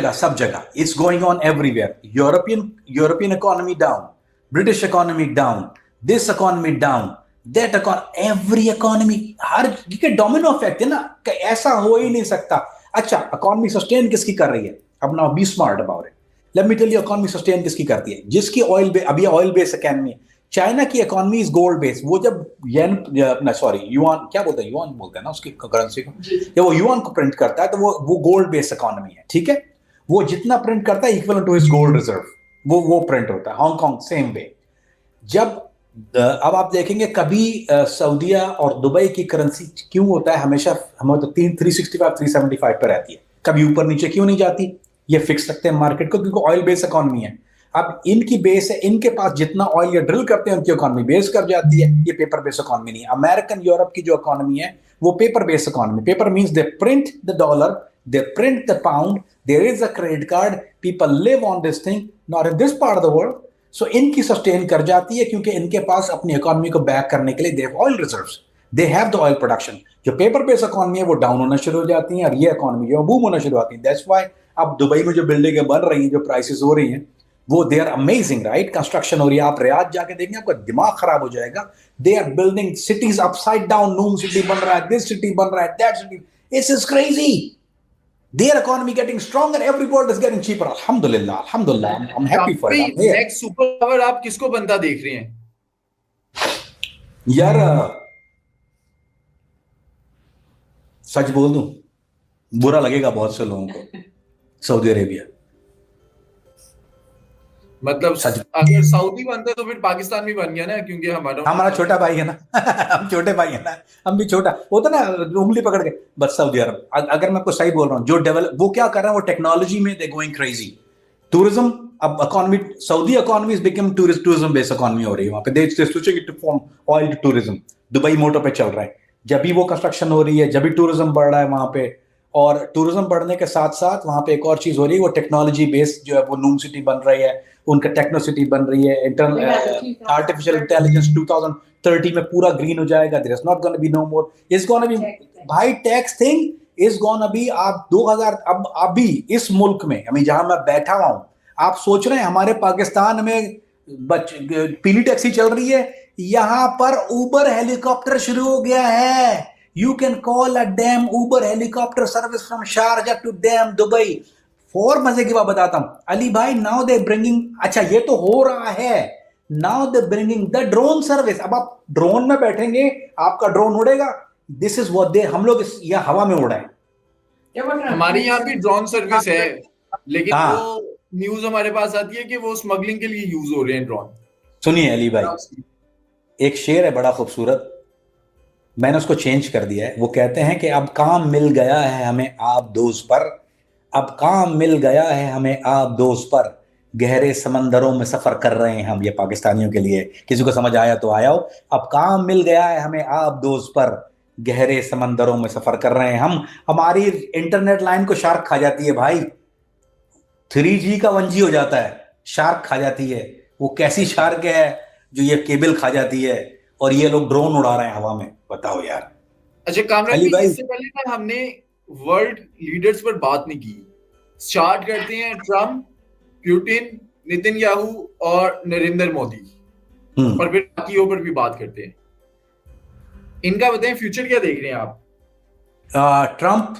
सब जगह it's going on everywhere. European economy down, British economy down, this economy down, that economy, every economy, हर के डोमिनो इफेक्ट है ना, ऐसा हो ही नहीं सकता। अच्छा, इकोनॉमी सस्टेन किसकी कर रही है? अब now be smart about it. Let me tell you, economy sustain किसकी करती है? जिसकी अभी ऑयल बेस्ड इकोनॉमी है। चाइना की इकोनॉमी इज गोल्ड बेस्ड। वो जब युआन, क्या बोलते हैं, युआन बोलते हैं ना उसकी करेंसी को, जब वो युआन को प्रिंट करता है तो वो गोल्ड बेस्ड इकोनॉमी है। ठीक है, वो जितना प्रिंट करता है equal to his gold reserve, वो प्रिंट होता है। Hong Kong same way. जब अब आप देखेंगे कभी सऊदीया और दुबई की करेंसी क्यों होता है हमेशा, हमें तो 365 375 पे रहती है, कभी ऊपर नीचे क्यों नहीं जाती? ये फिक्स रखते हैं मार्केट को, क्योंकि ऑयल बेस्ड इकोनॉमी है। अब इनकी बेस है, इनके पास जितना ऑयल ये ड्रिल करते हैं उनकी इकोनॉमी बेस कर जाती है। ये पेपर बेस्ड इकोनॉमी नहीं है। अमेरिकन, यूरोप की जो इकोनॉमी है वो paper based economy. Paper means they print the dollar, they print the pound, there is a credit card, people live on this thing, not in this part of the world. So इनकी सस्टेन कर जाती है क्योंकि इनके पास अपनी इकोनॉमी को बैक करने के लिए they have oil reserves, they have the oil production. जो पेपर बेस्ड इकोनॉमी है वो डाउन होना शुरू हो जाती है और ये इकोनॉमी जो बूम होना शुरू होती है। दैट्स व्हाई अब दुबई में जो बिल्डिंगें बन रही हैं, जो प्राइसेस हो रही हैं, वो they are amazing, right? Construction हो रही है, आप रियाद जाके देखेंगे आपका दिमाग खराब हो जाएगा। They are building cities upside down, Neom city बन रहा है, दिस सिटी बन रहा है, that city, it's is crazy. Their economy getting stronger, every world is getting cheaper. Alhamdulillah, I'm happy for that. Next super power आप किसको बनता देख रहे हैं? यार सच बोल दूं, बुरा लगेगा बहुत से लोगों को, सऊदी अरेबिया। मतलब सच, अगर सऊदी बनता तो फिर पाकिस्तान भी बन गया ना, क्योंकि हमारा छोटा भाई है ना हम छोटे भाई है ना, हम भी छोटा होता ना, उंगली पकड़ के बस सऊदी अरब। अगर मैं आपको सही बोल रहा हूँ, जो डेवलप, वो क्या कर रहे हैं, वो टेक्नोलॉजी में दे गोइंग क्रेजी। टूरिज्म, अब economy, Saudi economy is become tourism based economy हो रही है वहां पे। They switching to form oil to tourism. Dubai motto पे चल रहा है, जब भी वो कंस्ट्रक्शन हो रही है, जब भी टूरिज्म बढ़ रहा है वहां पे। और टूरिज्म बढ़ने के साथ साथ वहां पे एक और चीज हो रही है, वो टेक्नोलॉजी बेस्ड जो है वो नूम सिटी बन रही है, उनका टेक्नो सिटी बन रही है। इंटरनल आर्टिफिशियल इंटेलिजेंस 2030 में पूरा ग्रीन हो जाएगा। There is not gonna be no more, it's gonna be भाई tax thing is gonna be, आप 2000 अब अभी इस मुल्क में, अभी जहां मैं बैठा हुआ हूं, आप सोच रहे हैं हमारे पाकिस्तान में पीली टैक्सी चल रही है, यहां पर उबर हेलीकॉप्टर शुरू हो गया है। You can call a damn Uber helicopter service from Sharjah to damn Dubai. और मजे की बात बताता हूं अली भाई, नाउ दे ब्रिंगिंग, अच्छा ये तो हो रहा है, now they bringing the drone service. अब आप ड्रोन में बैठेंगे, आपका ड्रोन उड़ेगा। दिस इज व्हाट दे, हम लोग यह हवा में उड़ाए। हमारे यहाँ भी ड्रोन सर्विस है, लेकिन हाँ। वो न्यूज हमारे पास आती है कि वो स्मगलिंग के लिए यूज हो रहे हैं ड्रोन। सुनिए अली भाई, एक शेर है बड़ा खूबसूरत, मैंने उसको चेंज कर दिया है। वो कहते हैं कि अब काम मिल गया है हमें आप दोस्त पर, अब काम मिल गया है हमें आप दोस्त पर, गहरे समंदरों में सफर कर रहे हैं हम। ये पाकिस्तानियों के लिए, किसी को समझ आया तो आया हो। अब काम मिल गया है हमें आप दोस्त पर, गहरे समंदरों में सफर कर रहे हैं हम। हमारी इंटरनेट लाइन को शार्क खा जाती है भाई, 3G का 1G हो जाता है, शार्क खा जाती है। वो कैसी शार्क है जो ये केबल खा जाती है, और ये लोग ड्रोन उड़ा रहे हैं हवा में, बताओ यार। अच्छा कामरान अली जी, भाई, इससे पहले ना हमने वर्ल्ड लीडर्स पर बात नहीं की। स्टार्ट करते हैं ट्रम्प, पुतिन, नेतन्याहू और नरेंद्र मोदी, और फिर बाकियों पर भी बात करते हैं। इनका बताएं, फ्यूचर क्या देख रहे हैं आप? ट्रम्प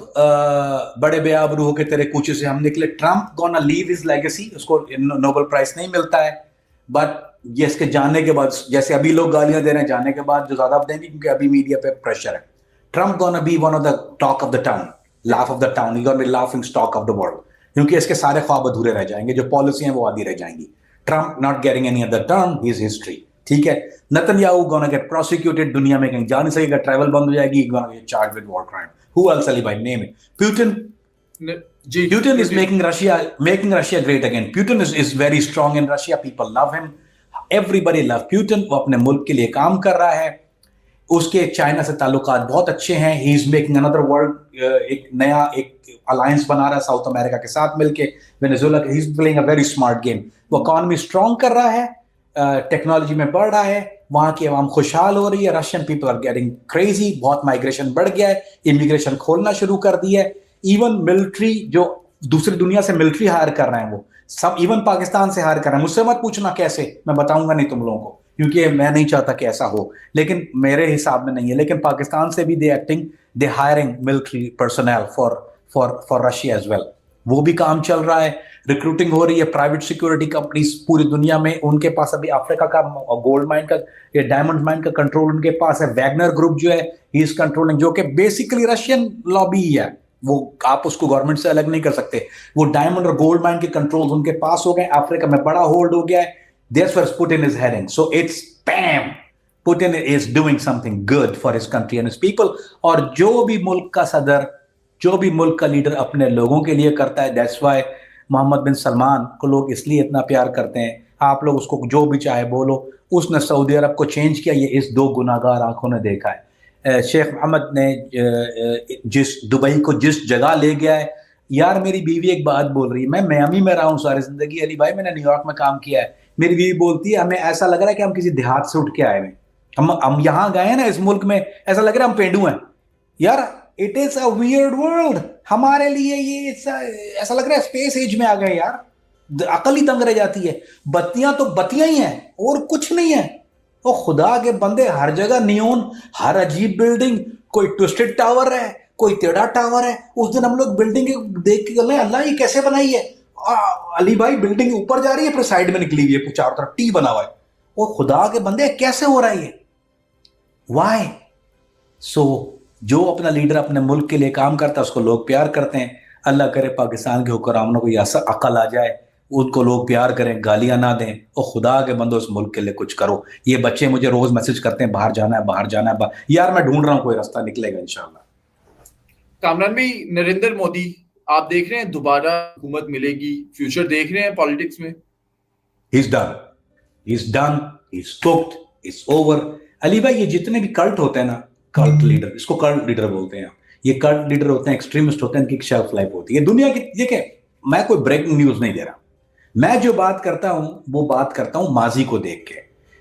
बड़े बेआबरू होके तेरे कूचे से हम निकले। Trump gonna leave his legacy, उसको नोबेल प्राइज नहीं मिलता है, बट ये इसके जाने के बाद, जैसे अभी लोग गालियां दे रहे हैं, जाने के बाद जो ज्यादा देंगे, क्योंकि अभी मीडिया पे प्रेशर है। Trump gonna be one of the talk of the town, laugh of the town, he gonna be laughing stock of the world, क्योंकि इसके सारे ख्वाब अधूरे रह जाएंगे, जो पॉलिसी है वो आधी रह जाएंगी। Trump not getting any other term, he is history, ठीक है। नेतन्याहू गोना गेट प्रोसिक्यूटेड, दुनिया में कहीं जा नहीं सकेगा, ट्रैवल बंद हो जाएगी, gonna get charged with war crime. Who else, Ali bhai? Name it. Putin. Putin is making Russia great again. Putin is very strong in Russia. People love him. Everybody love Putin. वो अपने मुल्क के लिए काम कर रहा है। उसके चाइना से ताल्लुकात बहुत अच्छे हैं। He is making another world, एक नया एक अलायंस बना रहा है साउथ अमेरिका के साथ मिलके, वेनेजुएला के। He is playing a very smart game. वो इकोनॉमी स्ट्रॉन्ग कर रहा है, टेक्नोलॉजी में बढ़ रहा है, वहां की आवाम खुशहाल हो रही है। Russian people are getting crazy, बहुत माइग्रेशन बढ़ गया है, इमिग्रेशन खोलना शुरू कर दिया है। इवन मिलिट्री, जो दूसरी दुनिया से मिलिट्री हायर कर रहे हैं, वो सब इवन पाकिस्तान से हायर कर रहे हैं। मुझसे मत पूछना कैसे, मैं बताऊंगा नहीं तुम लोगों को, क्योंकि मैं नहीं चाहता कि ऐसा हो, लेकिन मेरे हिसाब में नहीं है। लेकिन पाकिस्तान से भी they hiring military personnel for Russia as well, वो भी काम चल रहा है। रिक्रूटिंग हो रही है, प्राइवेट सिक्योरिटी कंपनीज पूरी दुनिया में, उनके पास अभी अफ्रीका का गोल्ड माइन का, ये डायमंड माइन का कंट्रोल उनके पास है। वैगनर ग्रुप जो है, ही इज कंट्रोलिंग, जो कि बेसिकली रशियन लॉबी ही है, वो आप उसको गवर्नमेंट से अलग नहीं कर सकते। वो डायमंड और गोल्ड माइन के कंट्रोल उनके पास हो गए, अफ्रीका में बड़ा होल्ड हो गया है। That's where Putin is heading, so it's bam, Putin is doing something good for his country and his people. और जो भी मुल्क का सदर, जो भी मुल्क का लीडर अपने लोगों के लिए करता है, दैट्स वाई मोहम्मद बिन सलमान को लोग इसलिए इतना प्यार करते हैं। आप लोग उसको जो भी चाहे बोलो, उसने सऊदी अरब को चेंज किया, ये इस दो गुनाहगार आंखों ने देखा है। शेख मोहम्मद ने जिस दुबई को जिस जगह ले गया है, यार मेरी बीवी एक बात बोल रही है, मैं मियामी में रहा हूँ सारी जिंदगी अली भाई, मैंने न्यूयॉर्क में काम किया है। मेरी बीवी बोलती है, हमें ऐसा लग रहा है कि हम किसी देहात से उठ के आए हैं, हम यहाँ गए हैं ना इस मुल्क में, ऐसा लग रहा है हम पेंडू हैं। यार it is a weird world, हमारे लिए ये ऐसा लग रहा है स्पेस एज में आ गए यार, अकल ही तंग रह जाती है। बत्तियां तो बत्तियां ही हैं और कुछ नहीं है। ओ खुदा के बंदे, हर जगह नियोन, हर अजीब बिल्डिंग, कोई ट्विस्टेड टावर है, कोई टेढ़ा टावर है। उस दिन हम लोग बिल्डिंग देख के गए, अल्लाह ये कैसे बनाई है? अली भाई बिल्डिंग ऊपर जा रही है, फिर साइड में निकली हुई है, चारों तरफ टी बना हुआ है। ओ खुदा के बंदे, कैसे हो रहा है ये? वाई? सो जो अपना लीडर अपने मुल्क के लिए काम करता है, उसको लोग प्यार करते हैं। अल्लाह करे पाकिस्तान के हुक्मरानों को ऐसा अकल आ जाए, उनको लोग प्यार करें, गालियां ना दें। और खुदा के बंदो, इस मुल्क के लिए कुछ करो। ये बच्चे मुझे रोज मैसेज करते हैं, बाहर जाना है, बाहर जाना है। यार मैं ढूंढ रहा हूं, कोई रास्ता निकलेगा इंशाल्लाह। कामरान भाई, नरेंद्र मोदी आप देख रहे हैं दोबारा हुकूमत मिलेगी, फ्यूचर देख रहे हैं पॉलिटिक्स में? He's done, he's cooked, it's over। Ali भाई, ये जितने भी कल्ट होते हैं ना, कल्ट लीडर, इसको कल्ट लीडर बोलते हैं। ये कल्ट लीडर होते हैं, एक्सट्रीमिस्ट होते हैं, इनकी शेल्फ लाइफ होती है दुनिया की। देखिए, मैं कोई ब्रेकिंग न्यूज नहीं दे रहा, मैं जो बात करता हूं वो बात करता हूं माजी को देख के।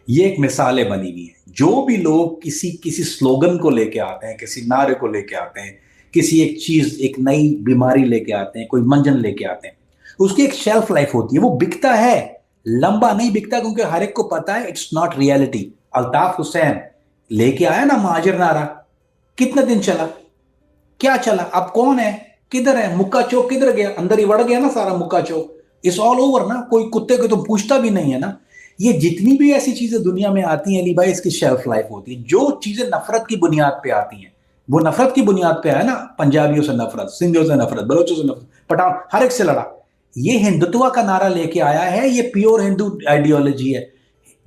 ये एक मिसालें बनी हुई है। जो भी लोग किसी स्लोगन को लेके आते हैं, किसी नारे को लेके आते हैं, किसी एक चीज, एक नई बीमारी लेके आते हैं, कोई मंजन लेके आते हैं, उसकी एक शेल्फ लाइफ होती है, वो बिकता है, लंबा नहीं बिकता, क्योंकि हर एक को पता है it's not reality. Altaf Hussain लेके आया ना महाजर नारा, कितना दिन चला, क्या चला, अब कौन है, किधर है, मुक्का चौक किधर गया, अंदर ही बढ़ गया ना सारा मुक्का चौक, इट्स ऑल ओवर ना, कोई कुत्ते को तो पूछता भी नहीं है ना। ये जितनी भी ऐसी चीजें दुनिया में आती हैं अली भाई, इसकी शेल्फ लाइफ होती है। जो चीजें नफरत की बुनियाद पे आती हैं, वो नफरत की बुनियाद पे है ना, पंजाबियों से नफरत, सिंधियों से नफरत, बलोचों से नफरत, पठान, हर एक से लड़ा। ये हिंदुत्व का नारा लेके आया है, ये प्योर हिंदू आइडियोलॉजी है।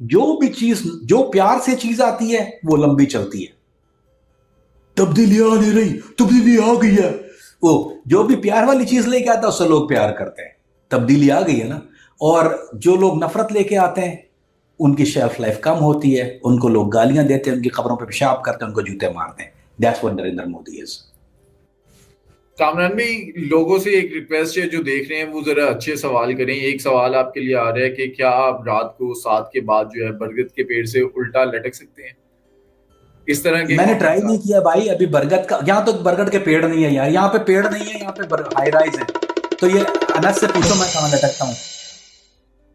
जो भी चीज, जो प्यार से चीज आती है वो लंबी चलती है। तब्दीली आ नहीं रही, तब्दीली आ गई है, वो जो भी प्यार वाली चीज लेके आता है उससे लोग प्यार करते हैं, तब्दीली आ गई है ना। और जो लोग नफरत लेके आते हैं उनकी शेल्फ लाइफ कम होती है, उनको लोग गालियां देते हैं, उनकी खबरों पे पेशाब करते हैं, उनको जूते मारते हैं। That's what Narendra Modi is. Kamran भाई, लोगों से एक रिक्वेस्ट है, जो देख रहे हैं वो जरा अच्छे सवाल करें। एक सवाल आपके लिए आ रहा है कि क्या आप रात को 7 के बाद जो है बरगद के पेड़ से उल्टा लटक सकते हैं? इस तरह के मैंने ट्राई नहीं किया भाई अभी बरगद का, यहाँ तो बरगद के पेड़ नहीं है यार, यहाँ पे पेड़ नहीं है, यहाँ पे हाई राइज है। तो ये अनस से पूछो मैं कहाँ लटकता हूँ,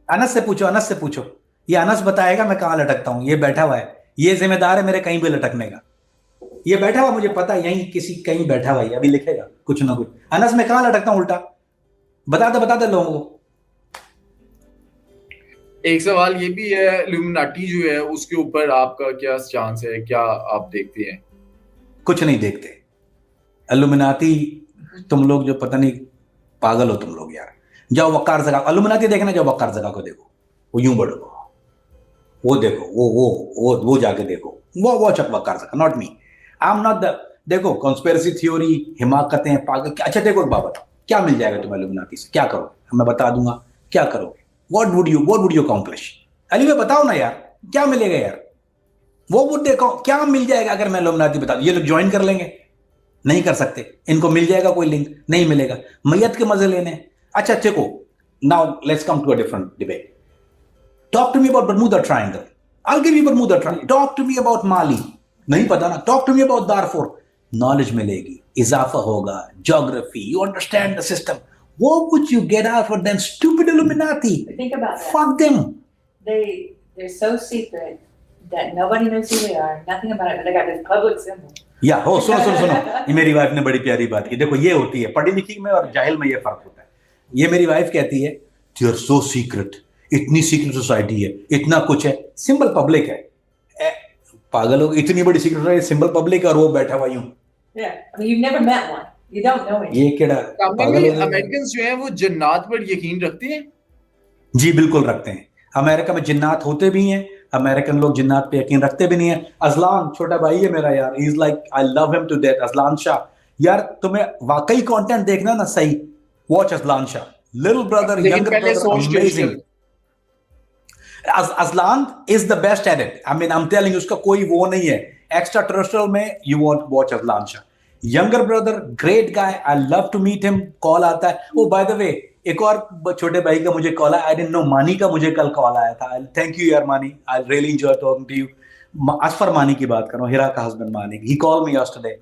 अनस से पूछो, अनस से पूछो, ये अनस बताएगा मैं कहाँ लटकता हूँ। ये बैठा हुआ है, ये जिम्मेदार है मेरे कहीं भी लटकने का। ये बैठा हुआ, मुझे पता है यहीं किसी कहीं बैठा हुआ है, अभी लिखेगा कुछ ना कुछ। अनस मैं कहाँ लटकता हूँ उल्टा, बता दे लोगों को। एक सवाल ये भी है, इल्यूमिनाटी जो है उसके ऊपर आपका क्या चांस है, क्या आप देखते हैं? कुछ नहीं देखते। इल्यूमिनाटी तुम लोग जो पता नहीं पागल हो तुम लोग यार। जाओ वक्कार जगह, इल्यूमिनाटी देखना, जाओ वक्कार जगह को देखो, वो यूं बढ़ो, वो देखो, वो जाके देखो, वो वॉच अप वक्कार जगह, not me, I am not the. देखो कॉन्स्पिरेसी थ्योरी, हिमाकतें, पागल, अच्छा देखो एक बात बताओ, क्या मिल जाएगा तुम्हें इल्यूमिनाटी से, क्या करोगे, मैं बता दूंगा क्या करोगे। What would you accomplish? Ali भाई बताओ ना यार, क्या मिलेगा यार, वो वुड देखो क्या मिल जाएगा अगर मैं इल्यूमिनाटी बता दूं। ये लोग ज्वाइन कर लेंगे, नहीं कर सकते, इनको मिल जाएगा कोई लिंक, नहीं मिलेगा, मैयत के मजे लेने। अच्छा देखो, now let's come to a different debate. Talk to me about Bermuda triangle, I will give you Bermuda triangle. Talk to me about Mali, नहीं पता ना, talk to me about Darfur, knowledge मिलेगी, इजाफा होगा, geography, you understand the system. What would you get out of them stupid Illuminati? Think about that. Fuck them. They're so secret that nobody knows who they are. Nothing about it. But they got this public symbol. या हो, सुनो, ये मेरी वाइफ ने बड़ी प्यारी बात की। देखो ये होती है पढ़ी लिखी में और जाहिल में, ये फर्क होता है। ये मेरी वाइफ कहती है यू आर सो सीक्रेट, इतनी सीक्रेट सोसाइटी है, इतना कुछ है, सिंपल पब्लिक है। पागल हो, इतनी बड़ी सीक्रेट सोसाइटी, सिंपल पब्लिक है, और वो बैठा हुआ यूं। Yeah. I mean, you've never met one. You don't know it. ये केड़ा पागल हो। अमेरिकन जो है वो जन्नत पर यकीन रखते हैं? जी बिल्कुल रखते हैं। अमेरिका में जिन्नात होते भी हैं, अमेरिकन लोग जिन्नात पे यकीन रखते भी नहीं है। अजलान छोटा भाई है मेरा यार, he is like I love him to death. Aslan Shah यार, तुम्हें वाकई कंटेंट देखना ना सही, watch Aslan Shah, little brother, younger brother, amazing. Aslan is the best at it. I mean, I'm telling you, उसका कोई वो नहीं है। एक्स्ट्रा टेरेस्ट्रियल में you want watch Aslan Shah. Younger brother, great guy. I love to meet him. Call आता है। Oh, by the way, एक और छोटे भाई का मुझे कॉल आया। I didn't know, मानी का मुझे कल कॉल आया था। Thank you यार मानी. I really enjoy talking to you. Asfar मानी की बात कर रहा हूँ, हिरा का हस्बैंड मानी। He called me yesterday.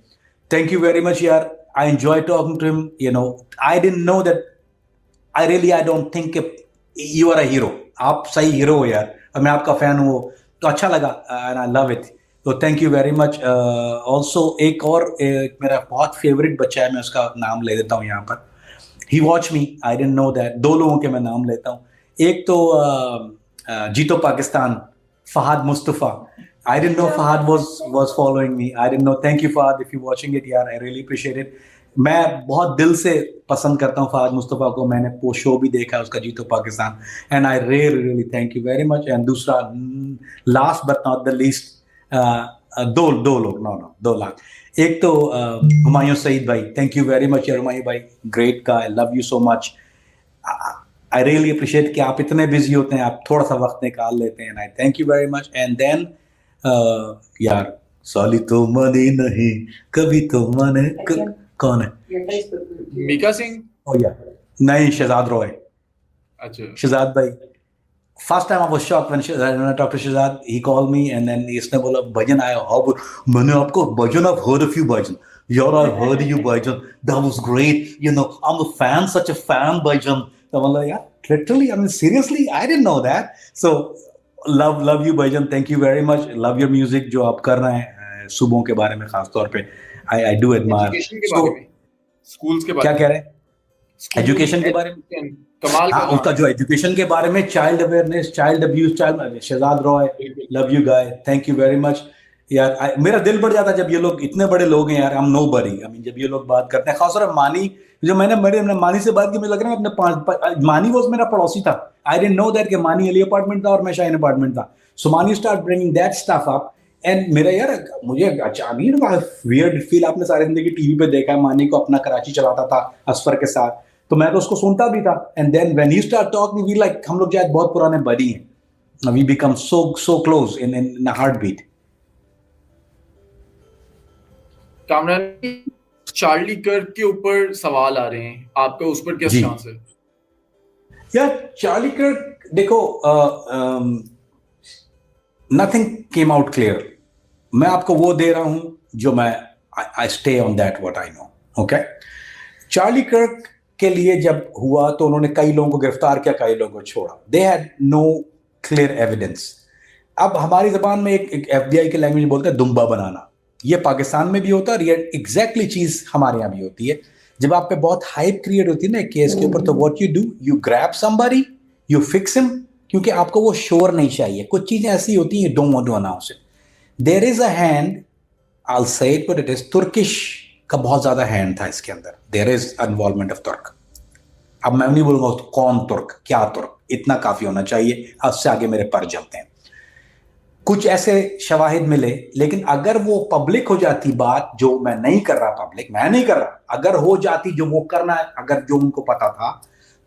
Thank you very much यार. I enjoy talking to him. You know, I didn't know that. I don't think you are a hero. आप सही हीरो हो यार, और मैं आपका फैन हूँ, तो अच्छा लगा, एंड आई लव इट। तो thank you very much. Also एक और मेरा बहुत फेवरेट बच्चा है, मैं उसका नाम ले देता हूँ यहाँ पर। He watch me, I didn't know that. दो लोगों के मैं नाम लेता हूँ। एक तो जीतो Pakistan, Fahad Mustafa. I didn't know Fahad was following me. I didn't know. Thank you Fahad, if you're watching it यार, I really appreciate it. मैं बहुत दिल से पसंद करता हूँ फहद मुस्तफ़ा को। मैंने वो शो भी देखा है उसका, जीतो Pakistan, and I really thank you very much. And दूसरा, last but not the least, दो लोग, 2 लाख। एक तो हुमायूं सईद भाई, थैंक यू वेरी मच यार हुमायूं भाई, great guy, love you so much. I really appreciate कि आप इतने बिजी होते हैं, आप थोड़ा सा वक्त निकाल लेते हैं, I thank you very much. And then यार, साली तो मनी नहीं कभी तो मने, कौन है? Your Facebook group. Mika Singh? Oh yeah. नहीं, शहजाद रॉय। अच्छा, शहजाद भाई, first time I was shocked when I talk to Shahzad, he called me and then इसने बोला भजन आया, अब मैंने आपको भजन, I've heard a few भजन, यार I heard you भाईजान, that was great, you know, I'm a fan, such a fan भाईजान. तो मतलब यार literally, I mean seriously, I didn't know that. So love you भाईजान, thank you very much, love your music जो आप कर रहे हैं सुबहों के बारे में खास तौर पे, I do admire. एजुकेशन के So बारे में, स्कूल्स के बारे क्या में, कह रहे हैं? स्कूल एजुकेशन के बारे में, कमाल हाँ, का उसका जो एजुकेशन के बारे में, child awareness, child abuse, child, Shahzad Roy, बिल्कुल। Love you guy, thank you very much यार. मेरा दिल बढ़ जाता है जब ये लोग, इतने बड़े लोग हैं यार, हम नो बड़ी, आई मीन जब ये लोग बात करते हैं, खासतौर पर मानी, जो मैंने मानी से बात की, मुझे लग रहा है अपने मानी वो मेरा पड़ोसी था. आई डिडंट नो दैट कि मानी अली अपार्टमेंट था और मैं शाहीन अपार्टमेंट था. सो मानी start bringing that stuff up and मेरा यार, मुझे वियर्ड फील, आपने सारी जिंदगी टीवी पे देखा है, मानी को अपना कराची चलाता था असफर के साथ, तो मैं तो उसको सुनता भी था. And then when you start talking, we like, हम लोग शायद बहुत पुराने बडी हैं, we become so close in a heartbeat. Kamran, Charlie Kirk के ऊपर सवाल आ रहे हैं, आपका उस पर क्या जी. स्टांस है? यार चार्ली कर्क, देखो, नथिंग केम आउट क्लियर. मैं आपको वो दे रहा हूं जो मैं, I stay on that what I know. Okay, Charlie Kirk के लिए जब हुआ तो उन्होंने कई लोगों को गिरफ्तार किया, कई लोगों को छोड़ा. They had no clear evidence. अब हमारी जबान में एक एफबीआई के लैंग्वेज बोलते हैं दुम्बा बनाना. ये पाकिस्तान में भी होता है और ये एग्जैक्टली चीज हमारे यहाँ भी होती है. जब आप पे बहुत हाइप क्रिएट होती है ना केस के ऊपर, तो what you do, you grab somebody, you fix him, क्योंकि आपको वो श्योर नहीं चाहिए. कुछ चीजें ऐसी होती हैं, don't want to announce it. There is a hand, I will say it, but it is Turkish का बहुत ज्यादा हैंड था इसके अंदर. देयर इज इन्वॉल्वमेंट ऑफ तुर्क. अब मैं नहीं बोलूंगा कौन तुर्क, क्या तुर्क, इतना काफी होना चाहिए, उससे आगे मेरे पर जलते हैं. कुछ ऐसे शवाहिद मिले, लेकिन अगर वो पब्लिक हो जाती बात, जो मैं नहीं कर रहा पब्लिक, मैं नहीं कर रहा, अगर हो जाती जो वो करना है, अगर जो उनको पता था,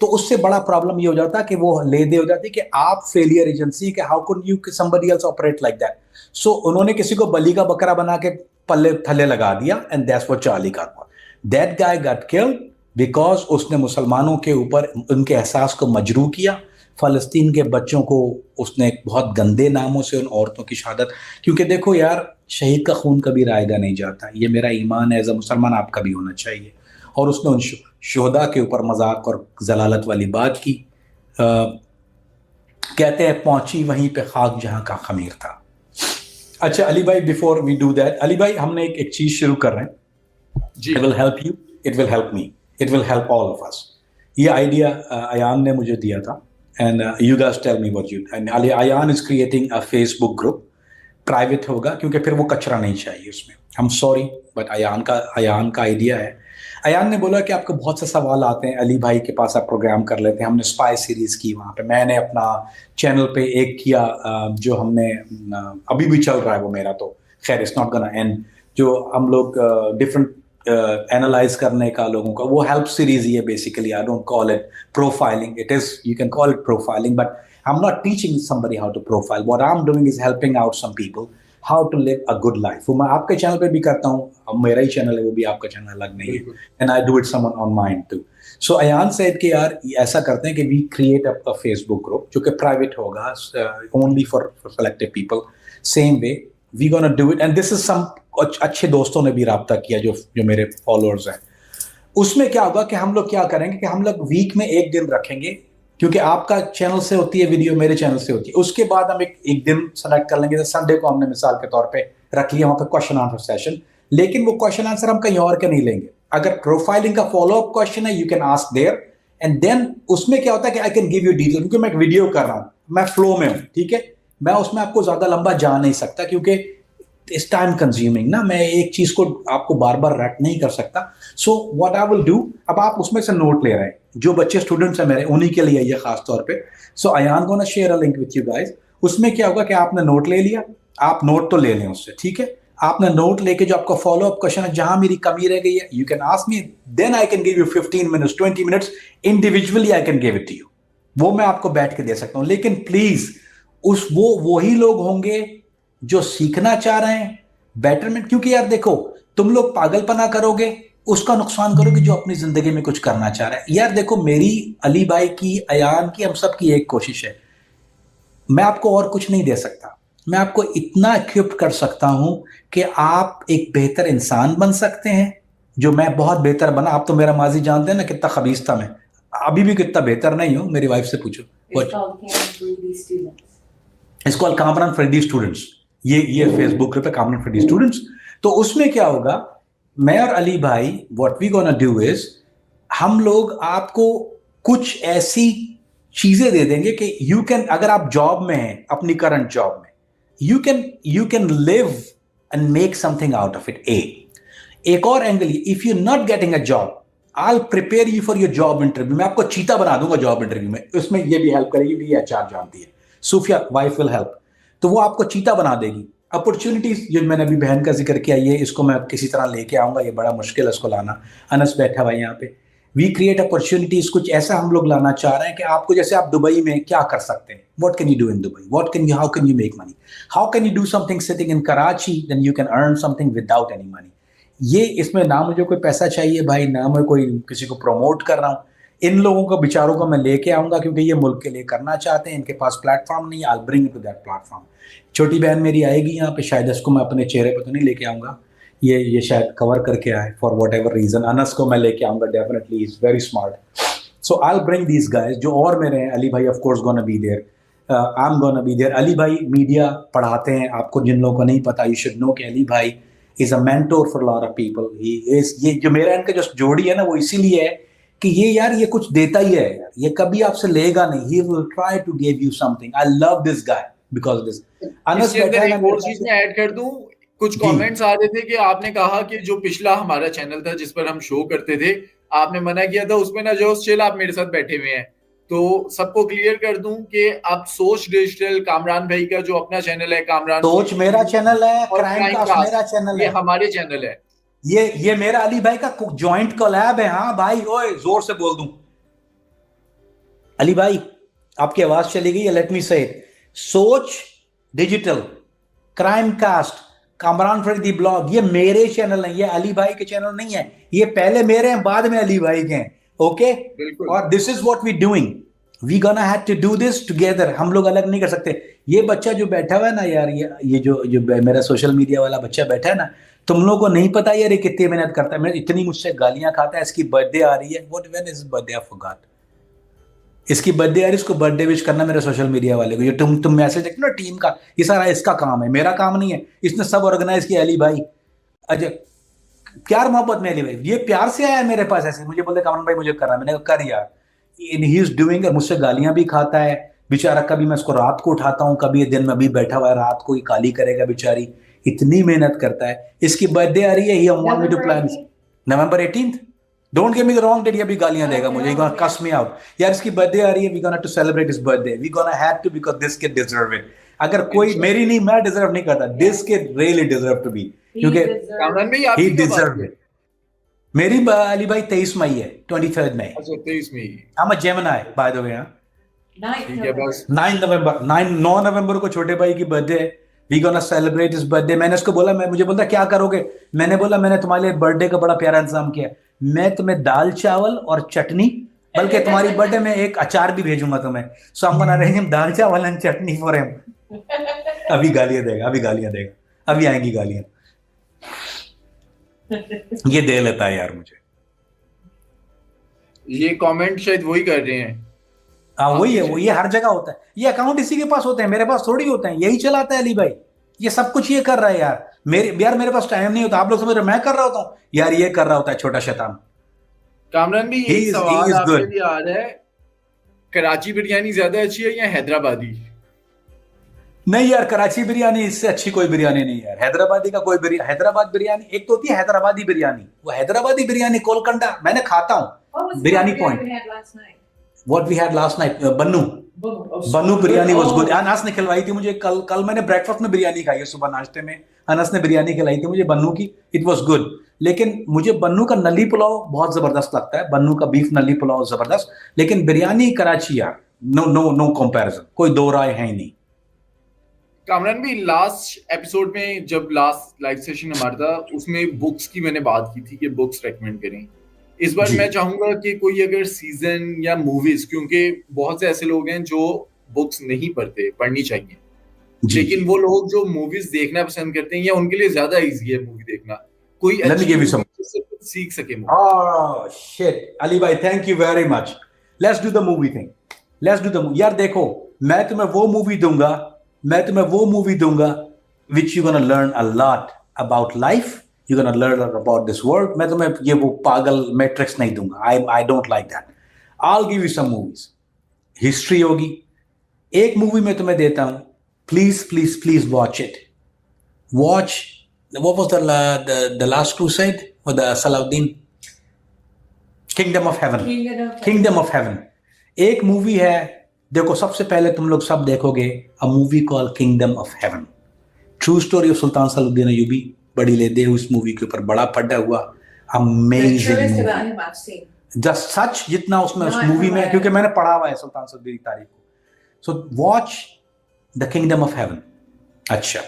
तो उससे बड़ा प्रॉब्लम ये हो जाता कि वो ले दे हो जाती कि आप फेलियर एजेंसी, कि how could you somebody else operate like that. So उन्होंने किसी को बलि का बकरा बना के पल्ले थल्ले लगा दिया, एंड दैट्स व्हाट चार्ली कर्क was. That guy got killed because उसने मुसलमानों के ऊपर उनके एहसास को मजरू किया. फ़लस्तीन के बच्चों को उसने बहुत गंदे नामों से, उन औरतों की शहादत, क्योंकि देखो यार, शहीद का खून कभी रायगा नहीं जाता, ये मेरा ईमान है एज अ मुसलमान, आपका भी होना चाहिए. और उसने उन शुहदा के ऊपर मजाक और जलालत वाली बात की. कहते हैं पहुंची वहीं पे खाक जहां का खमीर था. अच्छा अली भाई, before we do that, Ali भाई हमने एक चीज शुरू कर रहे हैं जी. It will help you, it will help me, it will help all of us. ये आइडिया अयान ने मुझे दिया था, and you guys tell me what you, and Ayan is creating a Facebook group, private होगा क्योंकि फिर वो कचरा नहीं चाहिए उसमें. हम सॉरी, बट अयान का आइडिया है. अयान ने बोला कि आपको बहुत से सवाल आते हैं, अली भाई के पास आप प्रोग्राम कर लेते हैं. हमने स्पाई सीरीज की वहाँ पे, मैंने अपना चैनल पे एक किया जो हमने अभी भी चल रहा है वो मेरा, तो खैर इट्स नॉट गोना एंड, जो हम लोग डिफरेंट एनालाइज करने का लोगों का, वो हेल्प सीरीज ही है basically. I don't call it profiling, it is, you can call it profiling, but I am not teaching somebody how to profile. What I am doing is helping out some people how to live a good life. वो मैं आपके चैनल पे भी करता हूँ, अब मेरा ही चैनल है, वो भी आपका चैनल अलग नहीं है, and I do it someone on mine too. So Ayan said कि यार ऐसा करते हैं कि we create a Facebook group जो कि प्राइवेट होगा, only for selected people. Same way we gonna do it, and this is some अच्छे दोस्तों ने भी राब्ता किया जो मेरे फॉलोअर्स हैं. उसमें क्या होगा कि हम लोग क्या करेंगे कि हम लोग वीक में एक दिन रखेंगे, क्योंकि आपका चैनल से होती है वीडियो, मेरे चैनल से होती है. उसके बाद हम एक दिन सेलेक्ट कर लेंगे. संडे को हमने मिसाल के तौर पे रख लिया वहाँ पे क्वेश्चन आंसर सेशन, लेकिन वो क्वेश्चन आंसर हम कहीं और के नहीं लेंगे. अगर प्रोफाइलिंग का फॉलोअप क्वेश्चन है, you can ask there, and then उसमें क्या होता है कि I can give you detail, क्योंकि मैं एक वीडियो कर रहा हूँ, मैं फ्लो में हूँ, ठीक है. मैं उसमें आपको ज्यादा लंबा जा नहीं सकता, क्योंकि इट्स टाइम कंज्यूमिंग ना, मैं एक चीज को आपको बार बार रट नहीं कर सकता. So what I will do, अब आप उसमें से नोट ले रहे हैं, जो बच्चे स्टूडेंट्स हैं मेरे, उन्हीं के लिए ये खास तौर पे. So Ayan gonna share a link with you guys. उसमें क्या होगा कि आपने नोट ले लिया, आप नोट तो ले लें उससे, ठीक है. आपने नोट लेके जो आपका फॉलो अप क्वेश्चन है, जहां मेरी कमी रह गई है, you can ask me, then I can give you 15 minutes 20 minutes individually, I can give it to you. वो मैं आपको बैठ के दे सकता हूं, लेकिन प्लीज वही लोग होंगे जो सीखना चाह रहे हैं बेटरमेंट. क्योंकि यार देखो, तुम लोग पागलपना करोगे, उसका नुकसान करोगे जो अपनी जिंदगी में कुछ करना चाह रहा है. यार देखो, मेरी, अली भाई की, अयान की, हम सब की एक कोशिश है, मैं आपको और कुछ नहीं दे सकता. मैं आपको इतना इक्विप्ड कर सकता हूं कि आप एक बेहतर इंसान बन सकते हैं, जो मैं बहुत बेहतर बना। आप तो मेरा माजी जानते हैं ना कितना खबीस था मैं, अभी भी कितना बेहतर नहीं हूं, मेरी वाइफ से पूछो। It's called Cameron 3D Students. It's called Kamran Faridi students, ये फेसबुक पे कामरान फ्रेडी स्टूडेंट्स। तो उसमें क्या होगा, मैं और अली भाई what we gonna do is, हम लोग आपको कुछ ऐसी चीजें दे देंगे कि यू कैन, अगर आप जॉब में हैं अपनी करंट जॉब में, you can live and make something out of it. एक और angle, if you not getting a job, I prepare you for your job interview. मैं आपको चीता बना दूंगा जॉब इंटरव्यू में, उसमें ये भी हेल्प करेगी, ये एचआर जानती है, सूफिया वाइफ विल हेल्प, तो वो आपको चीता बना देगी। अपॉर्चुनिटीज जो मैंने अभी बहन का जिक्र किया, ये इसको मैं किसी तरह लेके आऊंगा, ये बड़ा मुश्किल है इसको लाना। अनस बैठा हुआ है यहाँ पे। वी क्रिएट अपॉर्चुनिटीज, कुछ ऐसा हम लोग लाना चाह रहे हैं कि आपको, जैसे आप दुबई में क्या कर सकते हैं, what can you do in Dubai, how can you make money, how can you do something sitting in Karachi, then you can earn something without any money. ये इसमें ना मुझे कोई पैसा चाहिए भाई, ना मैं कोई किसी को प्रमोट कर रहा हूँ। इन लोगों को बेचारों को मैं लेके आऊंगा क्योंकि ये मुल्क के लिए करना चाहते हैं, इनके पास प्लेटफॉर्म नहीं है, I bring to that platform. छोटी बहन मेरी आएगी यहाँ पे, शायद इसको मैं अपने चेहरे पे तो नहीं लेके आऊंगा, ये शायद कवर करके आए for whatever reason. Anas को मैं लेके आऊंगा definitely, is very smart. So I bring these guys जो और मेरे हैं। अली भाई of course gonna be there, I am gonna be there. Ali भाई मीडिया पढ़ाते हैं, आपको जिन लोगों को नहीं पता, यू शुड नो कि अली भाई is a mentor for lot of people. He is, ये जो मेरा इनका जो जोड़ी है ना, वो इसीलिए है कि ये यार ये कुछ देता ही है यार, ये कभी आपसे लेगा नहीं, he will try to give you something. I love this guy because this. Anas इसके अंदर एक और चीज मैं ऐड कर दूं, कुछ कमेंट्स आ रहे थे कि आपने कहा कि जो पिछला हमारा चैनल था जिस पर हम शो करते थे, आपने मना किया था उसमें ना जो चिल आप मेरे साथ बैठे हुए हैं। तो सबको क्लियर कर दूं कि आप सोच डिजिटल, कामरान भाई का जो अपना चैनल है, कामरान सोच मेरा चैनल है, और क्राइम कास्ट मेरा चैनल ये है, हमारे चैनल है। ये मेरा अली भाई का जॉइंट कोलैब है। हाँ भाई, ओए जोर से बोल दूं, अली भाई आपकी आवाज चली गई है, let me say it. Soch digital, crime cast, Kamran Faridi blog, ये मेरे चैनल हैं, ये अली भाई के चैनल नहीं है। ये पहले मेरे हैं, बाद में अली भाई के हैं, ओके। और this is what we doing, we gonna have to do this together. हम लोग अलग नहीं कर सकते। ये बच्चा जो बैठा हुआ है ना यार, ये जो मेरा सोशल मीडिया वाला बच्चा बैठा है ना, तुम लोगों को नहीं पता यार ये कितनी मेहनत करता है। मैं इतनी मुझसे गालियां खाता है। इसकी बर्थडे आ रही है, what when is birthday, I forgot. इसकी बर्थडे आ रही है, इसको बर्थडे विश करना मेरे सोशल मीडिया वाले को। ये तुम मैसेज देखते ना टीम का, ये सारा इसका काम है, मेरा काम नहीं है। इसने सब ऑर्गेनाइज किया अली भाई। अच्छा, प्यार मोहब्बत में अली भाई, ये प्यार से आया मेरे पास ऐसे, मुझे बोलते कामरान भाई मुझे करना, मैंने कहा कर यार। ही इज डूइंग, मुझसे गालियां भी खाता है बेचारा। कभी मैं इसको रात को उठाता हूँ, कभी ये दिन में अभी बैठा हुआ है, रात को ही काली करेगा बेचारी, इतनी मेहनत करता है। इसकी बर्थडे आ रही है, he want me to plan November 18th। Don't give me the wrong date, ये भी गालियां देगा मुझे, गोना कस मी आउट यार। इसकी बर्थडे आ रही है, we gonna to celebrate his birthday, we gonna have to, because this kid deserve it. अगर कोई मेरी नहीं, मैं डिजर्व नहीं करता, this kid really deserve to be, क्योंकि कामरान भाई ही आपकी कब डिजर्व आती है? इट। मेरी अली भाई 23 मई है, 23rd मई। अच्छा 23 में ही। I'm a Gemini, by the way, ठीक है बस। 9 नवंबर को छोटे भाई की बर्थडे है। वी गोना सेलिब्रेट इस बर्थडे। मैंने उसको बोला, मुझे बोलता क्या करोगे, मैंने बोला मैंने तुम्हारे लिए बर्थडे का बड़ा प्यारा इंतजाम किया, मैं तुम्हें दाल चावल और चटनी, बल्कि तुम्हारी बर्थडे में एक अचार भी भेजूंगा तुम्हें। सो हम बना रहे हैं दाल चावल एंड चटनी फॉर हिम। अभी गालियां देगा, अभी आएंगी गालियां। ये दे लेता है यार मुझे। ये कमेंट शायद वही कर रहे हैं। हाँ वही है, वो ये हर जगह होता है। ये अकाउंट इसी के पास होते हैं, मेरे पास थोड़ी होते हैं। यही चलाता है अली भाई, ये सब कुछ ये कर रहा है यार। मेरे पास टाइम नहीं होता। आप लोग समझ रहे मैं कर रहा होता हूँ यार, ये कर रहा होता है छोटा शैतान। कामरान भी एक सवाल आपके लिए आ रहा है, कराची बिरयानी ज्यादा अच्छी है या हैदराबादी? नहीं यार, कराची बिरयानी इससे अच्छी कोई बिरयानी नहीं है। हैदराबादी का कोई हैदराबाद बिरयानी, एक तो होती है हैदराबादी बिरयानी, वो हैदराबादी बिरयानी कोलकंडा मैंने खाता हूँ। Biryani point, What we had last night, Bannu biryani was good। Anas ने खिलवाई थी मुझे कल मैंने ब्रेकफास्ट में बिरयानी खाई है, सुबह नाश्ते में अनस ने बिरयानी खिलाई थी मुझे बन्नू की, इट वाज गुड। लेकिन मुझे बन्नू का नली पुलाव बहुत जबरदस्त लगता है, बन्नू का बीफ नली पुलाव जबरदस्त। लेकिन बिरयानी कराची यार, नो कंपैरिजन, कोई दो राय है ही नहीं। कामरान भी लास्ट एपिसोड में जब लास्ट लाइव सेशन हमारा था, उसमें बुक्स की मैंने बात की थी कि बुक्स रेकमेंड करें। इस बार मैं चाहूंगा कि कोई अगर सीजन या मूवीज, क्योंकि बहुत से ऐसे लोग हैं जो बुक्स नहीं पढ़ते, पढ़नी चाहिए, जी लेकिन वो लोग जो मूवीज देखना पसंद करते हैं या उनके लिए ज्यादा इजी है मूवी देखना, कोई Let me अच्छी give you मूवी some. जिससे कुछ सीख सके मूवी। Oh shit, Ali भाई, thank you very much. Let's do the movie thing. Let's do the movie. यार देखो, मैं तुम्हें वो मूवी दूंगा which you're gonna learn a lot about life. You're gonna learn about this world. मैं तुम्हें ये वो पागल मैट्रिक्स नहीं दूंगा. I don't like that. I'll give you some movies. History होगी. एक मूवी मैं तुम्हें देता हूं. Please watch it. Watch. What was the Last Crusade or the Salahuddin? Kingdom of Heaven. Kingdom of Heaven. एक मूवी है, देखो सबसे पहले तुम लोग सब देखोगे a movie called Kingdom of Heaven. True story of Sultan Salahuddin Ayyubi. बड़ी लेदे हुई इस मूवी के ऊपर बड़ा पढ़ा हुआ amazing movie. Just such जितना उसमें उस मूवी में, क्योंकि मैंने पढ़ा हुआ है सुल्तान सलाहुद्दीन की तारीख को. So watch The Kingdom of Heaven. अच्छा,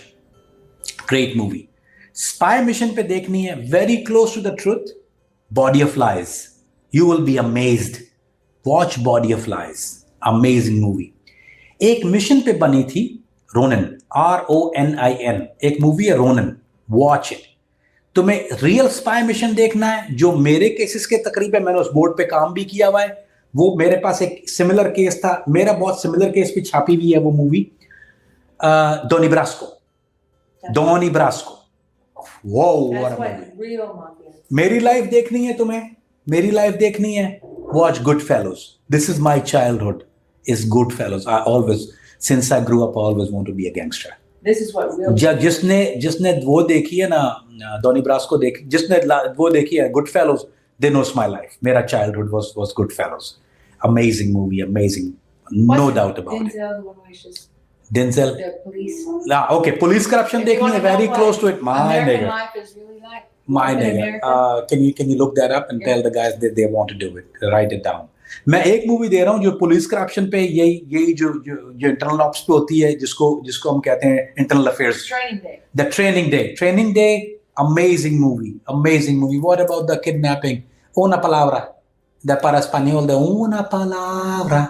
great movie. Spy mission पे देखनी है, very close to the truth. Body of Lies. You will be amazed. Watch Body of Lies. Amazing movie. एक मिशन पे बनी थी रोनिन, RONIN. एक मूवी है रोनिन. Watch it. तुम्हें रियल स्पाई मिशन देखना है, जो मेरे केसेस के तकरीबन, मैंने उस बोर्ड पे काम भी किया हुआ है. वो मेरे पास एक सिमिलर केस था, मेरा बहुत सिमिलर केस भी छापी हुई है वो मूवी. डोनी ब्रास्को. मेरी लाइफ देखनी है तुम्हें, मेरी लाइफ देखनी है, watch Goodfellas. This is my childhood, is Goodfellas. I always, since I grew up, I always want to be a gangster. This is what real. जिसने वो देखी है ना, डोनी ब्रास्को देखी, जिसने वो देखी है Goodfellas, they knows my life. मेरा childhood was Goodfellas. Amazing movie, amazing, no doubt about it. Denzel, the one where he's just Denzel. the police. Okay, police corruption If you देखनी है, wanna know very what close to it. My American nigga. life is really like. My in nigga. America. Can you look that up and tell the guys that they want to do it? Write it down. मैं एक मूवी दे रहा हूँ जो पुलिस करप्शन पे, यही जो इंटरनल ऑप्स पे होती है, जिसको हम कहते हैं internal affairs. Training day. The Training Day, amazing movie. What about the kidnapping? Una palabra. The para español de una palabra.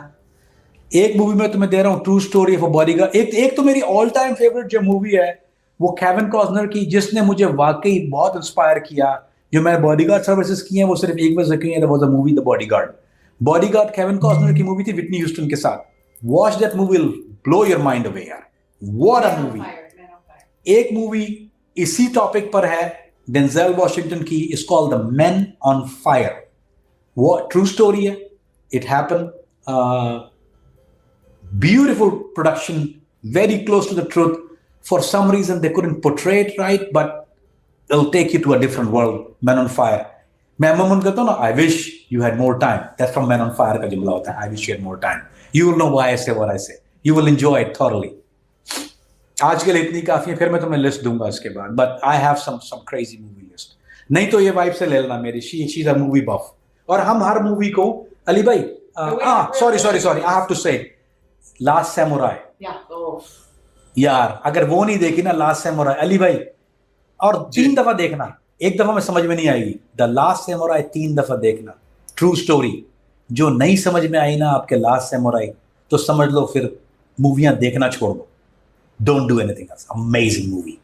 एक मूवी में तुम्हें दे रहा हूँ, true story of a bodyguard. एक तो मेरी ऑल टाइम फेवरेट जो मूवी है वो केविन कॉस्नर की, जिसने मुझे वाकई बहुत इंस्पायर किया. जो मैंने बॉडीगार्ड सर्विसेज की हैं वो सिर्फ एक वजह की है, that was the movie the bodyguard. Kevin Costner की मूवी थी विटनी ह्यूस्टन के साथ. Watch that movie, will blow your mind away यार. What a movie. Man on fire. एक मूवी इसी टॉपिक पर है, डेंजेल वॉशिंगटन की, is called the man on fire. वो ट्रू स्टोरी है, it happen. Beautiful production, very close to the truth. For some reason they couldn't portray it right, but it'll take you to a different world. Men on Fire. मैं अमूमन कहता हूँ ना, I wish you had more time. That's from Men on Fire का जुमला होता है. I wish you had more time. You will know why I say what I say. You will enjoy it thoroughly. आज के लिए इतनी काफी है, फिर मैं तुम्हें लिस्ट दूंगा इसके बाद. But I have some crazy movie list. नहीं तो ये वाइफ से ले लेना मेरी. She's a movie buff. और हम हर मूवी को, अली भाई, sorry, I have to say it. Last samurai. यार अगर वो नहीं देखी ना, लास्ट सैमुराई, अली भाई, और 3 दफा देखना. एक दफा में समझ में नहीं आएगी. द लास्ट सैमुराई 3 दफा देखना. True story. जो नहीं समझ में आई ना आपके लास्ट सैमुराई, तो समझ लो फिर मूवियां देखना छोड़ दो. Don't do anything else. Amazing movie.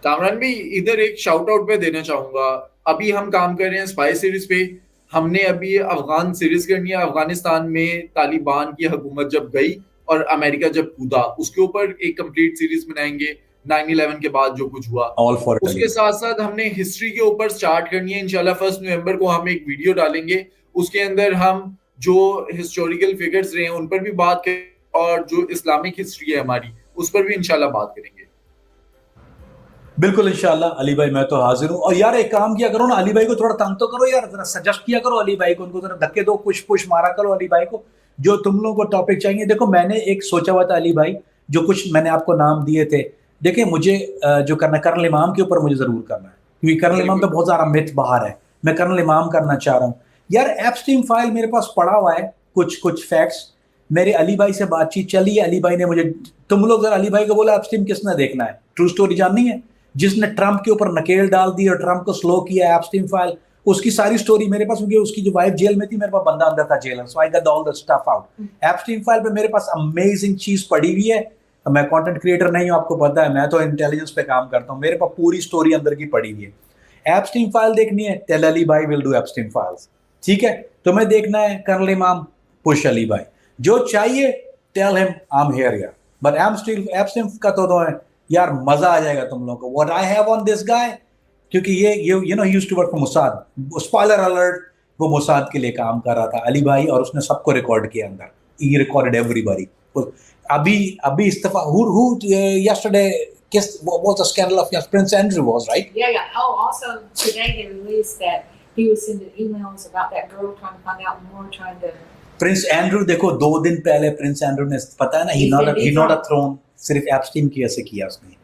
Kamran भी इधर एक शाउट आउट पे देना चाहूंगा. अभी हम काम कर रहे हैं स्पाई सीरीज पे. हमने अभी अफगान सीरीज करनी है. अफगानिस्तान में तालिबान की हुकूमत जब गई और अमेरिका जब कूदा, उसके ऊपर एक कंप्लीट सीरीज बनाएंगे. 9/11 के बाद जो कुछ हुआ, उसके साथ साथ हमने हिस्ट्री के ऊपर स्टार्ट करनी है. इंशाल्लाह 1 नवंबर को हम एक वीडियो डालेंगे. उसके अंदर हम जो हिस्टोरिकल फिगर्स रहे हैं उन पर भी बात करेंगे, और जो इस्लामिक हिस्ट्री है हमारी, उस पर भी इंशाल्लाह बात करेंगे. बिल्कुल इंशाल्लाह अली भाई, मैं तो हाजिर हूँ. और यार एक काम किया करो ना, अली भाई को थोड़ा तंग तो करो यार, जरा सजेस्ट किया करो अली भाई को, उनको जरा धक्के दो, पुश मारा करो अली भाई को, जो तुम लोगों को टॉपिक चाहिए. देखो मैंने एक सोचा हुआ था अली भाई, जो कुछ मैंने आपको नाम दिए थे. देखिए मुझे जो करना, कर्नल इमाम के ऊपर मुझे जरूर करना है, क्योंकि कर्नल इमाम पे बहुत सारा मिथ बाहर है. मैं कर्नल इमाम करना चाह रहा हूँ यार. एप्स्टीन फाइल मेरे पास पड़ा हुआ है, कुछ फैक्ट्स. मेरे अली भाई से बातचीत चली है, अली भाई ने मुझे, तुम लोग जरा अली भाई को बोला एप्स्टीन किसने देखना है, ट्रू स्टोरी जाननी है, जिसने ट्रंप के ऊपर नकेल डाल दी और ट्रंप को स्लो किया, एप्स्टीन फाइल. उसकी सारी स्टोरी मेरे पास होगी, उसकी जो वाइफ जेल में थी, मेरे पास बंदा अंदर था जेल, so I got all the stuff out. Epstein file पे मेरे पास अमेजिंग चीज पड़ी हुई है। मैं कंटेंट क्रिएटर नहीं हूं, आपको पता है, मैं तो इंटेलिजेंस पे काम करता हूं, मेरे पास पूरी स्टोरी अंदर की पड़ी हुई है। एप्स्टीन फाइल देखनी है, टेल अली भाई विल डू एप्स्टीन फाइल्स, ठीक है। तुम्हें देखना है कर्नल इमाम, पुश अली भाई, जो चाहिए tell him I am here यार। बट एप्स्टीन का तो है यार, मजा आ जाएगा तुम लोगों को। What I have on this guy, क्योंकि ये you know he used to work for Mossad, spoiler alert, वो मोसाद के लिए काम कर रहा था अली भाई, और उसने सबको रिकॉर्ड किया अंदर, ही रिकॉर्डेड एवरीबॉडी। अभी इस्तीफा who yesterday kiss what was the scandal of yes, Prince Andrew was, right? Yeah. Oh, also today they released that he was sending emails about that girl trying to find out more, trying to. Prince Andrew देखो, 2 दिन पहले प्रिंस एंड्रू ने, पता है ना, ही नॉट अ थ्रोन, सिर्फ एप्स्टीन की ऐसे किया उसने।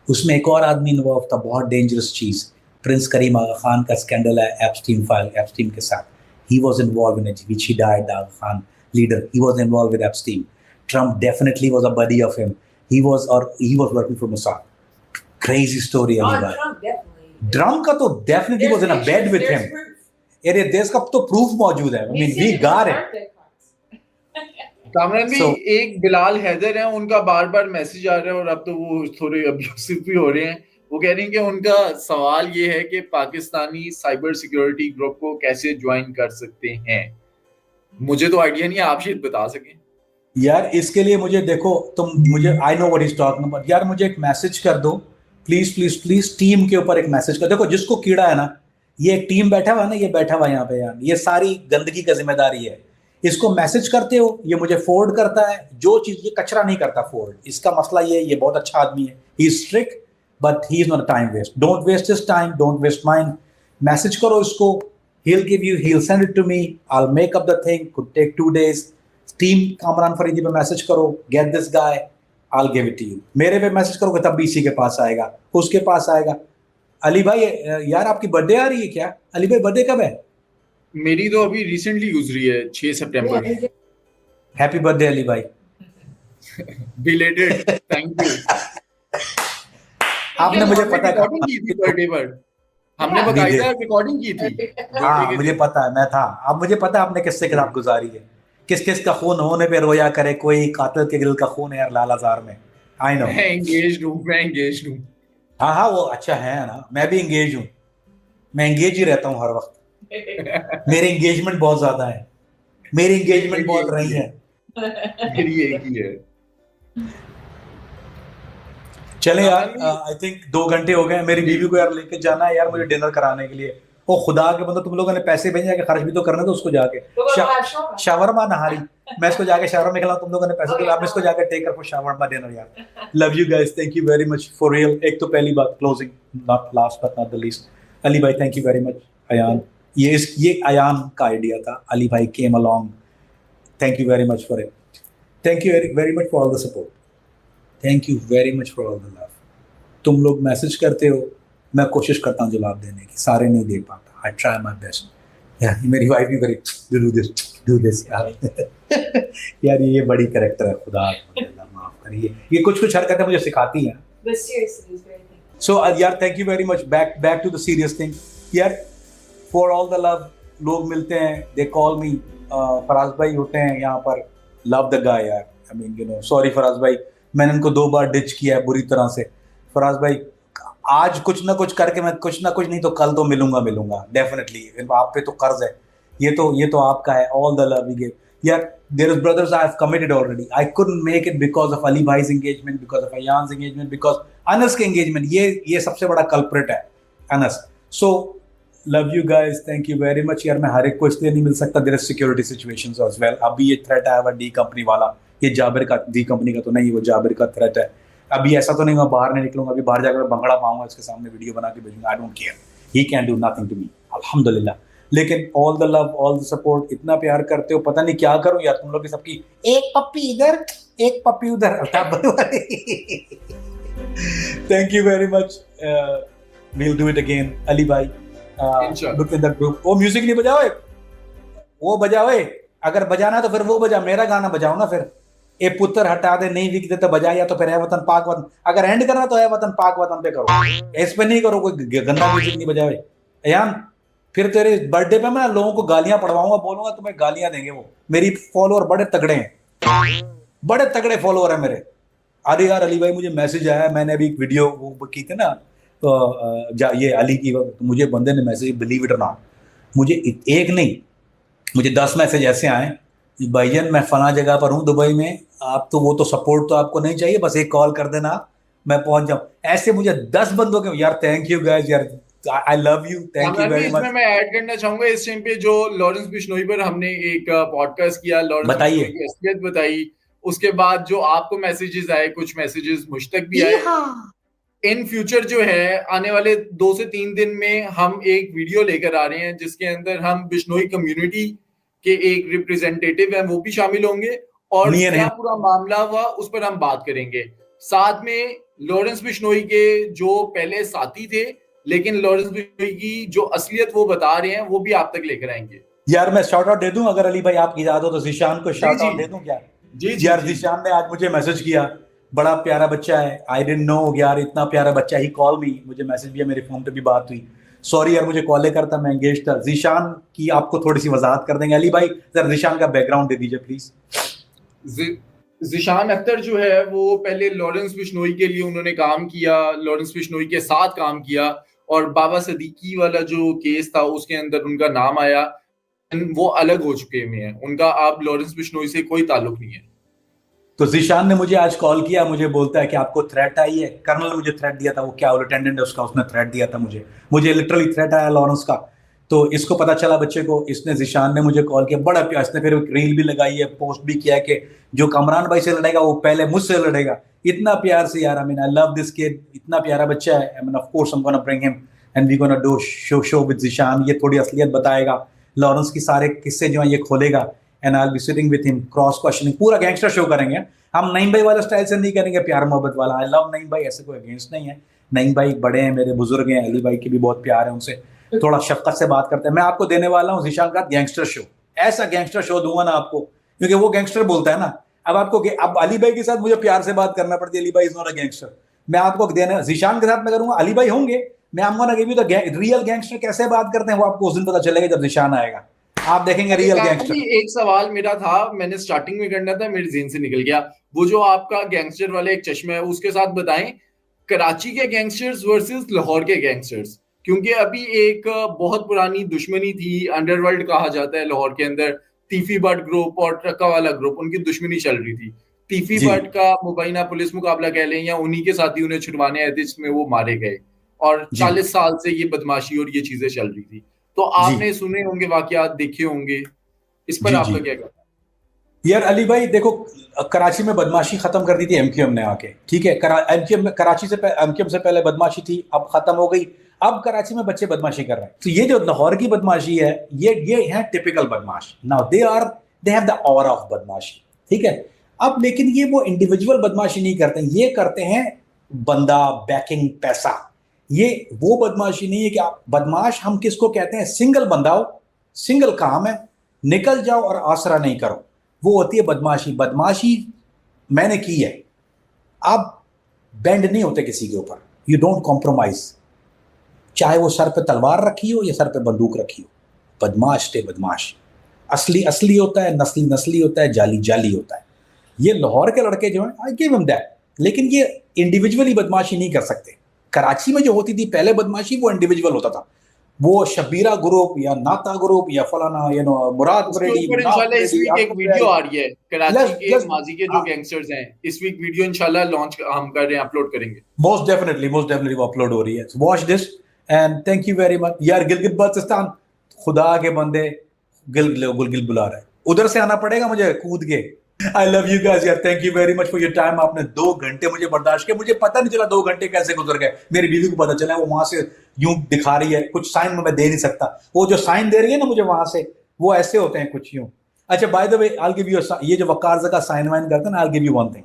उसमें एक और आदमी इन्वॉल्व था, बहुत डेंजरस चीज, प्रिंस करीम आगा खान का स्कैंडल है एप्स्टीन फाइल, एप्स्टीन के साथ he was involved in it, which he died, Aga Khan leader, he was involved with Epstein. Trump definitely was a buddy of him. He was working for Mossad. Crazy story, Ali bhai. Trump definitely. Trump का तो definitely was in a bed with him. अरे देश का तो proof मौजूद है। I mean, we got it. Kamran भी एक बिलाल हैदर है, उनका बार बार मैसेज आ रहा है, और अब तो वो थोड़े अब्यूसिव भी हो रहे हैं। वो कह रहे हैं कि उनका सवाल ये है कि पाकिस्तानी साइबर सिक्योरिटी ग्रुप को कैसे ज्वाइन कर सकते हैं। मुझे तो आइडिया नहीं है, आप शायद बता सकें यार। इसके लिए मुझे देखो, तुम मुझे, I know what is talking about यार, मुझे एक मैसेज कर दो प्लीज प्लीज प्लीज, टीम के ऊपर एक मैसेज कर। देखो जिसको कीड़ा है ना, ये एक टीम बैठा हुआ है ना, ये बैठा हुआ यहाँ पे यार, ये सारी गंदगी का जिम्मेदारी है। इसको मैसेज करते हो, ये मुझे फोर्ड करता है, जो चीज, ये कचरा नहीं करता फोर्ड। इसका मसला ये बहुत अच्छा आदमी है, he is strict but he is not a time waste. Don't waste his time, don't waste mine. Message करो इसको, he'll send it to me, I'll make up the thing, could take 2 days। Team Kamran Faridi पे मैसेज करो, get this guy, I'll give it to you। मेरे पे मैसेज करोगे तब भी इसी के पास आएगा, उसके पास आएगा। अली भाई यार, आपकी बर्थडे आ रही है क्या? अली भाई बर्थडे कब है? मेरी तो अभी रिसेंटली गुजरी है, 6 सितंबर। हैप्पी बर्थडे अली भाई, बिलेटेड, थैंक यू। आपने मुझे पता है रिकॉर्डिंग की थी बर्थडे पर, हमने बकायदा रिकॉर्डिंग की थी। हाँ मुझे पता है, मैं था। अब मुझे पता है आपने किससे किताब गुजारी है, किस किस का खून होने पे रोया करे कोई, कातिल के दिल का खून है यार लालाजार में। आई नो, मैं एंगेज्ड हूँ। हाँ वो अच्छा है ना, मैं भी एंगेज हूँ, मैं एंगेज ही रहता हूँ हर वक्त। मेरे एंगेजमेंट बहुत ज्यादा है, मेरी एंगेजमेंट बहुत रही है। मेरी एक ही है। चले यार, आई थिंक 2 घंटे हो गए। मेरी बीवी को यार लेके जाना है यार मुझे डिनर कराने के लिए। ओ खुदा के बंदो, तुम लोगों ने पैसे भेजे, खर्च भी तो करने दो उसको जाके। शावरमा नहारी, मैं इसको जाके शावरमा में खिलाऊं, तुम लोगों ने पैसे तो आप इसको जाके टेक कर फॉर शावरमा डिनर यार। Love you guys, thank you very much for real. एक तो पहली बात, closing not last but not the least, Ali भाई thank you very much. Ayan, ये अयान का आइडिया था, अली भाई came along, thank you very much for it. Thank you very much for all the support, thank you very much for all the love. तुम लोग मैसेज करते हो, मैं कोशिश करता हूँ जवाब देने की, सारे नहीं दे पाता, आई ट्राई माई बेस्ट। मेरी वाइफ भी करी डू दिस यार ये बड़ी कैरेक्टर है, खुदा माफ करिए, ये कुछ हरकतें मुझे सिखाती हैं। सो यार thank you very much. Back to the serious thing यार, फॉर ऑल द लव। लोग मिलते हैं, दे कॉल मी, फराज भाई होते हैं यहाँ पर, लव द गाय यार। I mean you know, sorry Faraz भाई, मैंने इनको 2 बार डिच किया है बुरी तरह से। फराज भाई आज कुछ ना कुछ करके मैं, कुछ ना कुछ नहीं तो कल तो मिलूंगा डेफिनेटली। आप पे तो कर्ज है, ये तो आपका है। All the love we give यार। There is brothers I have committed already, I couldn't make it because of Ali भाई's engagement, because of Ayan's engagement, because Anas के engagement, ये सबसे बड़ा कल्प्रिट है Anas. So love you guys, thank you very much यार। मैं हर एक को इसलिए नहीं मिल सकता, there is security situations as well. अभी ये थ्रेट आया हुआ डी कंपनी वाला, ये जाबिर का, डी कंपनी का तो नहीं, वो जाबिर का थ्रेट है। अभी ऐसा तो नहीं मैं बाहर नहीं निकलूंगा, अभी बाहर जाकर मैं बंगड़ा पाऊंगा, इसके सामने वीडियो बना के भेजूंगा, I don't care, he can do nothing to me, अल्हम्दुलिल्लाह। लेकिन all the love, all the support, इतना प्यार करते हो, पता नहीं क्या करूं यार तुम लोग की सबकी, एक पप्पी इधर एक पप्पी उधर। Thank you very much, we'll do it again। Ali भाई look in the group। वो म्यूजिक नहीं बजाओ, वो बजाओ, अगर बजाना तो फिर वो बजा, मेरा गाना बजाओ ना फिर। ए पुत्र हटा दे नहीं बिकते तो बजा, या तो फिर है वतन पाक वतन, अगर एंड करना तो है वतन पाक वतन पे करो, इस पे नहीं करो, कोई गंदा म्यूजिक नहीं बजाओ। अयान फिर तेरे बर्थडे पे मैं लोगों को गालियां पड़वाऊंगा, बोलूंगा तुम्हें गालियां देंगे वो। मेरी फॉलोअर बड़े तगड़े हैं, बड़े तगड़े फॉलोअर है मेरे। अरे यार अली भाई मुझे मैसेज आया, मैंने अभी एक वीडियो वो की थी ना, ये अली की, तो मुझे बंदे ने message, believe it or not, मुझे एक नहीं, मुझे 10 मैसेज ऐसे आए कि भाईजान मैं फला जगह पर हूँ दुबई में, आप तो वो तो सपोर्ट तो आपको नहीं चाहिए, बस एक कॉल कर देना मैं पहुंच जाऊं। ऐसे मुझे 10 बंदों के, यार थैंक यू गाइस, यार आई love you, thank you very इसमें मच। मैं ऐड करना चाहूंगा, इस टाइम पे जो लॉरेंस बिश्नोई पर हमने एक पॉडकास्ट किया, लॉरेंस बताइए। बिश्नोई की असलियत बताई, उसके बाद जो आपको मैसेजेस आए, कुछ मैसेजेस मुझ तक भी आए। इन फ्यूचर जो है आने वाले 2 से 3 दिन में हम एक वीडियो लेकर आ रहे हैं जिसके अंदर हम बिश्नोई कम्युनिटी के एक रिप्रेजेंटेटिव हैं वो भी शामिल होंगे, और Me and क्या him. पूरा मामला हुआ उस पर हम बात करेंगे। साथ में लॉरेंस बिश्नोई के जो पहले साथी थे, लेकिन लॉरेंस बिश्नोई की जो असलियत वो बता रहे हैं वो भी आप तक लेकर आएंगे। यार मैं शाउट आउट दे दूं अगर अली भाई आपकी इजाजत हो तो, जीशान को शाउट जी आउट दे दूं क्या? जी जी यार जी। जीशान ने आज मुझे मैसेज किया, बड़ा प्यारा बच्चा है, आई डिडंट नो यार इतना प्यारा बच्चा, ही कॉल मी, मुझे मैसेज दिया, मेरे फोन पे भी बात हुई। सॉरी यार मुझे कॉल करता, मैं एंगेज था। जीशान की आपको थोड़ी सी वजाहत कर देंगे, अली भाई जरा जीशान का बैकग्राउंड दे दीजिए प्लीज। ज़ीशान अख्तर जो है वो पहले लॉरेंस बिश्नोई के लिए उन्होंने काम किया, लॉरेंस बिश्नोई के साथ काम किया, और बाबा सदीकी वाला जो केस था उसके अंदर उनका नाम आया। वो अलग हो चुके हुए हैं, उनका अब लॉरेंस बिश्नोई से कोई ताल्लुक नहीं है। तो जीशान ने मुझे आज कॉल किया, मुझे बोलता है कि आपको थ्रेट आई है। कर्नल ने मुझे थ्रेट दिया था, वो क्या अटेंडेंट है उसका, उसने थ्रेट दिया था मुझे लिटरली थ्रेट आया लॉरेंस का। तो इसको पता चला बच्चे को, इसने जीशान ने मुझे कॉल किया, बड़ा प्यार, इसने फिर रील भी लगाई है, पोस्ट भी किया है कि जो कमरान भाई से लड़ेगा वो पहले मुझसे लड़ेगा। इतना प्यार से यार, I mean I love this kid, इतना प्यारा बच्चा है। I mean of course I am gonna bring him and we gonna do show with Zeeshan. ये थोड़ी असलियत बताएगा, लॉरेंस की सारे किस्से जो है ये खोलेगा, and I will be sitting with him, cross questioning, पूरा गैंगस्टर शो करेंगे। हम नईम भाई वाला स्टाइल से नहीं करेंगे, प्यार मोहब्बत वाला। आई लव नईम भाई, ऐसे कोई अगेंस्ट नहीं है, नईम भाई बड़े हैं मेरे, बुजुर्ग हैं, अली भाई की भी बहुत प्यार है उनसे, थोड़ा शफकत से बात करते हैं। मैं आपको देने वाला हूँ जीशान का गैंगस्टर शो, ऐसा गैंगस्टर शो दूंगा ना आपको, क्योंकि वो गैंगस्टर बोलता है ना। अब आपको अब अली भाई के साथ मुझे प्यार से बात करना पड़ती है, अली भाई इज नॉट अ गैंगस्टर। मैं आपको देना जीशान के साथ मैं करूंगा, अली भाई होंगे, मैं आपको ना give you the real gangster कैसे बात करते हैं, वो आपको उस दिन पता चलेगा जब जीशान आएगा, आप देखेंगे रियल गैंगस्टर। एक सवाल मेरा था, मैंने स्टार्टिंग में करना था, मेरे जेहन से निकल गया। वो जो आपका गैंगस्टर वाला एक चश्मा है उसके साथ बताएं, कराची के गैंगस्टर्स वर्सेस लाहौर के गैंगस्टर्स, क्योंकि अभी एक बहुत पुरानी दुश्मनी थी, अंडरवर्ल्ड कहा जाता है लाहौर के अंदर, तीफी भट्ट ग्रुप और ट्रक्का वाला ग्रुप, उनकी दुश्मनी चल रही थी। तीफी भट्ट का मुबैना पुलिस मुकाबला कह लें, या उन्हीं के साथी उन्हें छुड़वाने आए थे जिसमें वो मारे गए, और 40 साल से ये बदमाशी और ये चीजें चल रही थी। तो आपने सुने होंगे वाकयात, देखे होंगे, इस पर आपका क्या कहना है? यार अली भाई देखो, कराची में बदमाशी खत्म कर दी थी एमक्यूएम ने आके, ठीक है, एमक्यूएम कराची से एमक्यूएम से पहले बदमाशी थी, अब खत्म हो गई, अब कराची में बच्चे बदमाशी कर रहे हैं। तो ये जो लाहौर की बदमाशी है, ये है टिपिकल बदमाश। Now they have the aura of बदमाशी, ठीक है। अब लेकिन ये वो इंडिविजुअल बदमाशी नहीं करते, ये करते हैं बंदा, बैकिंग, पैसा। ये वो बदमाशी नहीं है कि आप बदमाश, हम किसको कहते हैं, सिंगल बंदा हो, सिंगल काम है, निकल जाओ और आसरा नहीं करो, वो होती है बदमाशी। बदमाशी मैंने की है, आप बेंड नहीं होते किसी के ऊपर, यू डोंट कॉम्प्रोमाइज, चाहे वो सर पे तलवार रखी हो या सर पे बंदूक रखी हो। बदमाश थे बदमाश, असली असली होता है, नस्ली नस्ली होता है, जाली जाली होता है। ये लाहौर के लड़के जो हैं, आई गिव हिम दैट, लेकिन ये इंडिविजुअली बदमाशी नहीं कर सकते। कराची में जो होती थी पहले बदमाशी, वो इंडिविजुअल होता था, वो शबीरा ग्रुप या नाता ग्रुप या फलाना, मुराद बरेडी। इंशाल्लाह इस वीक एक वीडियो आ रही है कराची के माजी के जो गैंगस्टर्स हैं, इस वीक वीडियो इंशाल्लाह लॉन्च हम कर रहे हैं, अपलोड करेंगे। मोस्ट डेफिनेटली वो अपलोड हो रही है, watch this and thank you very much. यार गिलगित बाल्टिस्तान, खुदा के बंदे, गिल बुला रहे हैं, उधर से आना पड़ेगा मुझे कूद के। आई लव यू गाइस यार, thank you very much for your time. आपने 2 घंटे मुझे बर्दाश्त किया, मुझे पता नहीं चला 2 घंटे कैसे गुजर गए। मेरी बीवी को पता चला, वो वहां से यूं दिखा रही है, कुछ साइन मैं दे नहीं सकता, वो जो साइन दे रही है ना मुझे वहां से, वो ऐसे होते हैं कुछ यूं। अच्छा by the way, I will give you, ये जो वकार जगह साइन वाइन करते हैं ना, I will give you one thing,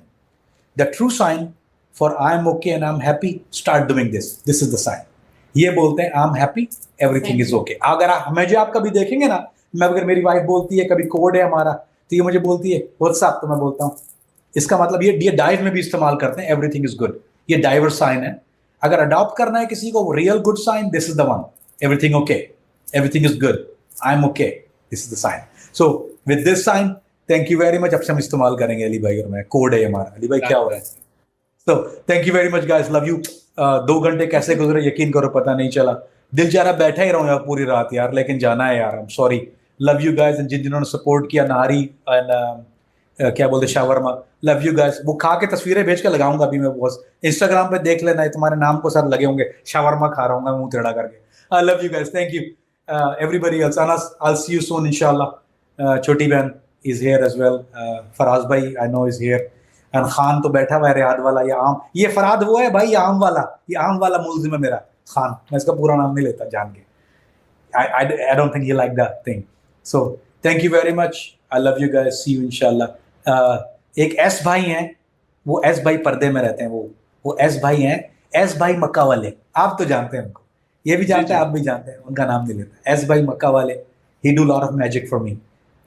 the true sign for I am okay and I am happy, start doing this is the sign. ये बोलते हैं I am happy, everything is okay. अगर मुझे आप कभी देखेंगे ना, मैं अगर मेरी वाइफ बोलती है, कभी कोड है हमारा, तो ये मुझे बोलती है व्हाट्सएप, तो मैं बोलता हूँ, इसका मतलब ये डाइव में भी इस्तेमाल करते हैं, एवरीथिंग इज गुड, ये डाइवर्स साइन है। अगर अडॉप्ट करना है किसी को real good sign, this is the one, everything okay, everything is good, I'm okay, this is the sign. So with this sign, thank you very much. अब से हम इस्तेमाल करेंगे अली भाई और मैं, कोड है हमारा। अली भाई क्या हो रहा है? So thank you very much guys, love you. 2 घंटे कैसे गुजरे यकीन करो पता नहीं चला। दिल जा रहा बैठा ही रहूं यार पूरी रात यार, लेकिन जाना है यार। I'm sorry, love you guys, and जिन्होंने सपोर्ट किया, नारी एंड क्या बोलते शावरमा, लव यू गाइस। वो खा के तस्वीरें भेज के लगाऊंगा अभी मैं, बॉस इंस्टाग्राम पे देख लेना है, तुम्हारे नाम को साथ लगे होंगे, शावरमा खा रहा हूँ मुंह टेढ़ा करके। I love you guys, thank you everybody else, I see you soon इंशाल्लाह। छोटी बहन is here as well, Faraz भाई I know is here, and Khan तो बैठा हुआ है रियाद वाला। ये आम, ये फराद वो है भाई, ये आम वाला, ये आम वाला मुल्जिम है मेरा खान, मैं इसका पूरा नाम नहीं लेता जान के। I don't think you like that thing. So thank you very much. I love you guys. See you inshallah. एक एस भाई हैं, वो एस भाई पर्दे में रहते हैं, वो एस भाई हैं, एस भाई मक्का वाले, आप तो जानते हैं उनको, ये भी जानते हैं, आप भी जानते हैं, उनका नाम नहीं लेता। एस भाई मक्का वाले, ही do lot of magic for me,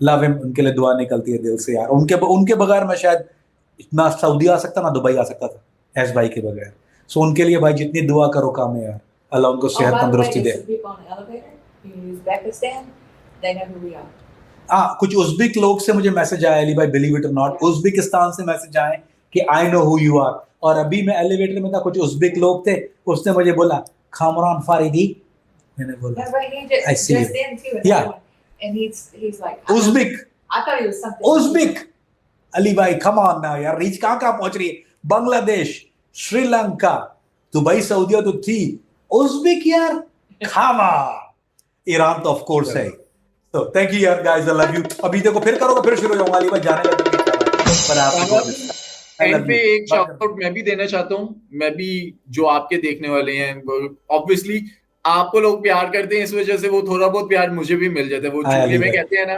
love him. उनके लिए दुआ निकलती है दिल से यार। उनके बगैर मैं शायद ना सऊदी आ सकता ना दुबई आ सकता था, एस भाई के बगैर। सो उनके लिए भाई जितनी दुआ करो काम है यार, अल्लाह उनको सेहत तंदुरुस्ती दे। कुछ उज़्बेक लोग से मुझे मैसेज आया अली भाई, believe it or not, Uzbekistan से मैसेज आए कि I know who you are. और अभी मैं एलिवेटर में था, कुछ उज़्बेक लोग थे, उसने मुझे बोला कामरान फारिदी, मैंने बोला I see you. Yeah. And he's like Uzbek, I thought he was something. Uzbek Ali भाई कम ऑन नाउ यार, रीच कहाँ पहुंच रही है। बांग्लादेश, श्रीलंका, दुबई, सऊदीया तो थी, उज़्बेक यार खामा, ईरान तो ऑफ कोर्स है। तो थैंक यू यार गाइस, आई लव यू। अभी देखो फिर करोगे, फिर शुरू हो जाऊंगा अली भाई, जाने लगे पर आप एंड पे एक शाउट आउट मैं भी देना चाहता हूँ। मैं भी, जो आपके देखने वाले हैं, ऑब्वियसली आपको लोग प्यार करते हैं, इस वजह से वो थोड़ा बहुत प्यार मुझे भी मिल जाता है, वो चुगली में कहते हैं ना।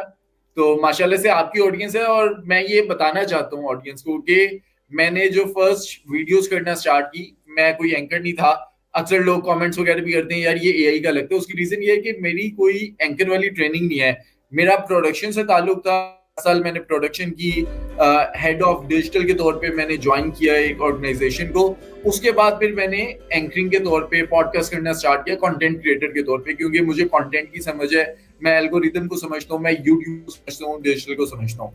तो माशाल्लाह से आपकी ऑडियंस है, और मैं ये बताना चाहता हूँ ऑडियंस को कि मैंने जो फर्स्ट वीडियोस करना स्टार्ट की, मैं कोई एंकर नहीं था। अक्सर लोग कमेंट्स वगैरह भी करते हैं यार ये एआई का लगता है, उसकी रीजन ये है कि मेरी कोई एंकर वाली ट्रेनिंग नहीं है, मेरा प्रोडक्शन से ताल्लुक था। साल मैंने प्रोडक्शन की हेड ऑफ डिजिटल के तौर पे मैंने ज्वाइन किया एक ऑर्गेनाइजेशन को। उसके बाद फिर मैंने एंकरिंग के तौर पे पॉडकास्ट करना स्टार्ट किया, कंटेंट क्रिएटर के तौर पे, क्योंकि मुझे कंटेंट की समझ है, मैं एल्गोरिदम को समझता हूँ, मैं यूट्यूब को समझता हूँ, डिजिटल को समझता हूँ।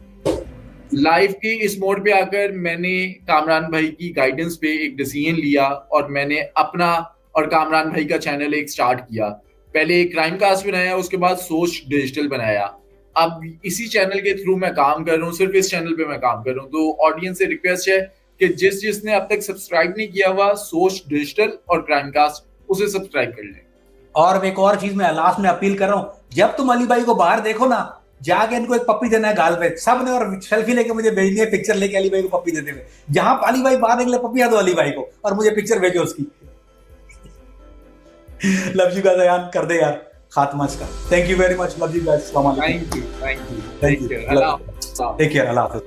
लाइफ के इस मोड पे आकर मैंने कामरान भाई की गाइडेंस पे एक डिसीजन लिया, और मैंने अपना और कामरान भाई का चैनल एक स्टार्ट किया। पहले एक क्राइम कास्ट बनाया, उसके बाद सोच डिजिटल बनाया। अब इसी चैनल के थ्रू मैं काम कर रहा हूँ, सिर्फ इस चैनल पे मैं काम कर रहा हूँ। तो ऑडियंस से रिक्वेस्ट है कि जिसने अब तक सब्सक्राइब नहीं किया हुआ सोच डिजिटल और क्राइम कास्ट, उसे सब्सक्राइब कर लें। और एक और चीज मैं लास्ट में अपील कर रहा हूँ, जब तुम अली भाई को बाहर देखो ना, जाके इनको एक पप्पी देना है गाल पे, सबने, और सेल्फी लेके मुझे भेजनी है, पिक्चर लेके अली भाई को पप्पी देते हुए। जहां अली भाई बाहर निकले पप्पी दो अली भाई को, और मुझे पिक्चर भेजो उसकी। लव यू गाइस, अयान कर दे यार खात्मा इसका। Thank you very much, love you guys, अस्सलाम वालेकुम, thank you, thank you, take care, अल्लाह हाफिज़।